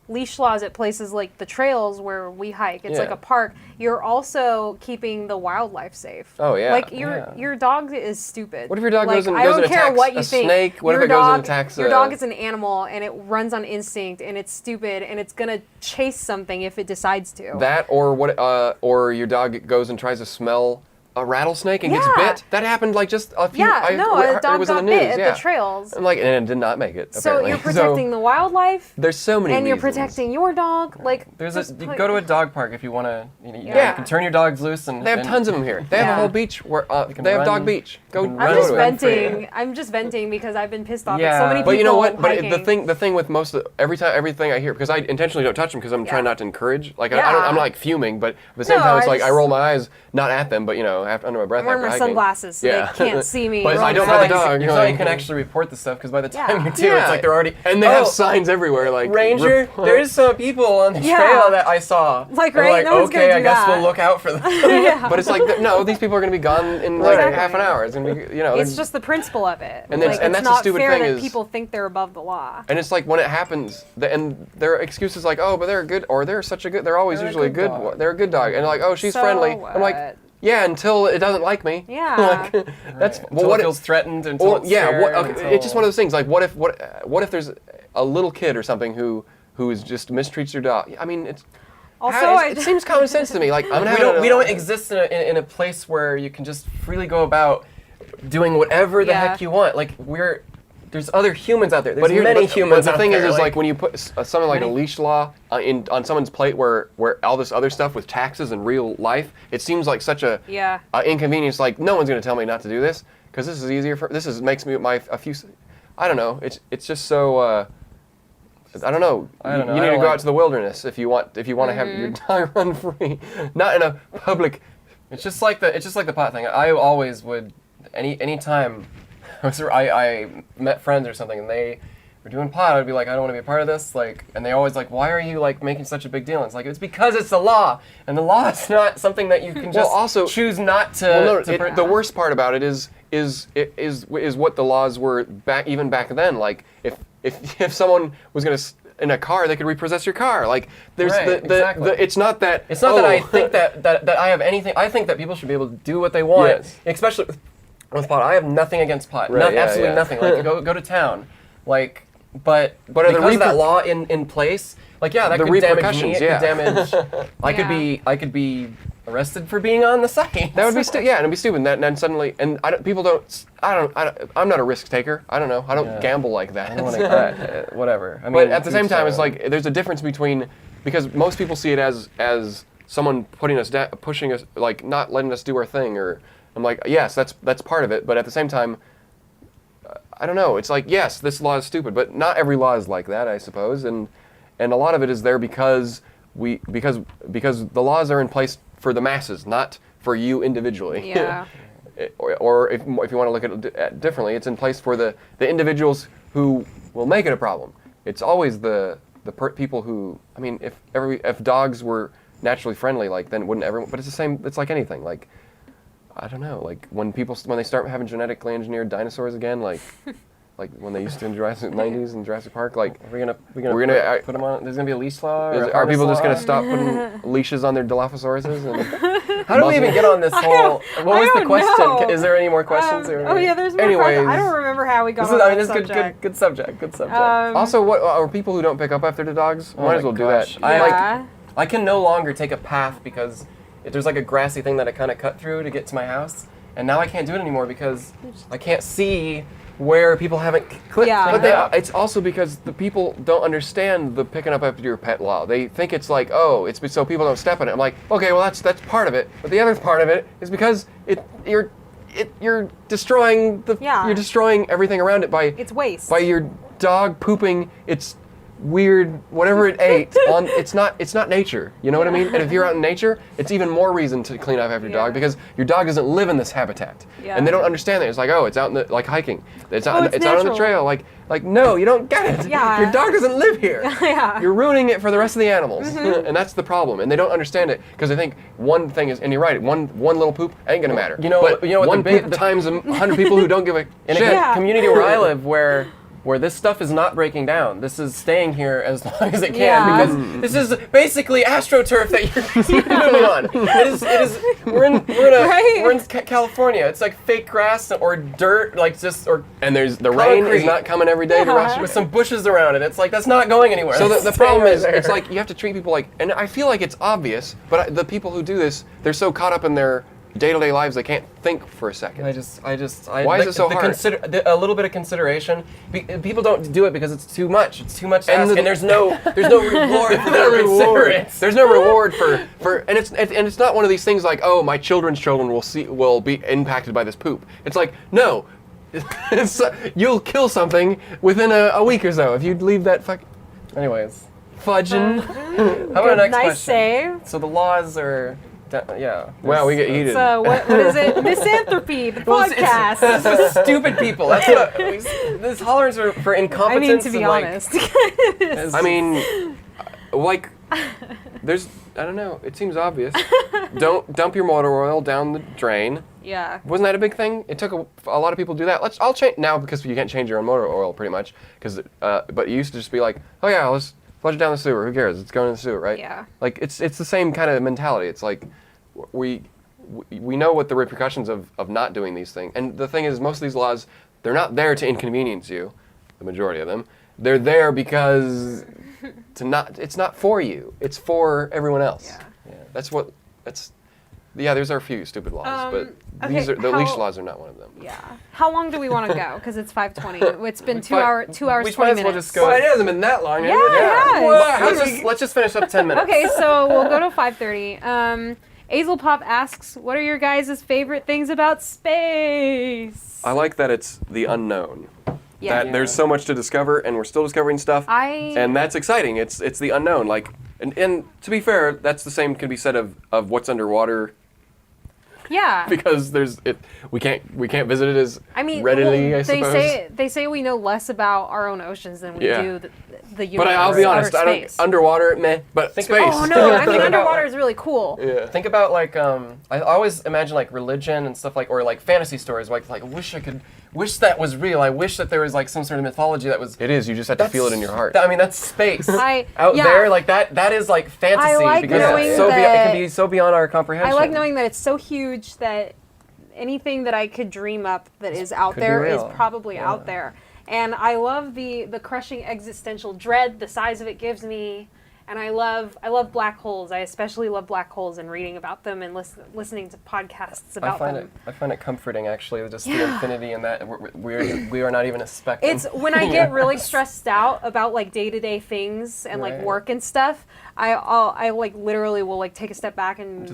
Leash laws at places like the trails where we hike. It's like a park. You're also keeping the wildlife safe. Oh yeah. Like your dog is stupid. What if your dog like, goes and I don't attacks care what you a think. snake? What your if it dog, goes and attacks your dog is an animal and it runs on instinct and it's stupid and it's gonna chase something if it decides to. That or your dog goes and tries to smell a rattlesnake and gets bit. That happened like just a few. a dog was in got the news. bit at the trails. And and it did not make it. So Apparently. you're protecting the wildlife. There's so many. And you're reasons. protecting your dog. Like You go to a dog park if you want to. You can turn your dogs loose and. They have tons of them here. They have a whole beach where they have Dog Beach. Go. I'm just venting. I'm just venting because I've been pissed off at so many people. But you know what? Hiking. But the thing with everything I hear, because I intentionally don't touch them because I'm trying not to encourage. Like I'm not like fuming, but at the same time it's like I roll my eyes not at them, but under my breath. I'm wearing my sunglasses so they can't see me. But I don't have a dog. You can actually report the stuff because by the time you do, it's like they're already. And they have signs everywhere like Ranger. There's some people on the trail that I saw. Like right, no one's gonna do I guess we'll look out for them. But it's like no, these people are going to be gone in like half an hour. It's going to be It's just the principle of it. And like, that's it's not the stupid fair thing that is people think they're above the law. And it's like when it happens, and their excuses like, oh, but they're good, or they're such a good. They're always usually a good. They're a good dog, and like, oh, she's friendly. What? I'm like, yeah, until it doesn't like me. Yeah. Like, that's what it feels threatened until it's fair, it's just one of those things. Like, what if there's a little kid or something who is just mistreats your dog? I mean, it's. Also, it seems common sense to me. Like, we don't exist in a place where you can just freely go about doing whatever the heck you want. Like there's other humans out there. There's many humans. But the thing out there, is like when you put something like a leash law on someone's plate, where all this other stuff with taxes and real life, it seems like such a inconvenience. Like no one's going to tell me not to do this because this is easier makes me a few. I don't know. It's just so. I don't know. You need to go out to the wilderness if you want to have your dog run free, not in a public. It's just like the pot thing. I always would any time I met friends or something and they were doing pot, I'd be like, I don't want to be a part of this. Like, and they always like, why are you like making such a big deal? And it's like it's because it's the law, and the law is not something that you can just also choose not to. Well, no, the worst part about it is what the laws were even back then. Like if someone was going to in a car, they could repossess your car. Like there's it's not that. It's not that I think that I have anything. I think that people should be able to do what they want, especially with pot. I have nothing against pot. Absolutely nothing. Like go to town. Like, but because of that law in place, like that could damage me. It could damage. I could be arrested for being on the site. That would be and it'd be stupid. And then suddenly, and I'm not a risk taker. I don't know. I don't gamble like that. I don't want to, whatever. I mean, but at the same time, it's like there's a difference between because most people see it as someone pushing us, like not letting us do our thing. Or I'm like, yes, that's part of it. But at the same time, I don't know. It's like yes, this law is stupid, but not every law is like that, I suppose. And a lot of it is there because the laws are in place for the masses, not for you individually. Yeah. or if you want to look at it differently, it's in place for the individuals who will make it a problem. It's always the people who. I mean, if dogs were naturally friendly, like then wouldn't everyone? But it's the same. It's like anything. Like I don't know. Like when they start having genetically engineered dinosaurs again, like when they used to in Jurassic 90s and Jurassic Park, like we're gonna put them on. There's gonna be a leash law. Are people just gonna stop putting leashes on their Dilophosauruses? And how do we even get on this whole? What was the question? Know. Is there any more questions? There's more questions. I don't remember how we got on that subject. Good subject. Good subject. Also, what are people who don't pick up after their dogs? Might as well do that. Yeah. I can no longer take a path because if there's like a grassy thing that I kind of cut through to get to my house. and now I can't do it anymore because I can't see where people haven't clicked. Yeah. But it's also because the people don't understand the picking up after your pet law. They think it's like, oh, it's so people don't step on it. I'm like, okay, well that's part of it. But the other part of it is because you're destroying you're destroying everything around it by It's waste. by your dog pooping its weird whatever it ate on. It's not nature. You know what I mean? And if you're out in nature, it's even more reason to clean up after your dog because your dog doesn't live in this habitat, and they don't understand that. It's like, oh, it's out in the like hiking. It's out. It's out on the trail. Like no, you don't get it. Yeah. Your dog doesn't live here. Yeah. You're ruining it for the rest of the animals, and that's the problem. And they don't understand it because they think one thing is, and you're right, one little poop ain't gonna matter. You know what one poop times 100 people who don't give a in shit. a community where I live, where this stuff is not breaking down. This is staying here as long as it can because this is basically AstroTurf that you're moving on. It is. We're in California. It's like fake grass or dirt, And there's the rain is not coming every day to rush with some bushes around it. It's like that's not going anywhere. So the That's problem staying is, right it's there. like you have to treat people like, and I feel like it's obvious, but the people who do this, they're so caught up in their day-to-day lives they can't think for a second. Why is it so hard? A little bit of consideration. People don't do it because it's too much. It's too much to ask, and there's no reward for that considerance. There's no reward for and it's not one of these things like, oh, my children's children will be impacted by this poop. It's like, no, you'll kill something within a week or so if you leave that Anyways, fudging. how about next nice question? save. So the laws are. Wow, we get heated. So what is it? Misanthropy, the podcast. It's stupid people. That's what this hollers are for I incompetence. mean, to be and, like, honest. I mean, like, there's, I don't know, it seems obvious. Don't dump your motor oil down the drain. Yeah. Wasn't that a big thing? It took a lot of people to do that. I'll change now because you can't change your own motor oil pretty much. But it used to just be like, oh yeah, let's flush it down the sewer. Who cares? It's going in the sewer, right? Yeah. Like it's the same kind of mentality. It's like we know what the repercussions of not doing these things. And the thing is, most of these laws, they're not there to inconvenience you. The majority of them, they're there because it's not for you. It's for everyone else. Yeah. There's our few stupid laws, but okay, the leash laws are not one of them. Yeah. How long do we want to go? Because it's 5:20. It's been 2 hours, 20 might as minutes. well just go. Well, it hasn't been that long. Yeah, has it? it has. Let's just finish up 10 minutes. Okay, so we'll go to 5:30. Azelpop asks, what are your guys' favorite things about space? I like that it's the unknown. Yeah. That there's so much to discover, and we're still discovering stuff. And that's exciting. It's the unknown. Like, and to be fair, that's the same can be said of what's underwater. Yeah. Because we can't visit it as readily. I suppose. They say we know less about our own oceans than we do the universe. But I'll be honest, outer space. Underwater, meh. But space. Oh no! I mean, underwater is really cool. Yeah. Think about like I always imagine like religion and stuff like, or like fantasy stories. Like wish that was real. I wish that there was like some sort of mythology that was. It is. You just have to feel it in your heart. I mean, that's space. Out there, like that is like fantasy. I like because knowing it can be so beyond our comprehension. I like knowing that it's so huge that anything that I could dream up that is out Could be there is real. probably out there. And I love the crushing existential dread the size of it gives me. And I love black holes. I especially love black holes and reading about them and listening to podcasts about them. I find it comforting, actually, just the infinity and that we are not even a speck. It's when I get really stressed out about like day-to-day things and like work and stuff. I like literally will like take a step back and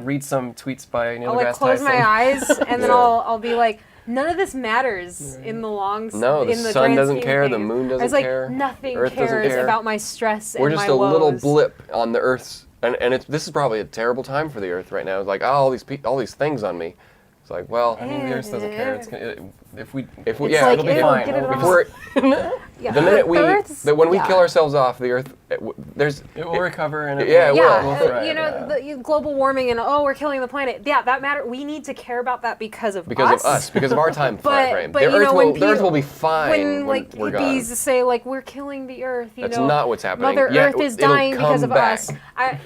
read some tweets by Neil I'll like deGrasse close Tyson. my eyes and then I'll be like, none of this matters in the long. No, the in the sun grand doesn't scheme care, of the things. moon doesn't I was like, care, nothing Earth doesn't cares care. about my stress We're and just my a little woes. blip on the Earth's, and this is probably a terrible time for the Earth right now. It's like, all these things on me. It's like, well, I mean, the Earth doesn't care. If we It's yeah, like, it'll be ew, fine. get it It'll be off. the minute when we kill ourselves off, the Earth, it will recover and it will. will thrive. You know, the global warming and we're killing the planet. Yeah, that matter. We need to care about that because of us, because of our time frame. But The you know, Earth will be fine when like we're gone. hippies say like we're killing the Earth, That's not what's happening. Mother Yeah, Earth is it'll dying because come of back. us.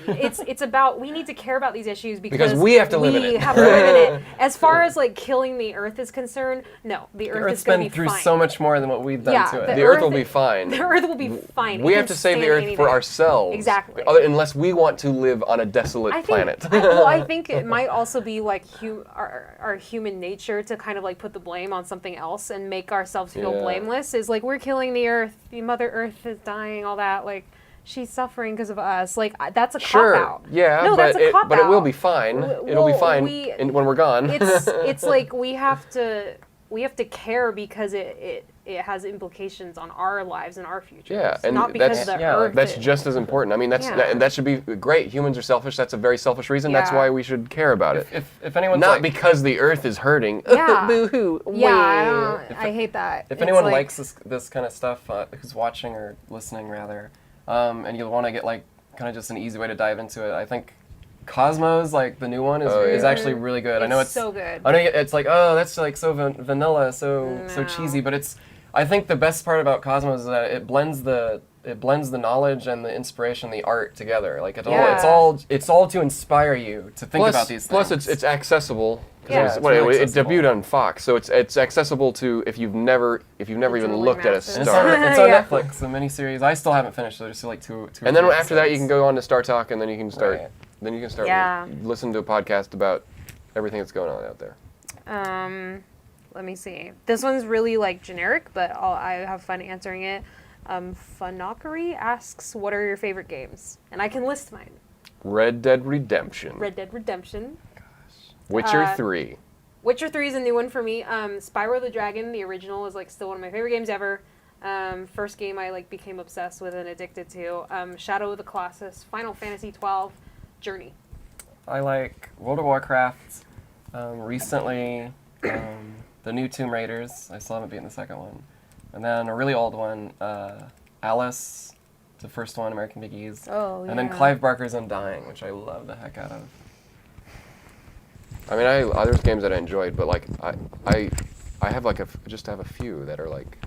It's about we need to care about these issues because we have to live in it. We have to live in it. As far far as like killing the Earth is concerned, no, the Earth Earth's is going to been be through fine. so much more than what we've done Yeah, to it. The Earth will be fine. The Earth will be fine. We It have can to save the stand Earth anything. for ourselves. Exactly. Unless we want to live on a desolate planet. I think it might also be like our human nature to kind of like put the blame on something else and make ourselves feel Yeah. blameless. Is like we're killing the Earth, the Mother Earth is dying, all that. Like she's suffering because of us. Like that's a Sure. cop out. Yeah, no, but that's a cop out. but it will be fine. It'll be fine when we're gone. It's like we have to care because it has implications on our lives and our futures. Yeah, and not because that's the Earth. that's just as important. I mean, that should be great. Humans are selfish. That's a very selfish reason. That's Yeah. why we should care about it. If anyone's Not like, because the Earth is hurting. Yeah. Boo-hoo. Yeah, I hate that. if It's anyone like- likes this kind of stuff, who's watching or listening rather, and you want to get like kind of just an easy way to dive into it, I think Cosmos, like the new one, is actually really good. I know it's so good. I know it's like, oh, that's like so vanilla, so cheesy, but I think the best part about Cosmos is that it blends the knowledge and the inspiration, the art together. Like it's all to inspire you to think about these things. Plus, it's accessible. Yeah, It it's really it accessible. debuted on Fox, so it's accessible to if you've never even really looked at a massive. And star. it's on Yeah. Netflix, the miniseries. I still haven't finished, so there's still like two. And then or three after that, you can episodes. go on to Star Talk, and then you can start. Right. Then you can start Yeah. listen to a podcast about everything that's going on out there. Let me see. This one's really like generic, but I have fun answering it. Funockery asks, "What are your favorite games?" And I can list mine. Red Dead Redemption. Red Dead Redemption. Witcher 3. Witcher 3 is a new one for me. Spyro the Dragon, the original, is like still one of my favorite games ever. First game I like became obsessed with and addicted to. Shadow of the Colossus, Final Fantasy 12, Journey. I like World of Warcraft. Recently, the new Tomb Raiders. I still haven't beaten the second one. And then a really old one, Alice, the first one, American Biggies. Oh, And then yeah. Clive Barker's Undying, which I love the heck out of. I mean, there's games that I enjoyed, but like I have like just have a few that are like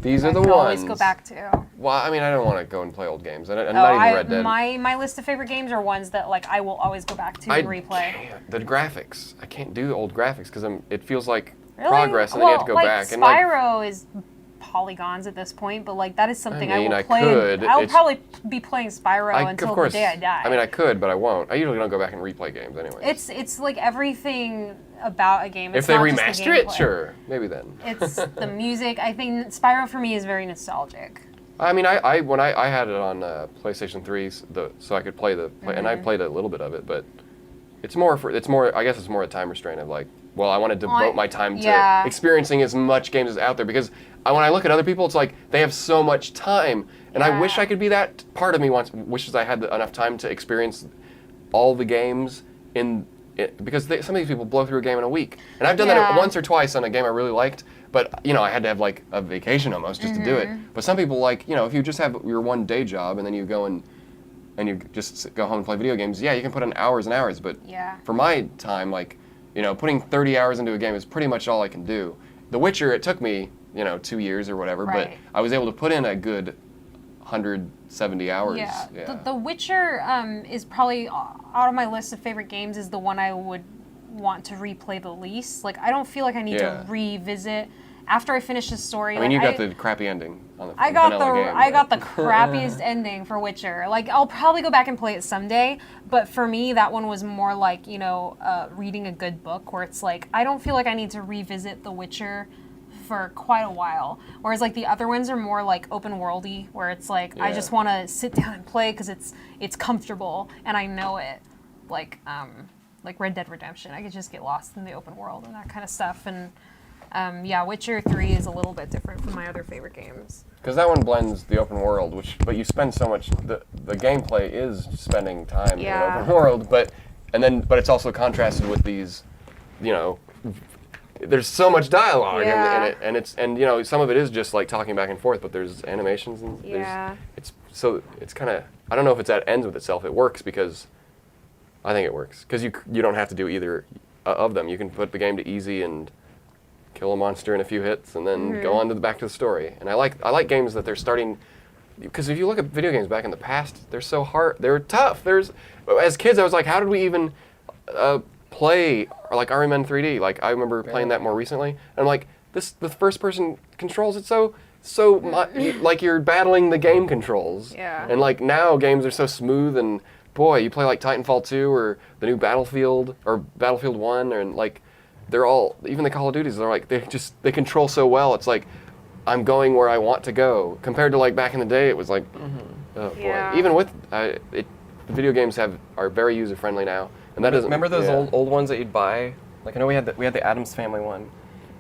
these are the I can ones. always go back to. Well, I mean, I don't want to go and play old games, and Oh, not even Red Dead. my list of favorite games are ones that like I will always go back to and replay. Can't. The graphics, I can't do the old graphics because it feels like Really? progress, and then you have to go like, back. And like, Spyro is polygons at this point, but like that is something I mean, will I play. could. I'll It's- probably be playing Spyro until of course, the day I die. I mean, I could, but I won't. I usually don't go back and replay games anyway. it's like everything about a game. It's if they not just the remaster it, gameplay. sure, maybe then. It's the music. I think Spyro for me is very nostalgic. I mean, when I had it on PlayStation 3, so I could play and I played a little bit of it, but it's more. I guess it's more a time restraint of like, well, I want to devote my time to yeah. experiencing as much games as out there because when I look at other people, it's like they have so much time, and I wish Yeah. I could be that. Part of me wishes I had enough time to experience all the games because some of these people blow through a game in a week, and I've done that Yeah. once or twice on a game I really liked. But I had to have like a vacation almost just to do it. But some people like if you just have your one day job and then you go and you just go home and play video games, yeah, you can put in hours and hours. But Yeah. for my time, like putting 30 hours into a game is pretty much all I can do. The Witcher, it took me 2 years or whatever, Right. but I was able to put in a good 170 hours. Yeah. The Witcher is probably out of my list of favorite games is the one I would want to replay the least. Like I don't feel like I need Yeah. to revisit after I finish the story. I mean, like, you got the crappy ending on the I got the vanilla game, I got but- the crappiest ending for Witcher. Like I'll probably go back and play it someday, but for me that one was more like reading a good book where it's like I don't feel like I need to revisit The Witcher for quite a while. Whereas like the other ones are more like open worldy, where it's like I Yeah. just want to sit down and play because it's comfortable and I know it. Like Red Dead Redemption, I could just get lost in the open world and that kind of stuff. And Witcher 3 is a little bit different from my other favorite games. Because that one blends the open world, but you spend so much. The gameplay is spending time in Yeah. the open world, but it's also contrasted with these, there's so much dialogue Yeah. in it, and some of it is just like talking back and forth, but there's animations and Yeah. it's kind of, I don't know if that ends with itself. It works because I think it works because you don't have to do either of them. You can put the game to easy and kill a monster in a few hits, and then go on to back to the story. And I like games that they're starting, because if you look at video games back in the past, they're so hard, they're tough. As kids, I was like, how did we even play like RMN 3D. Like I remember playing that more recently, and I'm like, the first person controls it like you're battling the game controls. Yeah. And like now games are so smooth, and boy, you play like Titanfall 2 or the new Battlefield or Battlefield 1, and like they're all, even the Call of Duties, they're like they control so well. It's like I'm going where I want to go compared to like back in the day. It was like, oh boy. Yeah. Even with the video games are very user friendly now, and that doesn't. Remember those yeah. old ones that you'd buy? Like I know we had the Addams Family one.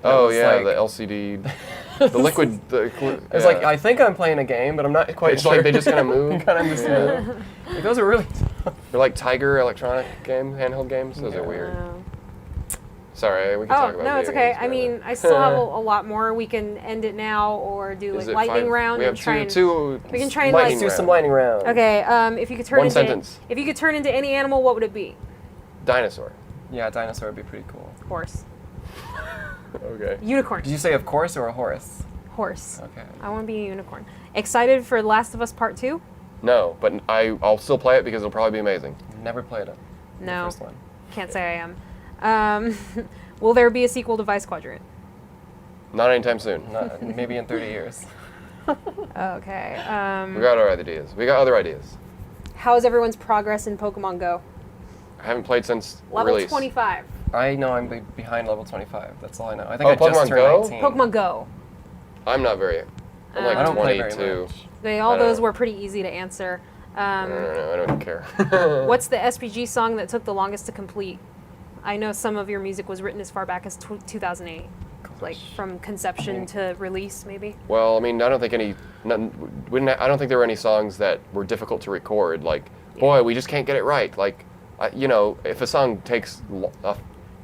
That Oh was yeah, like- the LCD, the liquid. It's like I think I'm playing a game, but I'm not quite It's sure. like they just kind of move. kind of just move. Like, those are really. They're like Tiger electronic handheld games. Those are weird. Sorry, we can talk about. No, it's video okay. games I forever. mean, I still have a lot more. We can end it now or do Is like it lightning 5? round We and have try and. two. We can try and, lightning like- Let's do some round. lightning round. Okay, if you could turn One into sentence. if you could turn into any animal, what would it be? Dinosaur. Yeah, dinosaur would be pretty cool. Horse. Okay. Unicorn. Did you say of course or a horse? Horse. Okay. I want to be a unicorn. Excited for Last of Us Part 2? No, but I'll still play it because it'll probably be amazing. Never played it. No. The first one. Can't say I am. Will there be a sequel to Vice Quadrant? Not anytime soon. Not, maybe in 30 years. Okay. We got our ideas. We got other ideas. How is everyone's progress in Pokemon Go? I haven't played since Level release. 25. I know I'm behind level 25. That's all I know. I think Oh, I just Pokemon turned Go? 19. Pokemon Go. I'm not very. I'm like I don't play very 22. much. All I don't those know. were pretty easy to answer. I don't care. What's the SPG song that took the longest to complete? I know some of your music was written as far back as 2008. Like from conception to release, maybe? Well, I mean, I don't think I don't think there were any songs that were difficult to record. Like, boy, we just can't get it right. Like, if a song takes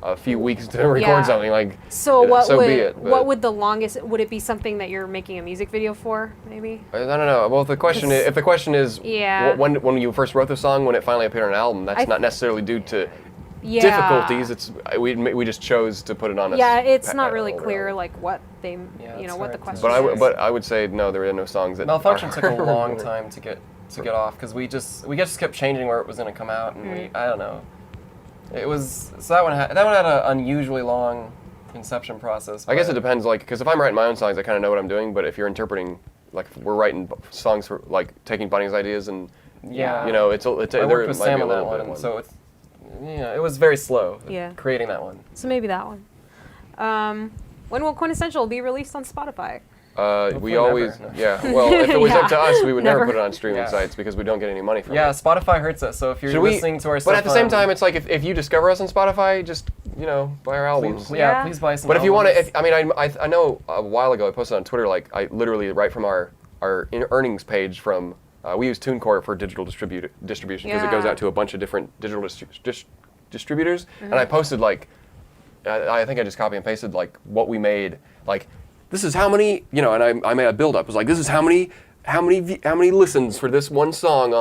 a few weeks to record Yeah. something, like, So be it. what but- would the longest, would it be something that you're making a music video for, maybe? I don't know. Well, if the question is, Yeah. when you first wrote the song, when it finally appeared on an album, that's not necessarily due to Yeah. difficulties. It's we just chose to put it on. Yeah, it's not really older clear album. like what they, Yeah, what it's the hard to- question is. But I would say no. There are no songs that. Malfunction are- took a long time to get off because we just kept changing where it was going to come out, and I don't know. It was that one had an unusually long conception process. I guess it but- depends, like, because if I'm writing my own songs, I kind of know what I'm doing. But if you're interpreting, like, if we're writing songs for, like, taking Bunny's ideas and, Yeah. it's I there worked with might be Sam a on that little one, bit and so it's it was very slow. Yeah. Creating that one. So maybe that one. When will Quintessential be released on Spotify? we never, always, no. yeah. Well, if it was up to us, we would never Never. put it on streaming Yeah. sites because we don't get any money from Yeah, it. Spotify hurts us. So if you're Should we- listening to our stuff, But at the same on- time, it's like if you discover us on Spotify, just buy our albums. please, Yeah. please buy some. But if you want albums. to, I know a while ago I posted on Twitter, like, I literally right from our earnings page from we use TuneCore for digital distribution because it goes Yeah. out to a bunch of different digital distributors, and I posted like I think I just copy and pasted like what we made, like this is how many, and I made a build up. It was like, this is how many listens for this one song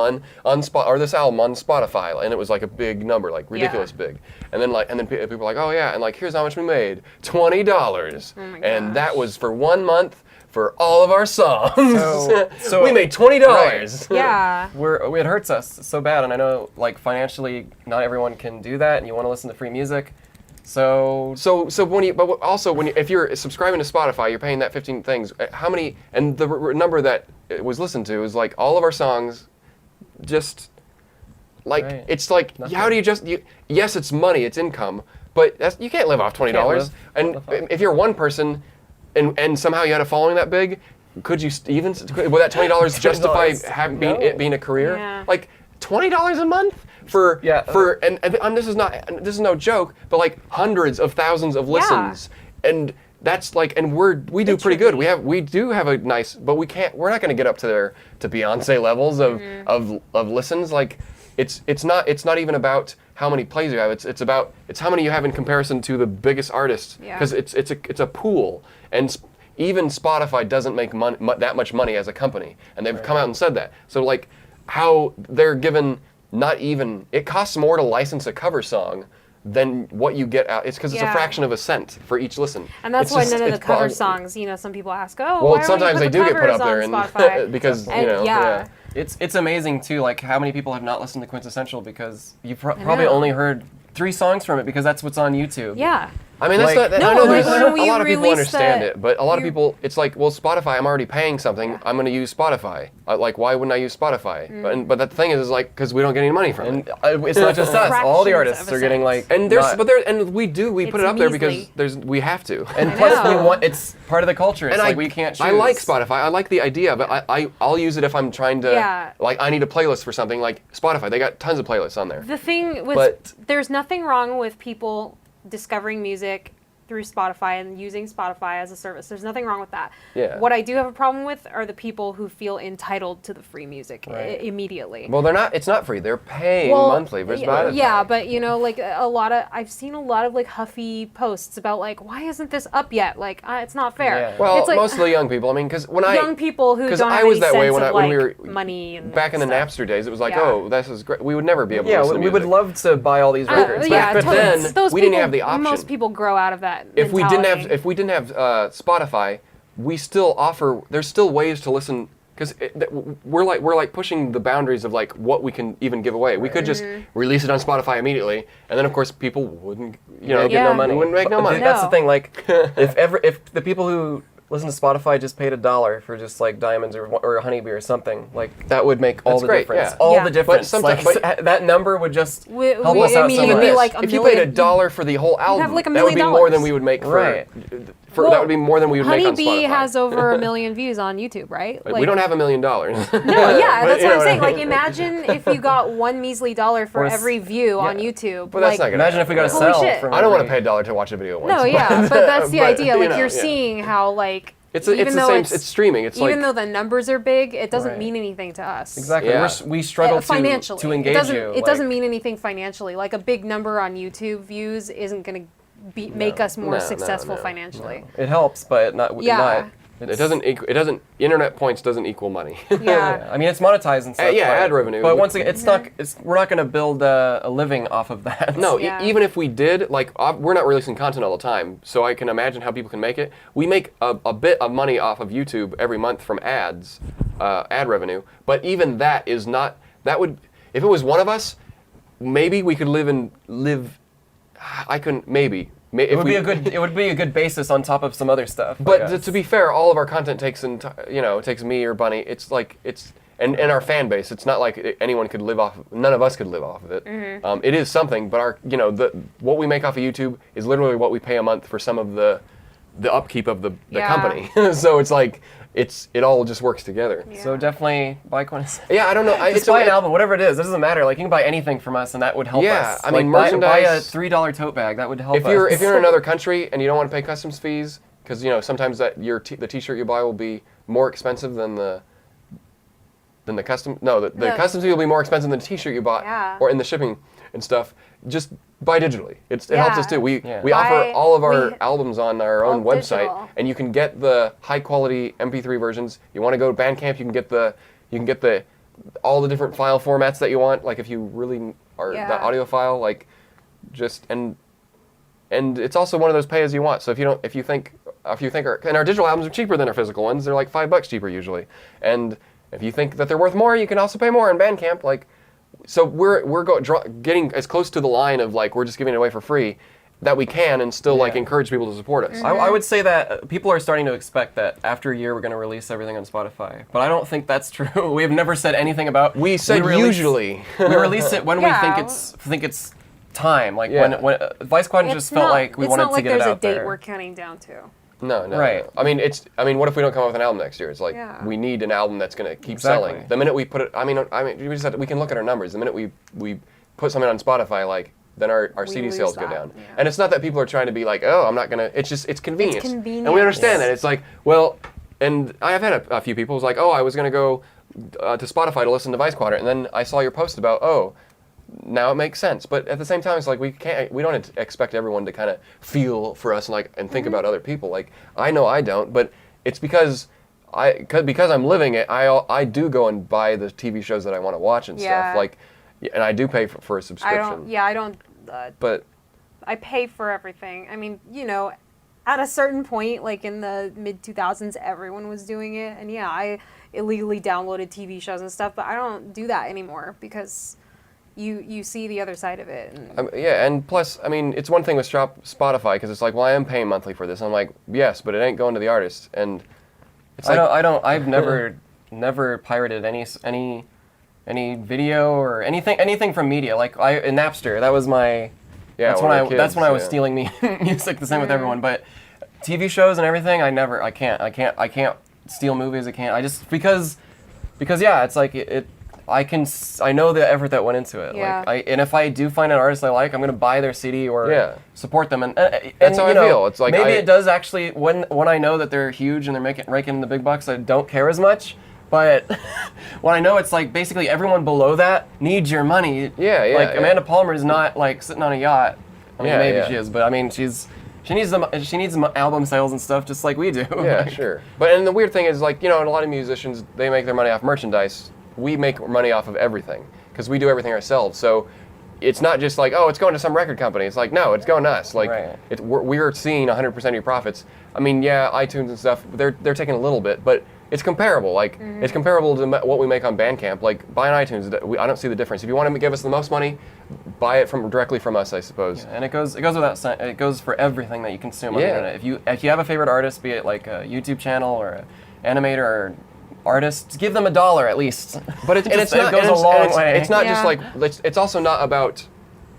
on Spot or this album on Spotify, and it was like a big number, like ridiculous big. And then people were like, oh yeah, and like here's how much we made, $20, my and gosh. that was for 1 month for all of our songs. So- we made $20. Yeah. it hurts us so bad, and I know like financially not everyone can do that, and you want to listen to free music. So So if you're subscribing to Spotify, you're paying that 15 things. How many? And the number that it was listened to is like all of our songs. Just like Right. it's like Nothing. how do you yes, it's money, it's income, but you can't live off $20. live And off of- if you're one person, and somehow you had a following that big, could you even would that $20 justify No. it being a career? Yeah. Like $20 a month for and this is no joke, but like hundreds of thousands of listens, and that's like, and we do pretty good. We do have a nice, but we're not going to get up to Beyonce levels of listens. Like it's not even about how many plays you have. It's how many you have in comparison to the biggest artists, Yeah. because it's a pool, and even Spotify doesn't make that much money as a company, and they've come out and said that. So like how they're given. Not even, it costs more to license a cover song than what you get out. It's because it's a Yeah. fraction of a cent for each listen. And that's It's why just- none of the it's cover bog- songs, some people ask, oh, Well, why don't sometimes you they put the do get put covers up there on and Spotify? because And, It's amazing too, like how many people have not listened to Quintessential because you've probably know. only heard 3 songs from it because that's what's on YouTube. Yeah. I mean, that's Like- not. No, I know like, there's when we a lot of people released understand the- it, but a lot of you- people, it's like, well, Spotify, I'm already paying something. Yeah. I'm going to use Spotify. Like, why wouldn't I use Spotify? Mm. But the thing is like, because we don't get any money from it. And it's not just us. All the Fractions artists of a are getting cent. like. And there's, not- but there, and we put it It's up there because measly. we have to. and I plus know. it's part of the culture. It's And like we can't choose. I like Spotify. I like the idea, but I'll use it if I'm trying to. Yeah. Like, I need a playlist for something. Like Spotify, they got tons of playlists on there. The thing with But- there's nothing wrong with people discovering music through Spotify and using Spotify as a service. There's nothing wrong with that. Yeah. What I do have a problem with are the people who feel entitled to the free music Right. immediately. Well, they're not. It's not free. They're paying monthly for Spotify. Yeah, but you know, like I've seen a lot of like huffy posts about like, why isn't this up yet? Like, it's not fair. Yeah. Well, it's like, mostly young people. I mean, because when young people who 'cause don't I have was any that way sense when of when we like were money and back in the stuff. Napster days, it was like, Yeah. oh, this is great. We would never be able to Yeah, listen to we would music. love to buy all these records. Yeah, but totally. then Those we didn't people- have the option. Most people grow out of that. If we didn't mentality. have Spotify, we still offer. There's still ways to listen because we're like pushing the boundaries of like what we can even give away. We could just Mm-hmm. release it on Spotify immediately, and then of course people wouldn't, Get Yeah. no money. We wouldn't make no money. That's the No. thing. Like, if the people who listen to Spotify just paid $1 for just like diamonds or a honeybee or something, like that would make all That's the great, difference. yeah. All Yeah. the difference. But Like, sometimes- that number would just We- help we- us I out mean, so it would much. be like a if you paid million- $1 for the whole album, have like $1 that would be million more than we would make for. Right. For that would be more than we would make on Honeybee Spotify. has over 1 million views on YouTube, right? Like, we don't have $1 million. No, yeah, But that's you what know I'm saying. I Like, mean? imagine if you got $1 measly for Or s- every view on yeah. YouTube. But that's like, not gonna Imagine if we got a Holy sell shit. from I don't want to every- pay $1 to watch a video once. No, yeah, but that's the But, idea. you Like, know, you're yeah. seeing how, like, It's even the though same. It's streaming. It's even like though the numbers are big, it doesn't Right. mean anything to us. Exactly. Yeah. We struggle Financially, to engage it doesn't. you. It doesn't mean anything financially. Like a big number on YouTube views isn't going to make us more No, successful no. financially. It helps, but not. Yeah. Not, it doesn't. Internet points doesn't equal money. Yeah. I mean, it's monetized and stuff. yeah, but- ad revenue. But once again, it's not. We're not going to build a living off of that. No, Yeah. even if we did, like, we're not releasing content all the time, so I can imagine how people can make it. We make a bit of money off of YouTube every month from ads, ad revenue, but even that is not, that would, if it was one of us, maybe we could live, I couldn't, maybe. It would be a good. It would be a good basis on top of some other stuff. But I guess. to be fair, all of our content takes, takes me or Bunny, it's like, and our fan base, it's not like anyone could live off, none of us could live off of it. It is something, but what we make off of YouTube is literally what we pay a month for some of the upkeep of the Yeah. company. So it's like, it all just works together. Yeah. So definitely buy Quintessence. Yeah, I don't know. Just buy an album, whatever it is. It doesn't matter. Like you can buy anything from us, and that would help Yeah, us. I mean, Like, buy a merchandise- $3 tote bag. That would help If you're us. if you're in another country and you don't want to pay customs fees, because sometimes that the T-shirt you buy will be more expensive than the custom. No, the No. customs fee will be more expensive than the T-shirt you bought, Yeah. or in the shipping and stuff. Just buy digitally. It helps us Yeah. too. We Yeah. we offer Buy- all of our we- albums on our own all website, digital. and you can get the high quality MP3 versions. You want to go to Bandcamp, you can get the all the different file formats that you want. Like if you really are the Yeah. audio file, like just and it's also one of those pay as you want. So if you think our digital albums are cheaper than our physical ones, they're like $5 cheaper usually. And if you think that they're worth more, you can also pay more on Bandcamp. Like, so we're getting as close to the line of like we're just giving it away for free that we can, and still like Yeah. encourage people to support us. I would say that people are starting to expect that after a year we're going to release everything on Spotify, but I don't think that's true. We have never said anything about. We said release- usually. we release it when Yeah. we think it's time. Like Yeah. when Vice Squad just felt like we it's wanted not to like get it there's a out date there. we're counting down to. No. Right. I mean, what if we don't come up with an album next year? It's like Yeah. we need an album that's going to keep Exactly. selling. The minute we put it, we can look at our numbers. The minute we put something on Spotify, like then our CD lose sales go that, down. yeah. And it's not that people are trying to be like, oh, I'm not gonna. It's just it's convenience. convenience. And we understand that. It's like, well, and I have had a few people who's like, oh, I was gonna go to Spotify to listen to Vice Quadrant, and then I saw your post about, oh, now it makes sense. But at the same time, it's like we don't expect everyone to kind of feel for us and think about other people. Like I know I don't, but it's because I'm living it. I do go and buy the TV shows that I want to watch and Yeah. stuff. Like, and I do pay for a subscription. I don't. But I pay for everything. I mean, at a certain point, like in the mid 2000s, everyone was doing it, and yeah, I illegally downloaded TV shows and stuff, but I don't do that anymore because you see the other side of it. And Yeah, and plus, I mean, it's one thing with Spotify because it's like, well, I am paying monthly for this. I'm like, yes, but it ain't going to the artist, and it's like I've never pirated any video or anything from media. Like in Napster, that was my that's when I was stealing music. The same with everyone, but TV shows and everything, I can't steal movies. I just because yeah, it's like I know the effort that went into it. Yeah. And if I do find an artist I like, I'm gonna buy their CD or support them. And that's how I feel. It's like maybe it does actually when I know that they're huge and they're raking the big bucks, I don't care as much. But when I know it's like basically everyone below that needs your money. Like Amanda Palmer is not like sitting on a yacht. I mean, maybe she is, but I mean she needs album sales and stuff just like we do. Yeah, sure. And the weird thing is, like, you know, a lot of musicians, they make their money off merchandise. We make money off of everything because we do everything ourselves. So it's not just like, oh, it's going to some record company. It's like, no, it's going to us. Like, we're seeing 100% of your profits. I mean, yeah, iTunes and stuff, they're taking a little bit, but it's comparable. Like, it's comparable to what we make on Bandcamp. Like, buy on iTunes, I don't see the difference. If you want to give us the most money, buy it directly from us, I suppose. Yeah, and it goes without saying, it goes for everything that you consume on the internet. If you have a favorite artist, be it like a YouTube channel or an animator or artist, give them $1 at least. But it goes a long way. It's not just like, it's also not about,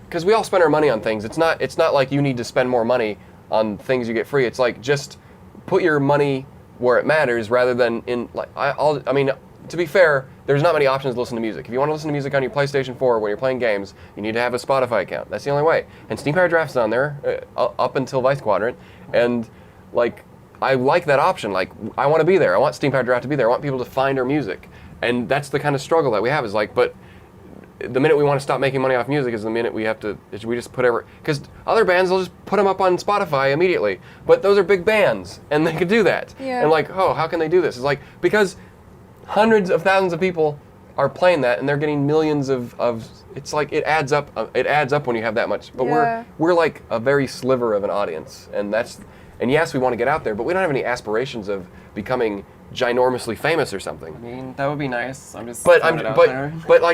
because we all spend our money on things. It's not like you need to spend more money on things you get free. It's like, just put your money where it matters rather than in, like, I mean, to be fair, there's not many options to listen to music. If you want to listen to music on your PlayStation 4 when you're playing games, you need to have a Spotify account. That's the only way. And Steam Powered Giraffe's on there up until Vice Quadrant, and like, I like that option. Like, I want to be there. I want Steam Powered Giraffe to be there. I want people to find our music. And that's the kind of struggle that we have, is like, but the minute we want to stop making money off music is the minute we just put because other bands will just put them up on Spotify immediately. But those are big bands, and they could do that. Yeah. And like, oh, how can they do this? It's like, because hundreds of thousands of people are playing that, and they're getting millions of it's like, it adds up. It adds up when you have that much. But we're like a very sliver of an audience, and yes, we want to get out there, but we don't have any aspirations of becoming ginormously famous or something. I mean, that would be nice. I'm just but like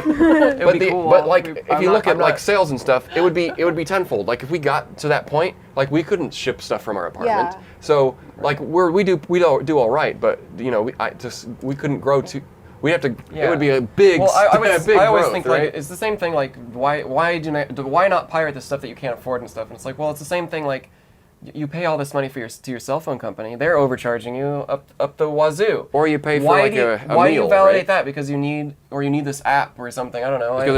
it would be cool. But like, if you look at like sales and stuff, it would be tenfold. Like, if we got to that point, like, we couldn't ship stuff from our apartment. Yeah. So like, we do all right, but you know, we couldn't grow to. We'd have to. Yeah. It would be a big. Well, I always growth, think, right? like, it's the same thing. Like, why not pirate the stuff that you can't afford and stuff? And it's like, well, it's the same thing. Like, you pay all this money to your cell phone company. They're overcharging you up the wazoo. Or you pay for why like do you, a why meal, do you validate right? that? Because you need this app or something. I don't know. Because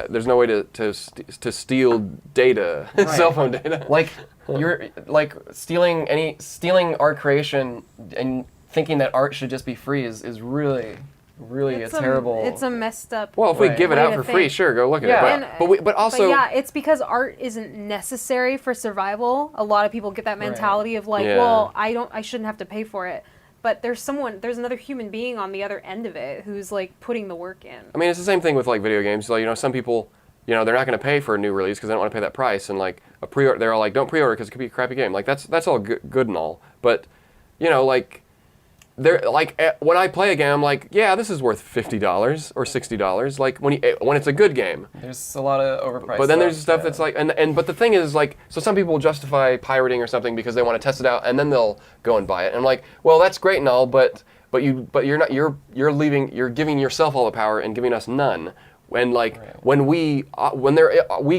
there's no way to steal data, cell phone data. Like, you're like stealing art creation and thinking that art should just be free is really a terrible. It's a messed up. Well, if we give it out for free, sure, go look at it. But also, it's because art isn't necessary for survival. A lot of people get that mentality of like, Yeah. well, I shouldn't have to pay for it. But there's another human being on the other end of it who's like putting the work in. I mean, it's the same thing with like video games. Like, you know, some people, you know, they're not going to pay for a new release because they don't want to pay that price. And like a pre-order, they're all like, don't pre-order because it could be a crappy game. Like, that's all good and all. But, you know, like, they're like, when I play a game, I'm like, yeah, this is worth $50 or $60. Like, when it's a good game. There's a lot of overpriced. But then there's stuff that's like, but the thing is, like, so some people will justify pirating or something because they want to test it out, and then they'll go and buy it. And I'm like, well, that's great and all, but you're not, you're giving yourself all the power and giving us none. When like when we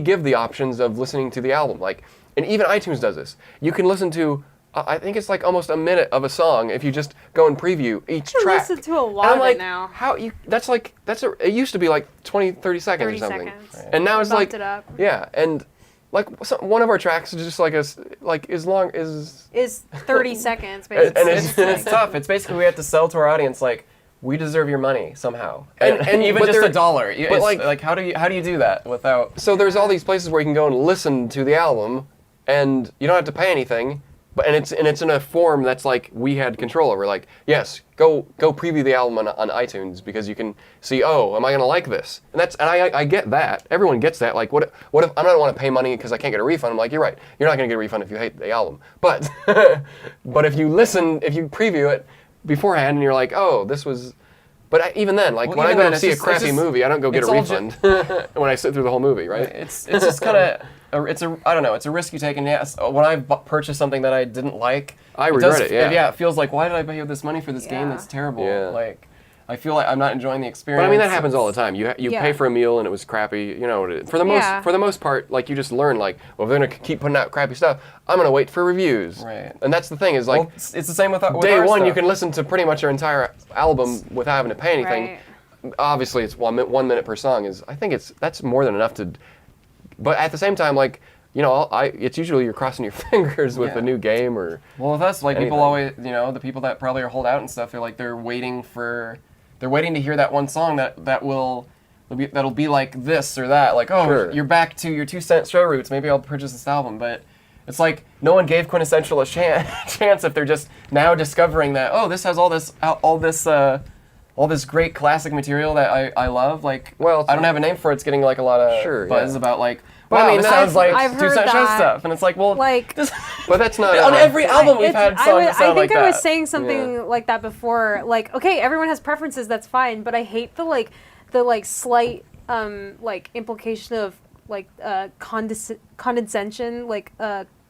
give the options of listening to the album, like, and even iTunes does this. You can listen to. I think it's like almost a minute of a song if you just go and preview each track. Listen to a lot of it now. It used to be like 20, 30 seconds 30 or something. seconds. Right. And now it's like, it up. yeah, and like one of our tracks is just like as long as is 30 seconds basically. And it's tough. It's basically we have to sell to our audience like, we deserve your money somehow, and even just $1. But like how do you do that without? So there's all these places where you can go and listen to the album, and you don't have to pay anything. But it's in a form that's like we had control over. Like, yes, go preview the album on iTunes because you can see, oh, am I gonna like this? And I get that. Everyone gets that. Like, what if I don't want to pay money because I can't get a refund? I'm like, you're right. You're not gonna get a refund if you hate the album. But but if you preview it beforehand and you're like, oh, this was But even then, like Well, when I even go then, to it's see a just- crappy it's just- movie, I don't go get a it's all refund when I sit through the whole movie, right? It's just kind of I don't know. It's a risk you take, and yes, when I purchased something that I didn't like, I regret it, yeah. Yeah, it feels like, why did I pay this money for this game Yeah. that's terrible? Yeah. Like, I feel like I'm not enjoying the experience. But I mean that happens all the time. You Yeah. pay for a meal and it was crappy. You know, for the most part, like you just learn like, well, if they're gonna keep putting out crappy stuff, I'm gonna wait for reviews. Right. And that's the thing is like, Well, it's the same with day our one you stuff. can listen to pretty much your entire album without having to pay anything. Right. Obviously, it's 1 minute per song. I think that's more than enough to. But at the same time, like it's usually you're crossing your fingers with Yeah. a new game or. Well, with us, like anything. people always, the people that probably are hold out and stuff, they're waiting to hear that one song that'll be like this or that. Like, oh, Sure. you're back to your 2-cent show roots. Maybe I'll purchase this album. But it's like no one gave Quintessential a chance if they're just now discovering that, oh, this has all this great classic material that I love. Like, Well, I don't have a name for it. It's getting like a lot of Sure, buzz yeah. about like, Well, wow, I mean, this sounds like I've heard 2-cent show that. stuff. And it's like, well, Like, But that's not on every album we've had songs that I sound think like I was that. saying something like that before. Like, okay, everyone has preferences, that's fine, but I hate the slight like implication of like condescension, like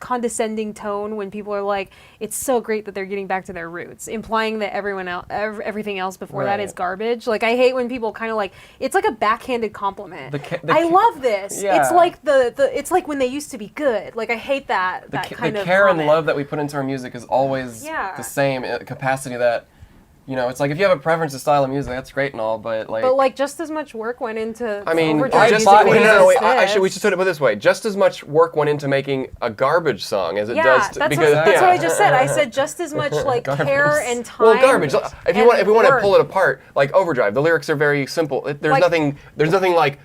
condescending tone when people are like, it's so great that they're getting back to their roots, implying that everything else before that Right. is garbage. Like, I hate when people kind of like, it's like a backhanded compliment. The I love this. Yeah. It's like it's like when they used to be good. Like, I hate that the kind of care and comment. love that we put into our music is always Yeah. the same capacity that, it's like if you have a preference to style of music, that's great and all, but like, But like just as much work went into I mean, overdrive just music wait, as no, wait, this. we should put it this way: just as much work went into making a garbage song as it Yeah, does. that's Because what I just said. I said just as much like Garbage. care and time. well, garbage. If we and want to work. pull it apart, like Overdrive, the lyrics are very simple. There's Like- nothing. There's nothing like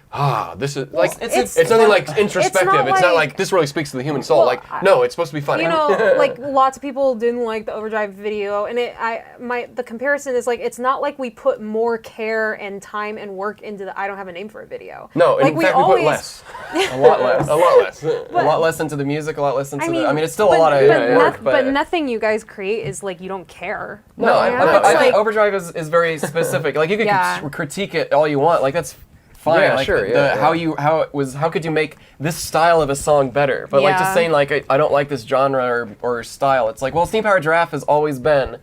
this is like it's- it's nothing like introspective. not It's not like- like this really speaks to the human soul. Well, like no, it's supposed to be funny. You know, like lots of people didn't like the Overdrive video, and the comparison is like it's not like we put more care and time and work into the I don't have a name for a video. No, like in fact, we put less. a lot less. A lot less. A lot less into the music, a lot less into I mean, it's still but, a lot of but, work, but nothing you guys create is like you don't care. No, You know? I It's think like- Overdrive is very specific. Like, you could Yeah. critique it all you want. Like, that's fine. Yeah, like, sure, yeah. How could you make this style of a song better? But like Yeah. just saying like I don't like this genre or style. It's like, well, Steam Powered Giraffe has always been.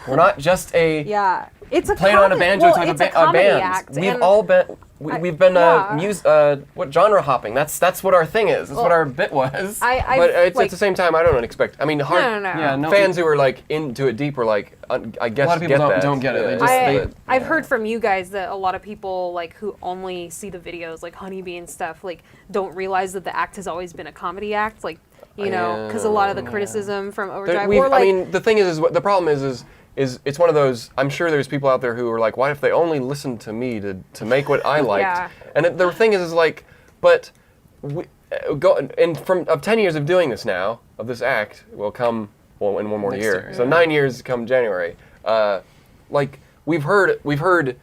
We're not just a Yeah, it's a playing on a banjo well, type it's of a comedy band. act. We've and all been. We've been yeah. what genre hopping? That's what our thing is. That's what our bit was. I But it's, like, at the same time, I don't expect. I mean, no. Yeah, no. fans who are like into it deep are like, I guess A lot of people get that. don't get it. They Yeah. just- I've heard from you guys that a lot of people like who only see the videos like Honeybee and stuff like don't realize that the act has always been a comedy act, like because a lot of the criticism from Overdrive or like I mean, the thing is what the problem is it's one of those. I'm sure there's people out there who are like, why if they only listened to me to make what I liked? Yeah. And the thing is like, but we, of 10 years of doing this now, of this act, will come in one more Next year. year, So yeah. 9 years come January. Like we've heard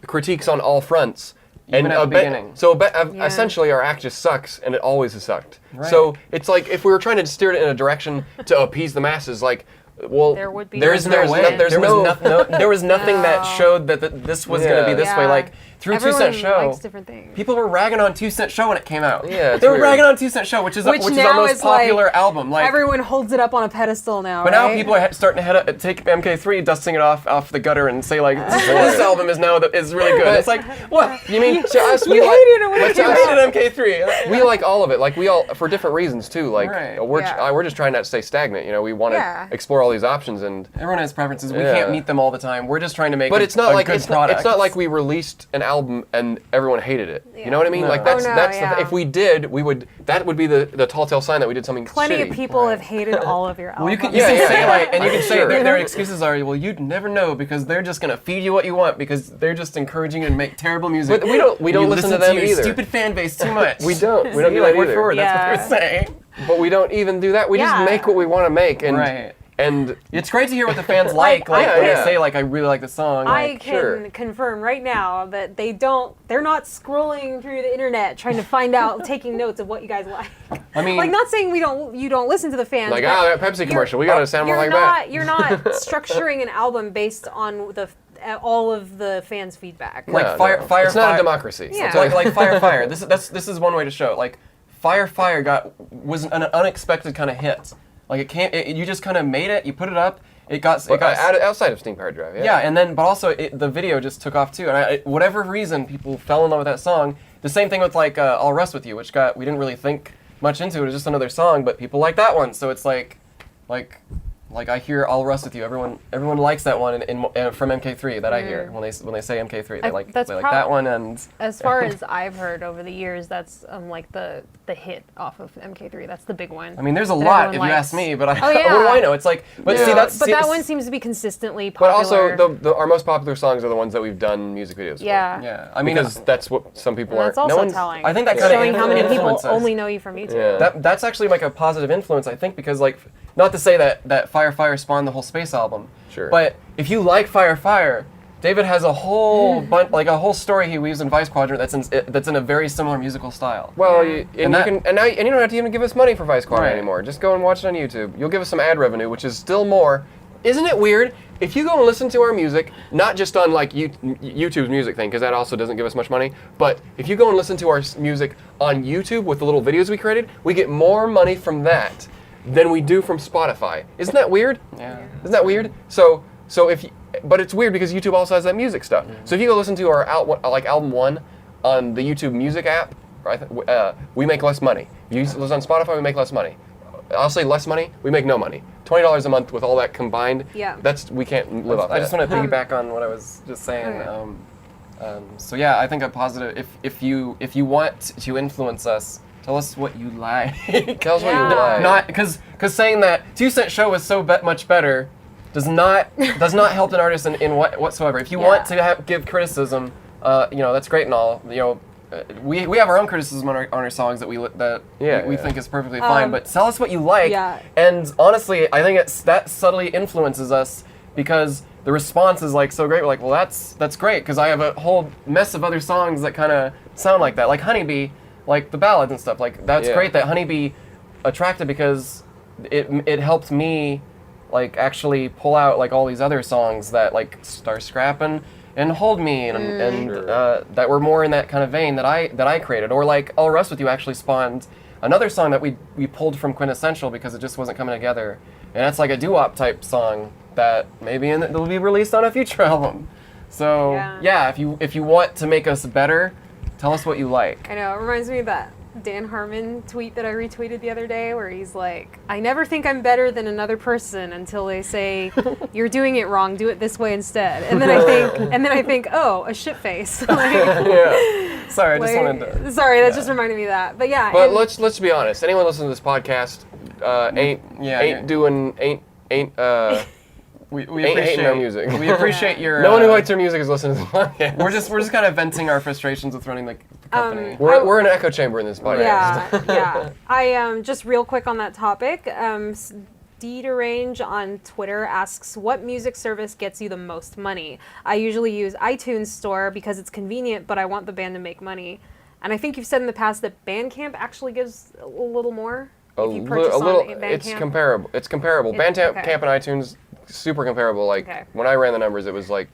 critiques on all fronts. Even at the beginning. So Yeah. essentially, our act just sucks, and it always has sucked. Right. So it's like if we were trying to steer it in a direction to appease the masses, like, well, There would be there's no way. there was nothing that No. showed that this was going to be this way. Yeah. Like through Everyone 2-cent show, likes different things. people were ragging on 2-cent show when it came out. Yeah, it's they were weird. ragging on 2-cent show, which is our now most is, like, popular album. Like, Everyone holds it up on a pedestal now. but now right? people are starting to take MK3, dusting it off the gutter, and say like, this album is really good. It's like, what? You mean to us? you We like, hated it when but it to came us, out. hated MK3. we like all of it. Like we all for different reasons too. Like Right. we're just trying not to stay stagnant. You know, we want to Yeah. explore all these options and. Everyone has preferences. We Yeah. can't meet them all the time. We're just trying to make But a, it's not a like good product. it's not like we released an album and everyone hated it. You know what I mean? No. Like Oh, that's no, that's yeah. if we did, that would be the tall tale sign that we did something Plenty shitty. of people have hated all of your albums. Well, you can Yeah, yeah, say yeah. like, and you can say Sure. their excuses are, well, you'd never know because they're just gonna feed you what you want because they're just encouraging you to make terrible music. But we don't You listen to them your either. Stupid fan base too much. We don't do like that word either. for word. Yeah. That's what they're saying. But we don't even do that. We Yeah. just make what we want to make and Right. and It's great to hear what the fans like. Like yeah, when yeah. they say like, I really like the song. I Like, can sure. confirm right now that they're not scrolling through the internet trying to find out, taking notes of what you guys like. I mean, Like, not saying you don't listen to the fans. like but that Pepsi commercial. We gotta sound more you're like not, that. You're not structuring an album based on the all of the fans' feedback. Like No, fire, no. fire, It's not fire. a democracy. Yeah. I'll tell you. Like Fire. This is one way to show it. Like Fire was an unexpected kind of hit. Like it can't. You just kind of made it. You put it up. It got outside of Steam Powered Giraffe. yeah, and then but also the video just took off too. And whatever reason, people fell in love with that song. The same thing with like I'll Rest With You, which we didn't really think much into it. It was just another song, but people like that one. So it's like I hear I'll Rest With You. Everyone likes that one from MK3 that I hear when they say MK3. They like that one. And As far as I've heard over the years, that's like the hit off of MK3. That's the big one. I mean, there's a that lot everyone if you likes. ask me, but Oh, what yeah. do I know? It's like, but see, Yeah. that one seems to be consistently But popular. also, our most popular songs are the ones that we've done music videos for. Yeah, I mean, Because that's what some people And are. that's also telling. I think that It's kinda showing how many people influences. only know you from YouTube. Yeah. that's actually like a positive influence, I think, because like, not to say that Fire spawned the whole Space album, Sure. but if you like Fire, David has a whole bunch, like a whole story he weaves in Vice Quadrant that's in a very similar musical style. Well, Yeah. you don't have to even give us money for Vice Quadrant Right. anymore. Just go and watch it on YouTube. You'll give us some ad revenue, which is still more. Isn't it weird? If you go and listen to our music, not just on like YouTube's music thing, because that also doesn't give us much money, but if you go and listen to our music on YouTube with the little videos we created, we get more money from that than we do from Spotify. Isn't that weird? Yeah. Isn't that weird? So but it's weird because YouTube also has that music stuff. So if you go listen to our album 1 on the YouTube Music app, right, we make less money. If you listen on Spotify, we make less money. I'll say less money. We make no money. $20 a month with all that combined. Yeah. We can't live off that. I just want to piggyback on what I was just saying. Okay. So yeah, I think a positive. If you want to influence us, tell us what you like. Tell us what you Yeah. like. Not because saying that 2 Cent Show was so much better does not help an artist in whatsoever. If you want to give criticism, that's great and all. We have our own criticism on our songs that we think is perfectly fine. But tell us what you like. Yeah. And honestly, I think that subtly influences us because the response is like so great. We're like, well, that's great because I have a whole mess of other songs that kind of sound like that, like Honeybee, like the ballads and stuff. Like that's great that Honeybee attracted because it helped me like actually pull out like all these other songs that like Star Scrappin' and Hold Me and that were more in that kind of vein that I created. Or like I'll Rest With You actually spawned another song that we pulled from Quintessential because it just wasn't coming together. And that's like a doo-wop type song that maybe it'll be released on a future album. So yeah, if you want to make us better, tell us what you like. I know, it reminds me of that Dan Harmon tweet that I retweeted the other day where he's like, I never think I'm better than another person until they say, you're doing it wrong, do it this way instead. And then I think, oh, a shit face. Yeah. Sorry, I just wanted to. Sorry, that just reminded me of that. But yeah. But let's be honest. Anyone listening to this podcast We ain't hating appreciate our music. We appreciate your. No one who hates our music is listening to this podcast. We're just kind of venting our frustrations with running the company. We're in an echo chamber in this podcast. Yeah. I just real quick on that topic. D-Derange on Twitter asks, what music service gets you the most money? I usually use iTunes Store because it's convenient, but I want the band to make money. And I think you've said in the past that Bandcamp actually gives a little more. If you purchase on Bandcamp. It's comparable. Bandcamp and iTunes, super comparable. Like when I ran the numbers, it was like,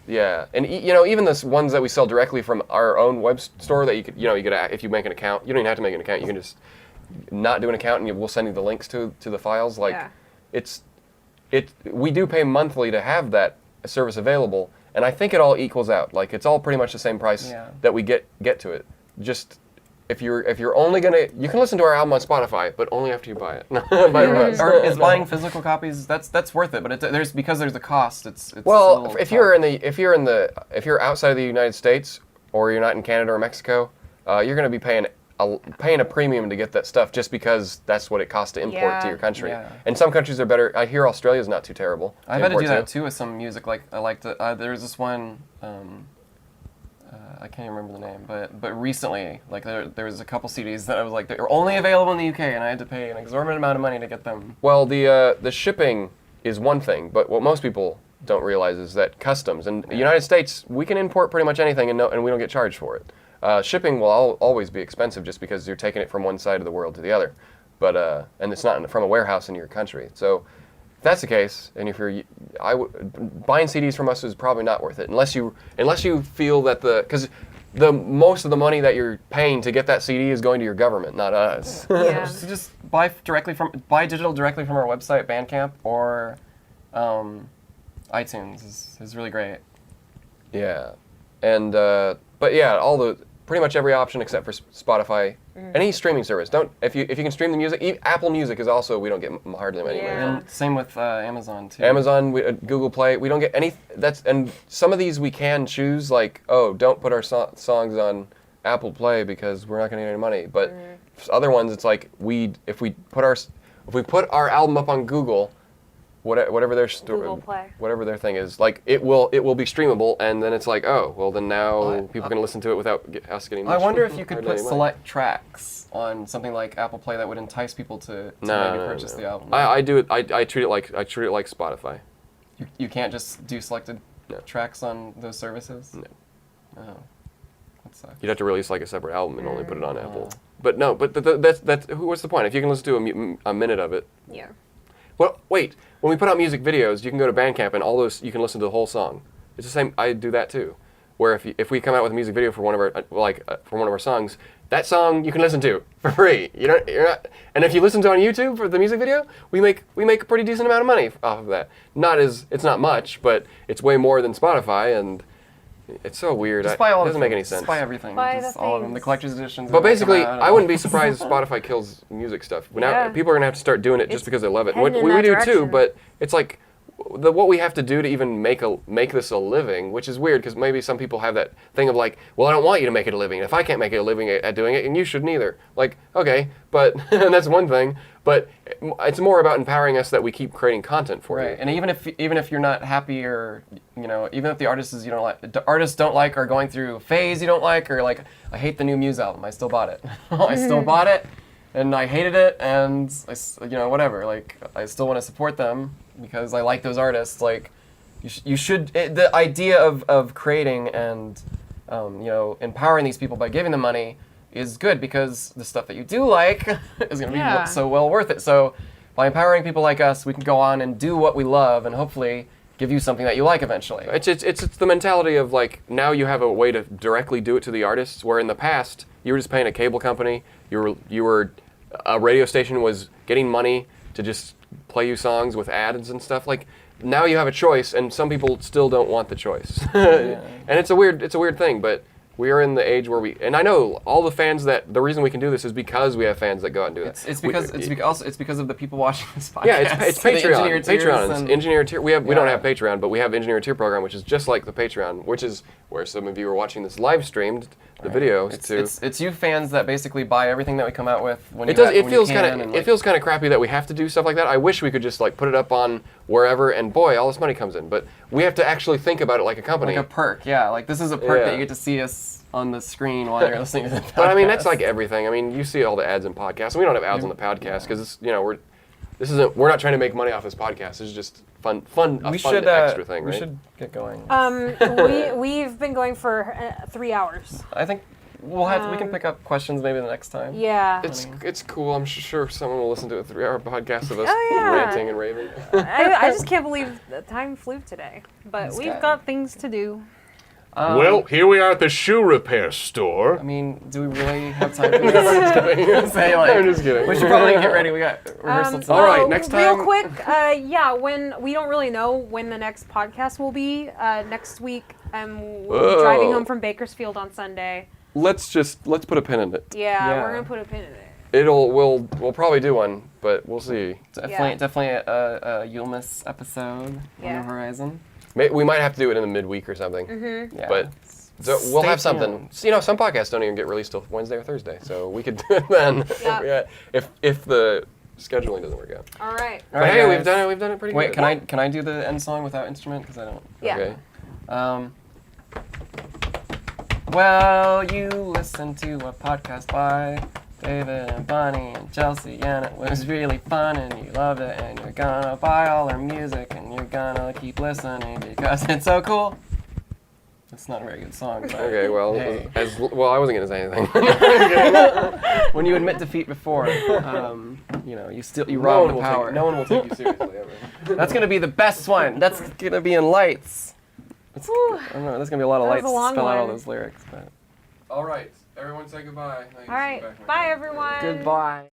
yeah, and even the ones that we sell directly from our own web store that you could if you make an account, you don't even have to make an account. You can just not do an account and we'll send you the links to the files. Like we do pay monthly to have that service available, and I think it all equals out. Like it's all pretty much the same price that we get to it. Just if you're only gonna, you can listen to our album on Spotify, but only after you buy it. Or is buying physical copies that's worth it? But there's a cost. It's well, if you're outside of the United States or you're not in Canada or Mexico, you're gonna be paying a premium to get that stuff just because that's what it costs to import to your country. Yeah. And some countries are better. I hear Australia's not too terrible. I've had to do that too with some music. Like I like to. There's this one. I can't remember the name, but recently, like there was a couple CDs that I was like they were only available in the UK, and I had to pay an exorbitant amount of money to get them. Well, the shipping is one thing, but what most people don't realize is that customs in the United States, we can import pretty much anything and we don't get charged for it. Shipping will always be expensive just because you're taking it from one side of the world to the other, but and it's not from a warehouse in your country. So that's the case, and if you're, buying CDs from us is probably not worth it unless you feel that because the most of the money that you're paying to get that CD is going to your government, not us. Yeah. So just buy digital directly from our website, Bandcamp, or iTunes is really great. Yeah, and but yeah, pretty much every option except for Spotify, any streaming service. If you can stream the music. Apple Music is also, we don't get hardly any money. Yeah. And same with Amazon too. Amazon, Google Play, we don't get any. And some of these we can choose, like, oh, don't put our songs on Apple Play because we're not going to get any money. But other ones, it's like if we put our album up on Google, whatever their Google Play. whatever their thing is, like it will be streamable, and then it's like, oh, well, then now people can listen to it without us getting. I wonder if you could hardly put any money. select tracks on something like Apple Play that would entice people to maybe purchase the album. I do it. I treat it like Spotify. You can't just do selected No. tracks on those services? No. Oh, that sucks. You'd have to release like a separate album and only put it on Apple. Oh. But no, but that's what's the point? If you can listen to a minute of it. Yeah. Well, wait. When we put out music videos, you can go to Bandcamp and all those, you can listen to the whole song. It's the same. I do that too. Where if we come out with a music video for one of our for one of our songs, that song you can listen to for free. You're not. And if you listen to it on YouTube for the music video, we make a pretty decent amount of money off of that. It's not much, but it's way more than Spotify, and it's so weird. Just buy all it doesn't make any sense. Just buy everything. Buy just the all of them. things. The collector's editions. But that come basically, out, I wouldn't be surprised if Spotify kills music stuff. Now Yeah. people are gonna have to start doing it just It's because they love it. heading in We that do too, direction. but it's like what we have to do to even make this a living, which is weird because maybe some people have that thing of like, well, I don't want you to make it a living. If I can't make it a living at doing it, and you shouldn't either. Like, okay, but and that's one thing. But it's more about empowering us that we keep creating content for you. Right, and even if you're not happy, or even if the artists don't like, or going through a phase you don't like, or like, I hate the new Muse album, I still bought it. I still bought it, and I hated it, and whatever. Like, I still want to support them because I like those artists. Like, you should. The idea of creating and empowering these people by giving them money is good, because the stuff that you do like is going to Yeah. be so well worth it. So by empowering people like us, we can go on and do what we love, and hopefully give you something that you like eventually. It's the mentality of like, now you have a way to directly do it to the artists, where in the past you were just paying a cable company, you were a radio station was getting money to just play you songs with ads and stuff. Like, now you have a choice, and some people still don't want the choice. And it's a weird thing, but we are in the age where and I know all the fans the reason we can do this is because we have fans that go out and do that. It's because of the people watching this podcast. Yeah, it's The Patreon. Engineer-eteers Patreon. and- Engineer-eteer. We don't have Patreon, but we have Engineer-eteer program, which is just like the Patreon, which is where some of you are watching this live streamed, the videos too. It's you fans that basically buy everything that we come out with when It you does. ha- It when feels you can, kind and, of. like, It feels kind of crappy that we have to do stuff like that. I wish we could just like put it up on wherever, and boy, all this money comes in. But we have to actually think about it like a company. like a perk. Yeah, like this is a perk Yeah. that you get to see us on the screen while you're listening to the podcast. But I mean, that's like everything. I mean, you see all the ads in podcasts. And we don't have ads on the podcast because we're not trying to make money off this podcast. It's just fun extra thing, right? We should get going. We've been going for 3 hours. I think we can pick up questions maybe the next time. Yeah. It's cool. I'm sure someone will listen to a 3-hour podcast of us Oh, yeah. ranting and raving. I just can't believe the time flew today. But This we've guy. got things to do. Well, here we are at the shoe repair store. I mean, do we really have time for this? Say, like, I'm just kidding. we should probably get ready. We got rehearsal tonight. All right, next Real time- quick, when we don't really know when the next podcast will be. Next week, we'll be driving home from Bakersfield on Sunday. Let's put a pin in it. Yeah, Yeah. we're gonna put a pin in it. We'll probably do one, but we'll see. Definitely a You'll Miss episode on Yeah. the horizon. We might have to do it in the midweek or something. Mm-hmm. Yeah. But so we'll Stay have something. tuned. Some podcasts don't even get released till Wednesday or Thursday, so we could do it then. Yeah. If the scheduling doesn't work out. All right. All But right, hey, guys. we've done it pretty Wait, good. can I do the end song without instrument? Because I don't. Yeah. Okay. Well, you listened to a podcast by David and Bonnie and Chelsea, and it was really fun, and you loved it, and you're gonna buy all their music, and you're gonna keep listening because it's so cool. It's not a very good song. But Okay, well, hey. well, I wasn't gonna say anything. When you admit defeat before, you know, you No rob one the will power. no one will take you seriously ever. That's gonna be the best one. That's gonna be in lights. I don't know. There's gonna be a lot of That was lights a to long spell out all one. those lyrics. But All right, everyone say goodbye. All right. Bye, everyone. goodbye.